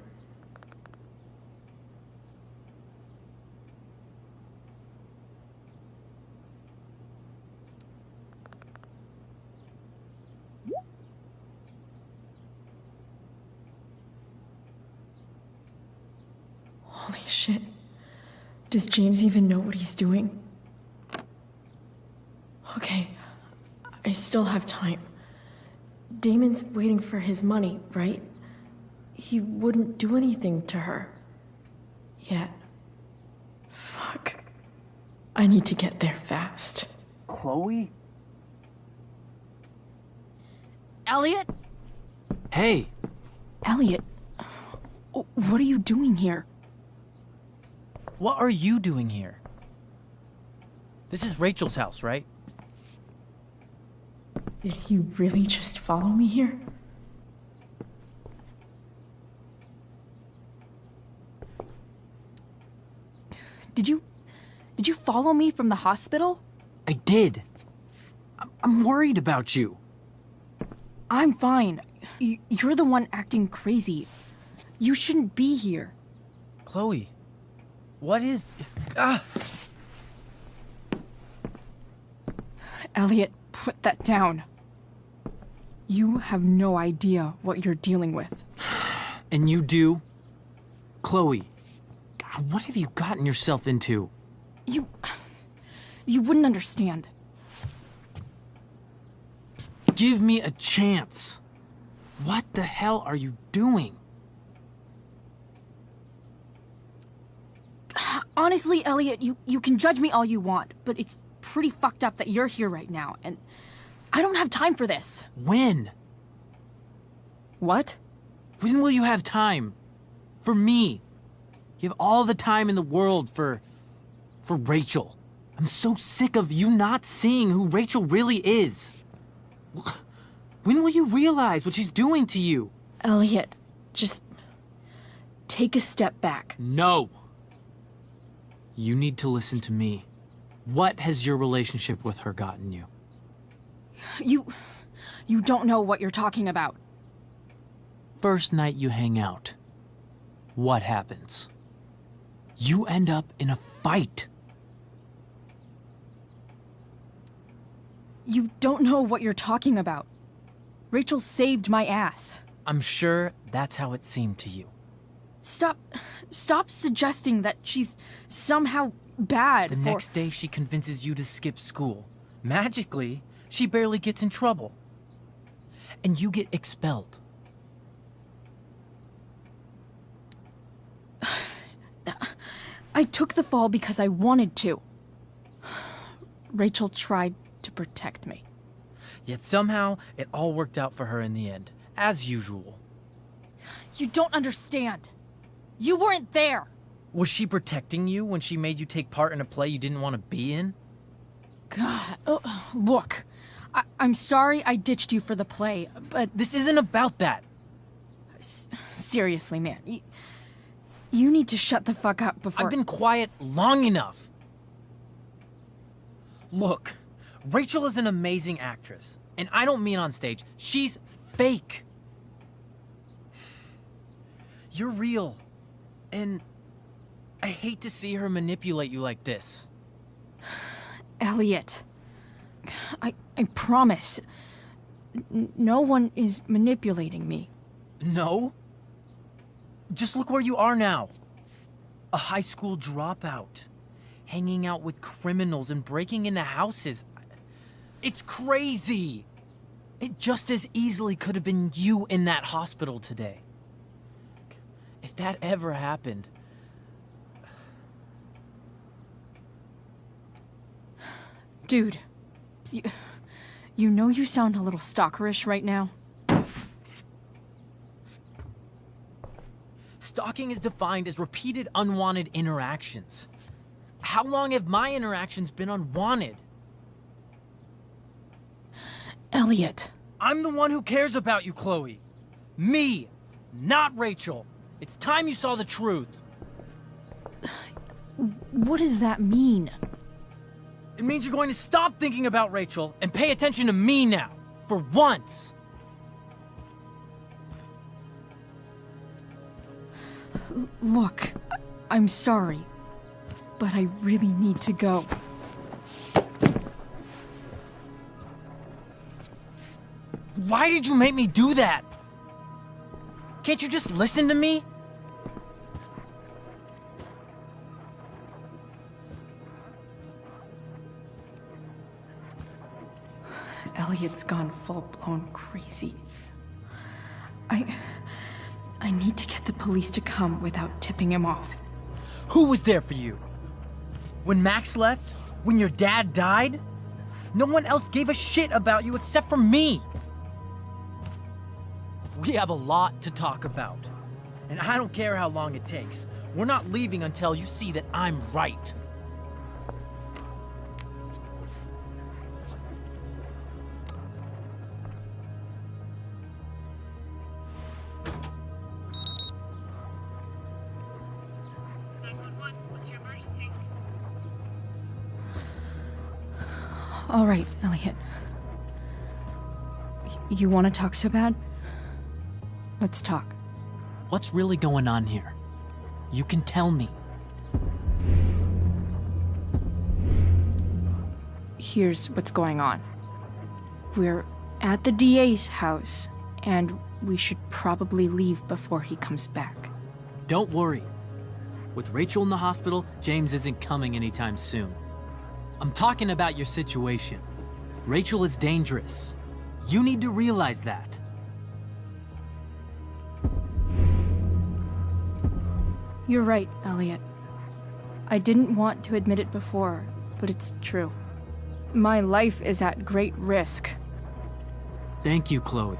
Speaker 20: Holy shit. Does James even know what he's doing? Okay, I still have time. Damon's waiting for his money, right? He wouldn't do anything to her. Yet. Fuck. I need to get there fast.
Speaker 22: Chloe?
Speaker 1: Elliot?
Speaker 22: Hey!
Speaker 1: Elliot, what are you doing here?
Speaker 22: What are you doing here? This is Rachel's house, right?
Speaker 20: Did he really just follow me here?
Speaker 1: Did you follow me from the hospital?
Speaker 22: I did. I'm worried about you.
Speaker 1: I'm fine. You're the one acting crazy. You shouldn't be here.
Speaker 22: Chloe, what is... Ah!
Speaker 1: Elliot, put that down. You have no idea what you're dealing with.
Speaker 22: And you do? Chloe, God, what have you gotten yourself into?
Speaker 1: You wouldn't understand.
Speaker 22: Give me a chance. What the hell are you doing?
Speaker 1: Honestly, Elliot, you can judge me all you want, but it's pretty fucked up that you're here right now, and I don't have time for this.
Speaker 22: When?
Speaker 1: What?
Speaker 22: When will you have time? For me. You have all the time in the world for Rachel. I'm so sick of you not seeing who Rachel really is. When will you realize what she's doing to you?
Speaker 1: Elliot, just take a step back.
Speaker 22: No. You need to listen to me. What has your relationship with her gotten you?
Speaker 1: You don't know what you're talking about.
Speaker 22: First night you hang out, what happens? You end up in a fight.
Speaker 1: You don't know what you're talking about. Rachel saved my ass.
Speaker 22: I'm sure that's how it seemed to you.
Speaker 1: Stop suggesting that she's somehow bad.
Speaker 22: The next day she convinces you to skip school. Magically, she barely gets in trouble. And you get expelled.
Speaker 1: I took the fall because I wanted to. Rachel tried to protect me.
Speaker 22: Yet somehow, it all worked out for her in the end, as usual.
Speaker 1: You don't understand. You weren't there.
Speaker 22: Was she protecting you when she made you take part in a play you didn't want to be in?
Speaker 1: God, look. I'm sorry I ditched you for the play, but...
Speaker 22: This isn't about that.
Speaker 1: Seriously, man. You need to shut the fuck up before...
Speaker 22: I've been quiet long enough. Look, Rachel is an amazing actress. And I don't mean on stage. She's fake. You're real. And I hate to see her manipulate you like this.
Speaker 1: Elliot, I promise. No one is manipulating me.
Speaker 22: No? Just look where you are now. A high school dropout. Hanging out with criminals and breaking into houses. It's crazy! It just as easily could have been you in that hospital today. If that ever happened...
Speaker 1: Dude, you know you sound a little stalkerish right now?
Speaker 22: Stalking is defined as repeated unwanted interactions. How long have my interactions been unwanted?
Speaker 1: Elliot.
Speaker 22: I'm the one who cares about you, Chloe. Me, not Rachel. It's time you saw the truth.
Speaker 1: What does that mean?
Speaker 22: It means you're going to stop thinking about Rachel and pay attention to me now, for once.
Speaker 1: Look, I'm sorry, but I really need to go.
Speaker 22: Why did you make me do that? Can't you just listen to me?
Speaker 1: Elliot's gone full-blown crazy. I need to get the police to come without tipping him off.
Speaker 22: Who was there for you? When Max left? When your dad died? No one else gave a shit about you except for me. We have a lot to talk about. And I don't care how long it takes. We're not leaving until you see that I'm right.
Speaker 1: All right, Elliot. You want to talk so bad? Let's talk.
Speaker 22: What's really going on here? You can tell me.
Speaker 1: Here's what's going on. We're at the DA's house, and we should probably leave before he comes back.
Speaker 22: Don't worry. With Rachel in the hospital, James isn't coming anytime soon. I'm talking about your situation. Rachel is dangerous. You need to realize that.
Speaker 1: You're right, Elliot. I didn't want to admit it before, but it's true. My life is at great risk.
Speaker 22: Thank you, Chloe.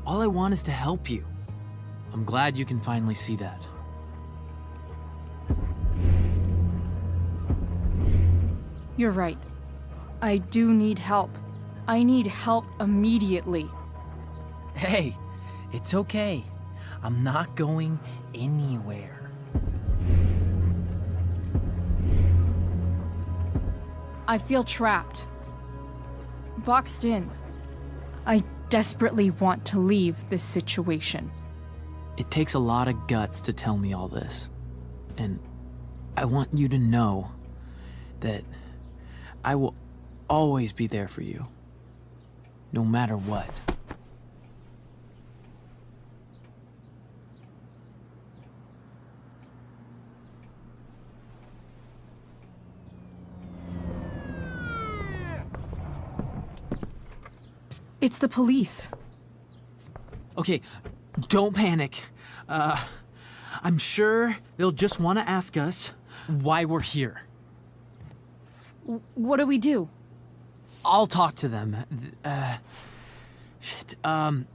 Speaker 22: All I want is to help you. I'm glad you can finally see that.
Speaker 1: You're right. I do need help. I need help immediately.
Speaker 22: Hey, it's okay. I'm not going anywhere.
Speaker 1: I feel trapped. Boxed in. I desperately want to leave this situation.
Speaker 22: It takes a lot of guts to tell me all this. And I want you to know that I will always be there for you. No matter what.
Speaker 1: It's the police.
Speaker 22: Okay, don't panic. I'm sure they'll just want to ask us why we're here.
Speaker 1: What do we do?
Speaker 22: I'll talk to them. Shit,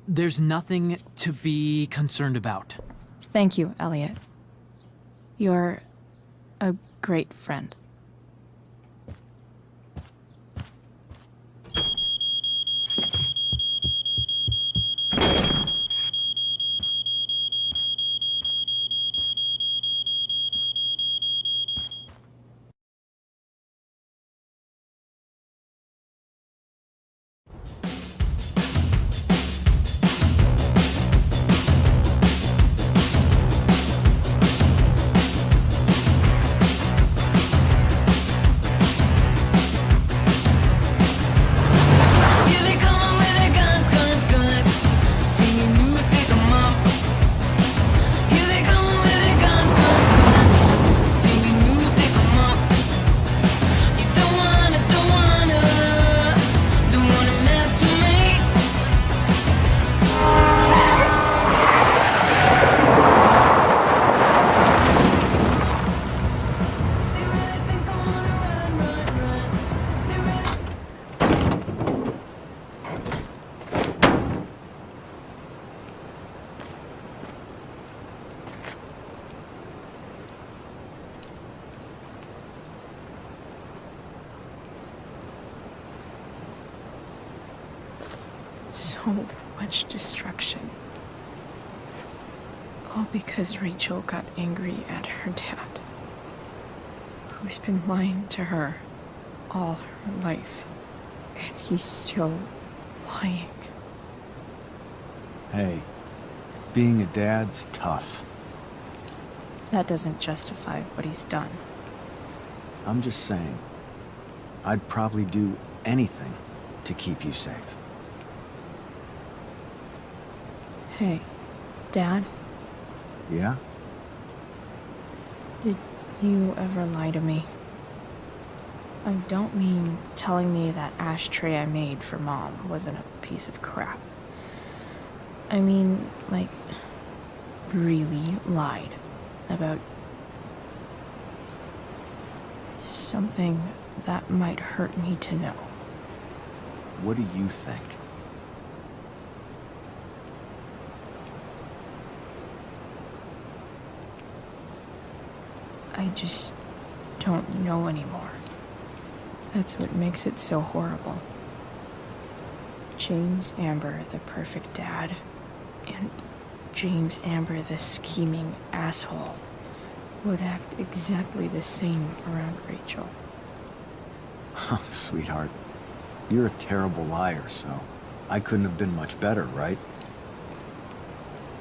Speaker 22: there's nothing to be concerned about.
Speaker 1: Thank you, Elliot. You're a great friend.
Speaker 2: so much destruction. All because Rachel got angry at her dad, who's been lying to her all her life. And he's still lying.
Speaker 4: Hey, being a dad's tough.
Speaker 10: That doesn't justify what he's done.
Speaker 4: I'm just saying, I'd probably do anything to keep you safe.
Speaker 10: Hey, Dad,
Speaker 4: Yeah?
Speaker 10: did you ever lie to me? I don't mean telling me that ashtray I made for Mom wasn't a piece of crap. I mean, like, really lied about something that might hurt me to know.
Speaker 4: What do you think?
Speaker 10: I just don't know anymore. That's what makes it so horrible. James Amber, the perfect dad, and James Amber, the scheming asshole, would act exactly the same around Rachel.
Speaker 4: Oh, sweetheart, you're a terrible liar, so I couldn't have been much better, right?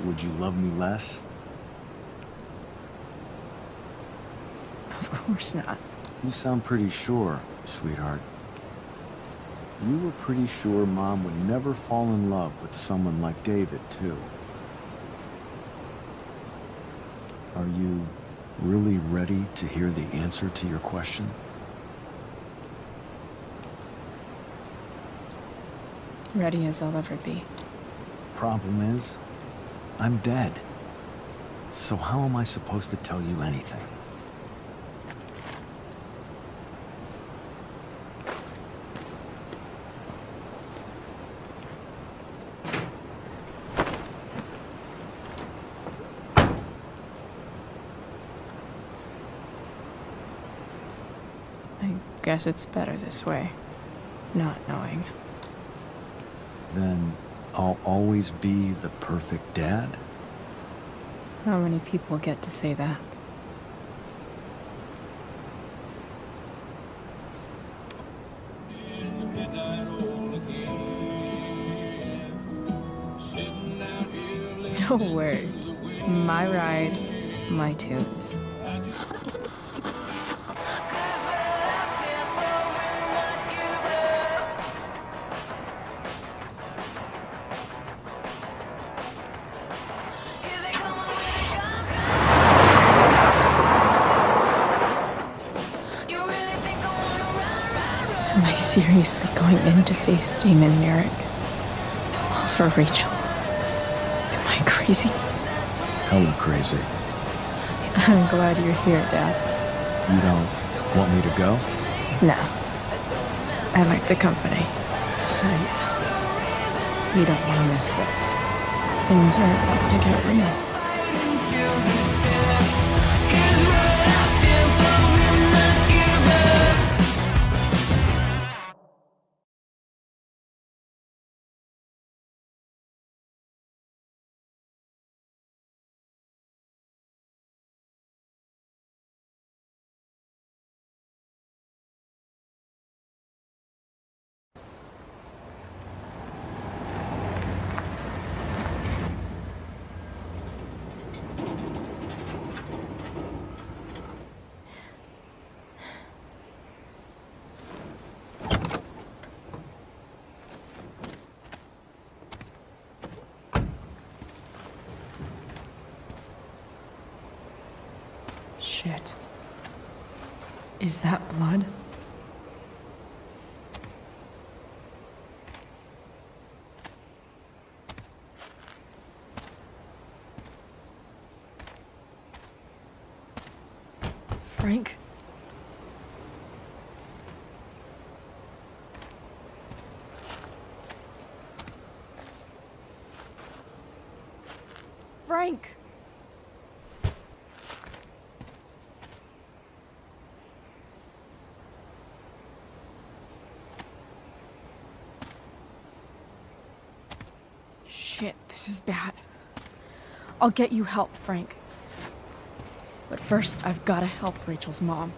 Speaker 4: Would you love me less?
Speaker 10: Of course not.
Speaker 4: You sound pretty sure, sweetheart. You were pretty sure Mom would never fall in love with someone like David, too. Are you really ready to hear the answer to your question?
Speaker 10: Ready as I'll ever be.
Speaker 4: Problem is, I'm dead. So how am I supposed to tell you anything?
Speaker 10: I guess it's better this way, not knowing.
Speaker 4: Then I'll always be the perfect dad?
Speaker 10: How many people get to say that? No word. My ride, my tunes. Am I seriously going in to face Damon Merrick? All for Rachel? Am I crazy?
Speaker 4: Hella crazy.
Speaker 10: I'm glad you're here, Dad.
Speaker 4: You don't want me to go?
Speaker 10: No. I like the company. Besides, you don't want to miss this. Things are about to get real. Shit. Is that blood? Frank?
Speaker 1: Frank!
Speaker 20: Shit, this is bad. I'll get you help, Frank. But first, I've gotta help Rachel's mom.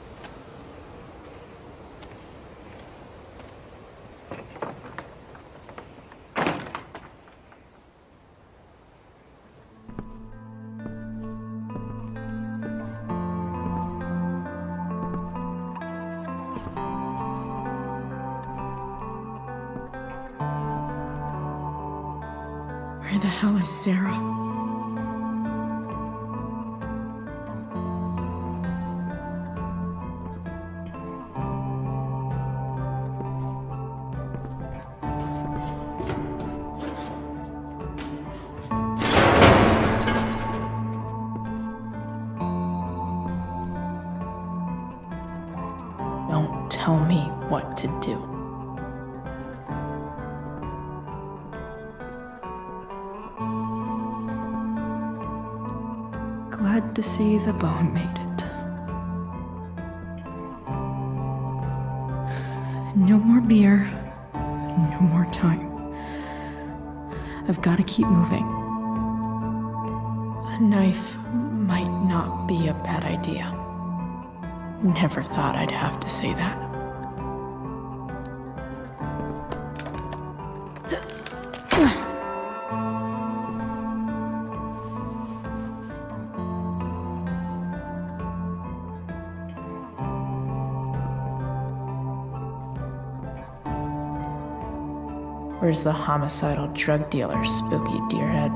Speaker 20: Where the hell is Sarah? Don't tell me what to do. Glad to see the bone made it. No more beer, no more time. I've got to keep moving. A knife might not be a bad idea. Never thought I'd have to say that. Where's the homicidal drug dealer, Spooky Deerhead?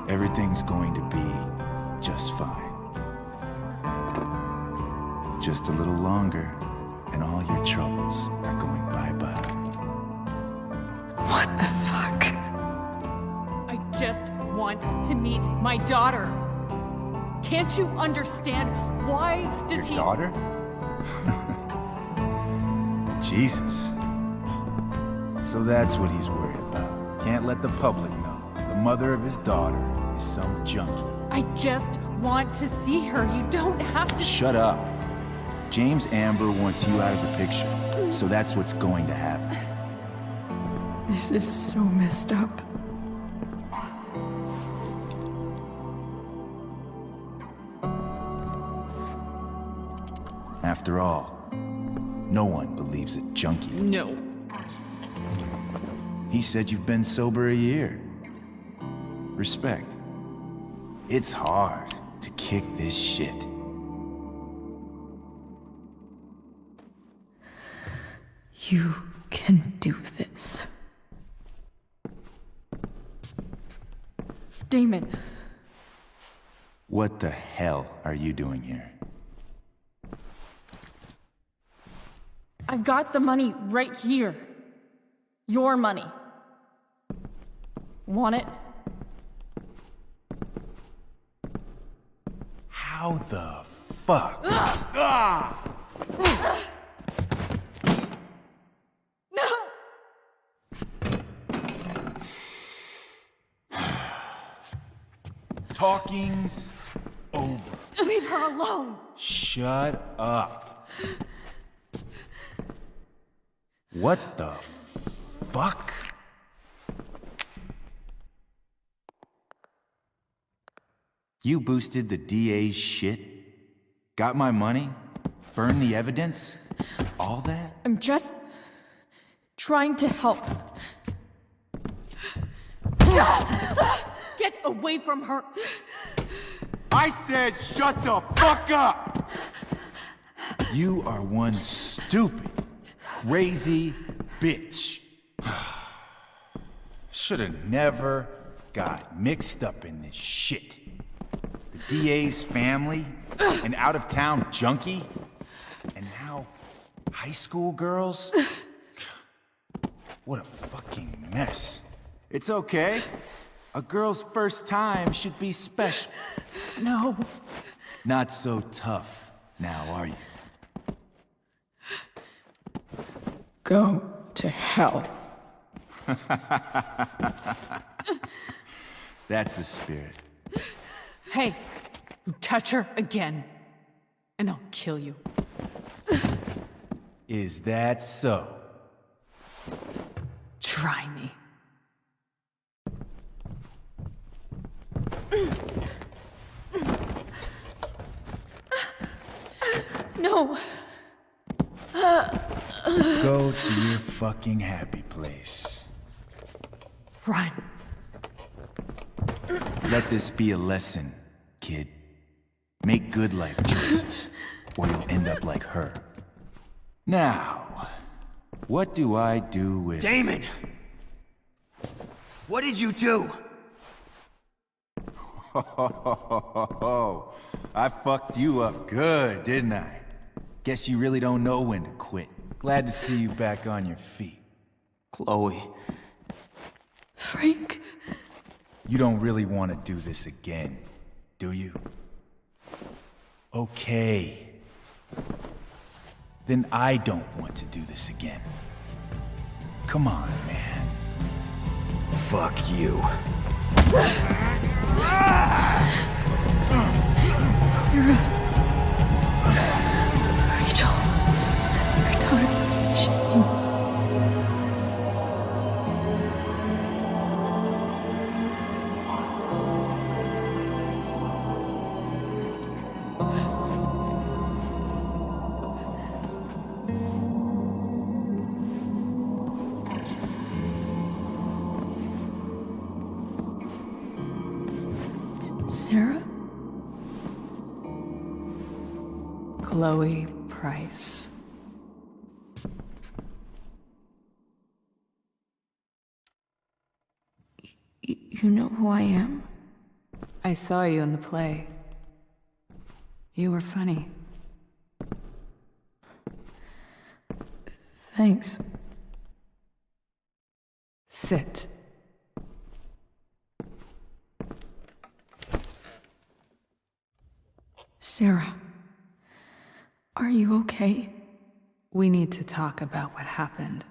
Speaker 16: Everything's going to be just fine. Just a little longer, and all your troubles are going bye-bye.
Speaker 20: What the fuck?
Speaker 5: I just want to meet my daughter. Can't you understand? Why does
Speaker 16: Your daughter? Jesus. So that's what he's worried about. Can't let the public know. The mother of his daughter is some junkie.
Speaker 5: I just want to see her. You don't have to.
Speaker 16: Shut up. James Amber wants you out of the picture, so that's what's going to happen.
Speaker 20: This is so messed up.
Speaker 16: After all, no one believes a junkie.
Speaker 5: No.
Speaker 16: He said you've been sober a year. Respect. It's hard to kick this shit.
Speaker 20: You can do this. Damon.
Speaker 16: What the hell are you doing here?
Speaker 20: I've got the money right here. Your money. Want it?
Speaker 16: How the fuck? Ah! Talking's over.
Speaker 5: Leave her alone.
Speaker 16: Shut up. What the fuck? You boosted the DA's shit? Got my money? Burned the evidence? All that?
Speaker 20: I'm just trying to help.
Speaker 5: Get away from her.
Speaker 16: I said shut the fuck up! You are one stupid, crazy bitch. Should've never got mixed up in this shit. The DA's family, an out-of-town junkie, and now high school girls? What a fucking mess. It's okay. A girl's first time should be special.
Speaker 5: No.
Speaker 16: Not so tough now, are you?
Speaker 10: Go to hell.
Speaker 16: That's the spirit.
Speaker 5: Hey, you touch her again, and I'll kill you.
Speaker 16: Is that so?
Speaker 5: Try me.
Speaker 20: No.
Speaker 16: Go to your fucking happy place.
Speaker 5: Run.
Speaker 16: Let this be a lesson, kid. Make good life choices, or you'll end up like her. Now, what do I do with...
Speaker 17: Damon! What did you do?
Speaker 16: I fucked you up good, didn't I? Guess you really don't know when to quit. Glad to see you back on your feet.
Speaker 6: Chloe.
Speaker 20: Frank.
Speaker 16: You don't really want to do this again, do you? Okay. Then I don't want to do this again. Come on, man. Fuck you.
Speaker 20: Sarah. Rachel. Her daughter. She... Sarah?
Speaker 5: Chloe Price.
Speaker 20: You know who I am?
Speaker 5: I saw you in the play. You were funny.
Speaker 20: Thanks.
Speaker 5: Sit.
Speaker 20: Sarah. Are you okay?
Speaker 5: We need to talk about what happened.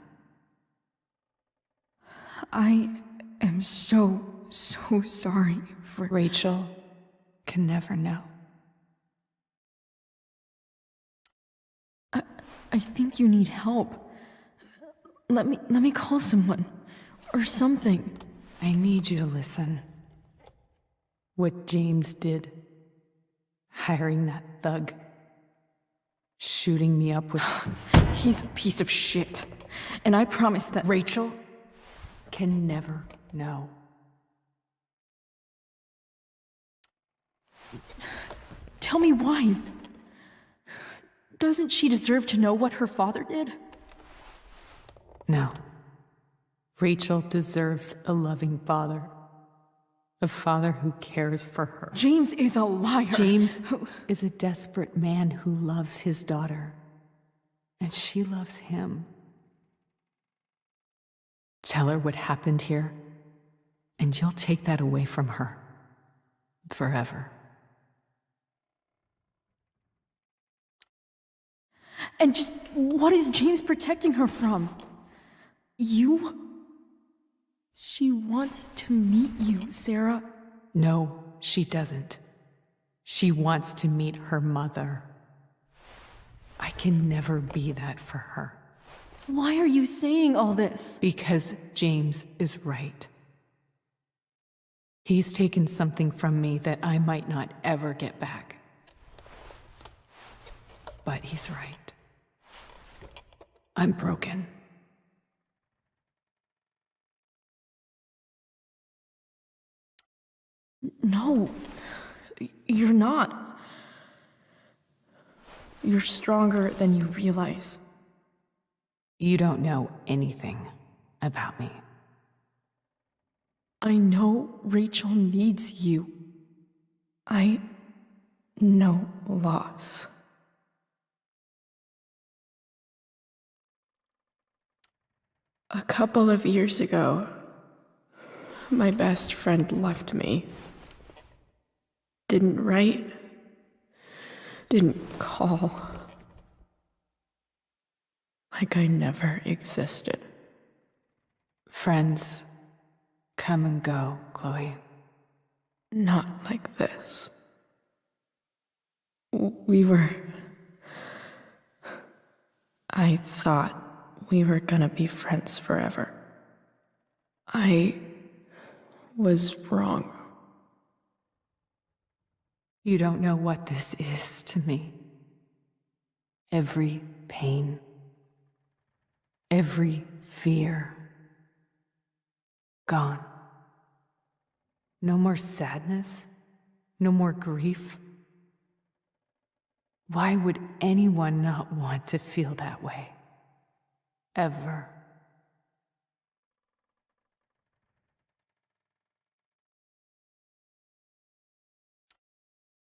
Speaker 20: I am so sorry for...
Speaker 5: Rachel can never know.
Speaker 20: I think you need help. Let me call someone. Or something.
Speaker 5: I need you to listen. What James did. Hiring that thug. Shooting me up with...
Speaker 20: He's a piece of shit. And I promise that...
Speaker 5: Rachel can never know.
Speaker 20: Tell me why. Doesn't she deserve to know what her father did?
Speaker 5: No. Rachel deserves a loving father. A father who cares for her.
Speaker 20: James is a liar.
Speaker 5: James is a desperate man who loves his daughter. And she loves him. Tell her what happened here, and you'll take that away from her. Forever.
Speaker 20: And just what is James protecting her from? You? She wants to meet you, Sarah.
Speaker 5: No, she doesn't. She wants to meet her mother. I can never be that for her.
Speaker 20: Why are you saying all this?
Speaker 5: Because James is right. He's taken something from me that I might not ever get back. But he's right. I'm broken.
Speaker 20: No, you're not. You're stronger than you realize.
Speaker 5: You don't know anything about me.
Speaker 20: I know Rachel needs you. I know loss. A couple of years ago, my best friend left me. Didn't write. Didn't call. Like I never existed.
Speaker 5: Friends come and go, Chloe.
Speaker 20: Not like this. I thought we were gonna be friends forever. I was wrong.
Speaker 5: You don't know what this is to me. Every pain, every fear, gone. No more sadness, no more grief. Why would anyone not want to feel that way? Ever.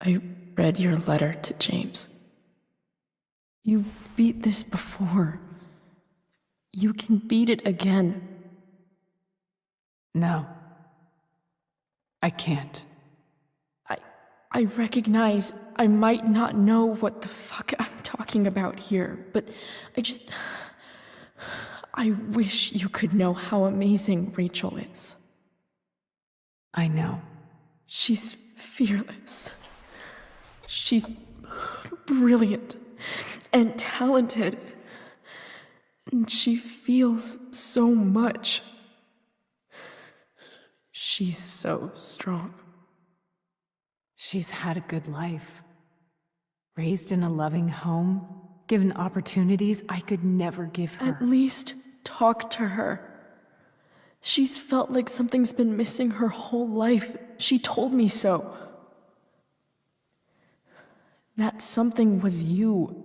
Speaker 20: I read your letter to James. You beat this before. You can beat it again.
Speaker 5: No. I can't.
Speaker 20: I recognize I might not know what the fuck I'm talking about here, but I wish you could know how amazing Rachel is.
Speaker 5: I know.
Speaker 20: She's fearless. She's brilliant and talented. And she feels so much. She's so strong.
Speaker 5: She's had a good life. Raised in a loving home, given opportunities I could never give her.
Speaker 20: At least talk to her. She's felt like something's been missing her whole life. She told me so. That something was you.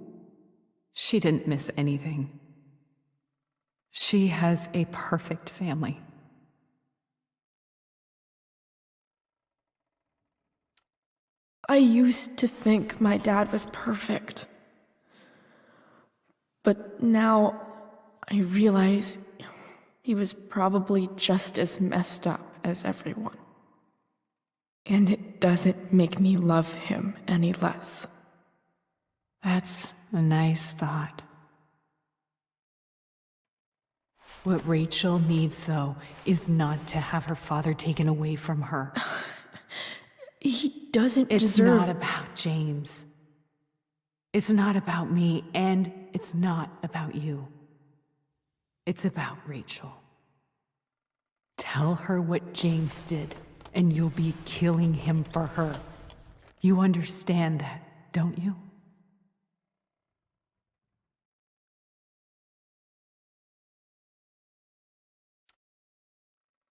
Speaker 5: She didn't miss anything. She has a perfect family.
Speaker 20: I used to think my dad was perfect. But now I realize he was probably just as messed up as everyone. And it doesn't make me love him any less.
Speaker 5: That's a nice thought. What Rachel needs, though, is not to have her father taken away from her.
Speaker 20: He doesn't
Speaker 5: It's
Speaker 20: deserve...
Speaker 5: not about James. It's not about me, and it's not about you. It's about Rachel. Tell her what James did, and you'll be killing him for her. You understand that, don't you?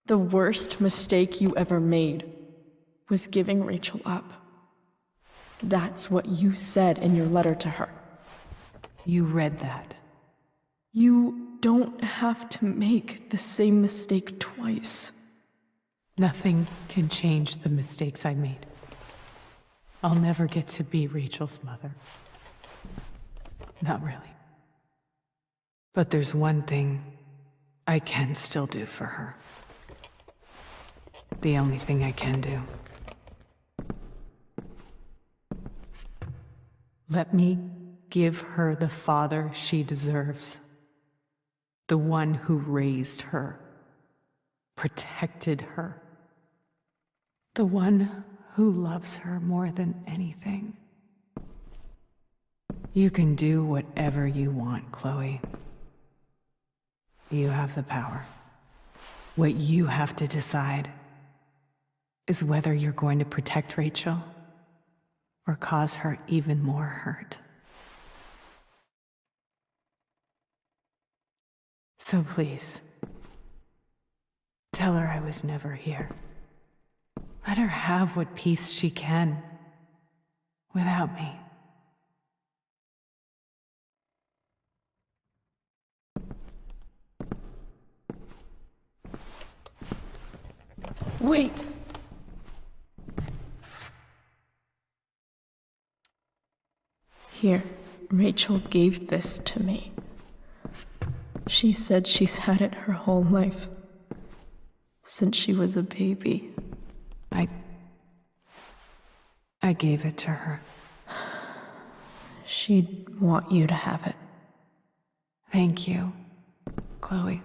Speaker 20: The worst mistake you ever made was giving Rachel up. That's what you said in your letter to her.
Speaker 5: You read that.
Speaker 20: You don't have to make the same mistake twice.
Speaker 5: Nothing can change the mistakes I made. I'll never get to be Rachel's mother. Not really. But there's one thing I can still do for her. The only thing I can do. Let me give her the father she deserves. The one who raised her, protected her. The one who loves her more than anything. You can do whatever you want, Chloe. You have the power. What you have to decide is whether you're going to protect Rachel or cause her even more hurt. So please, tell her I was never here. Let her have what peace she can without me.
Speaker 20: Wait! Here, Rachel gave this to me. She said she's had it her whole life. Since she was a baby.
Speaker 5: I gave it to her.
Speaker 20: She'd want you to have it.
Speaker 5: Thank you, Chloe.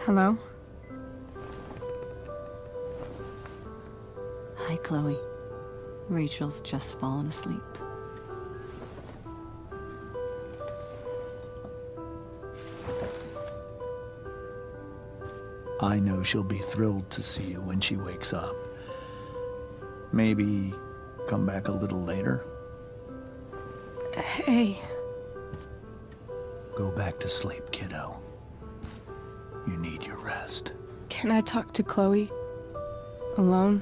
Speaker 8: Hello?
Speaker 11: Hi, Chloe. Rachel's just fallen asleep.
Speaker 9: I know she'll be thrilled to see you when she wakes up. Maybe come back a little later?
Speaker 8: Hey.
Speaker 9: Go back to sleep, kiddo. You need your rest.
Speaker 8: Can I talk to Chloe? Alone?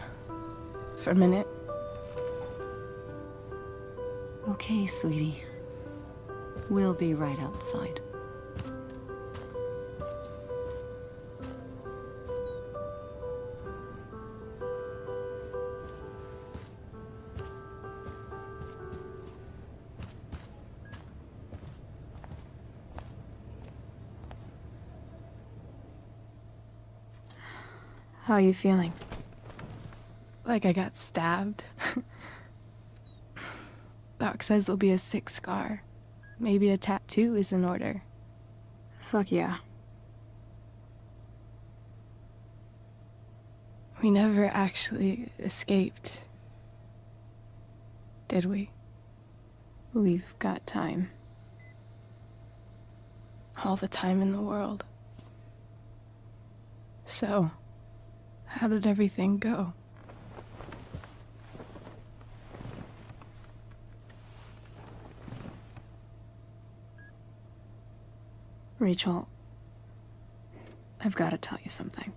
Speaker 8: For a minute?
Speaker 11: Okay, sweetie. We'll be right outside.
Speaker 8: How are you feeling? Like I got stabbed? Doc says there'll be a sick scar. Maybe a tattoo is in order. Fuck yeah. We never actually escaped, did we? We've got time. All the time in the world. So, how did everything go? Rachel, I've got to tell you something.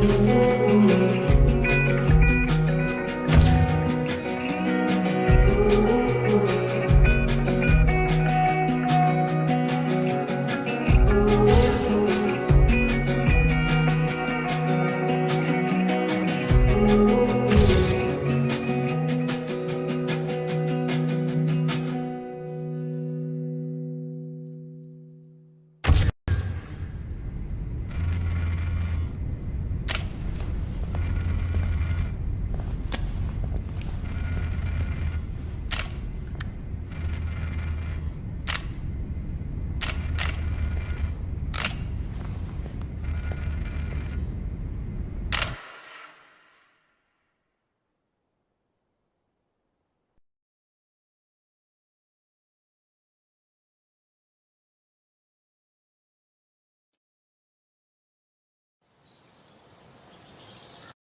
Speaker 12: Thank you.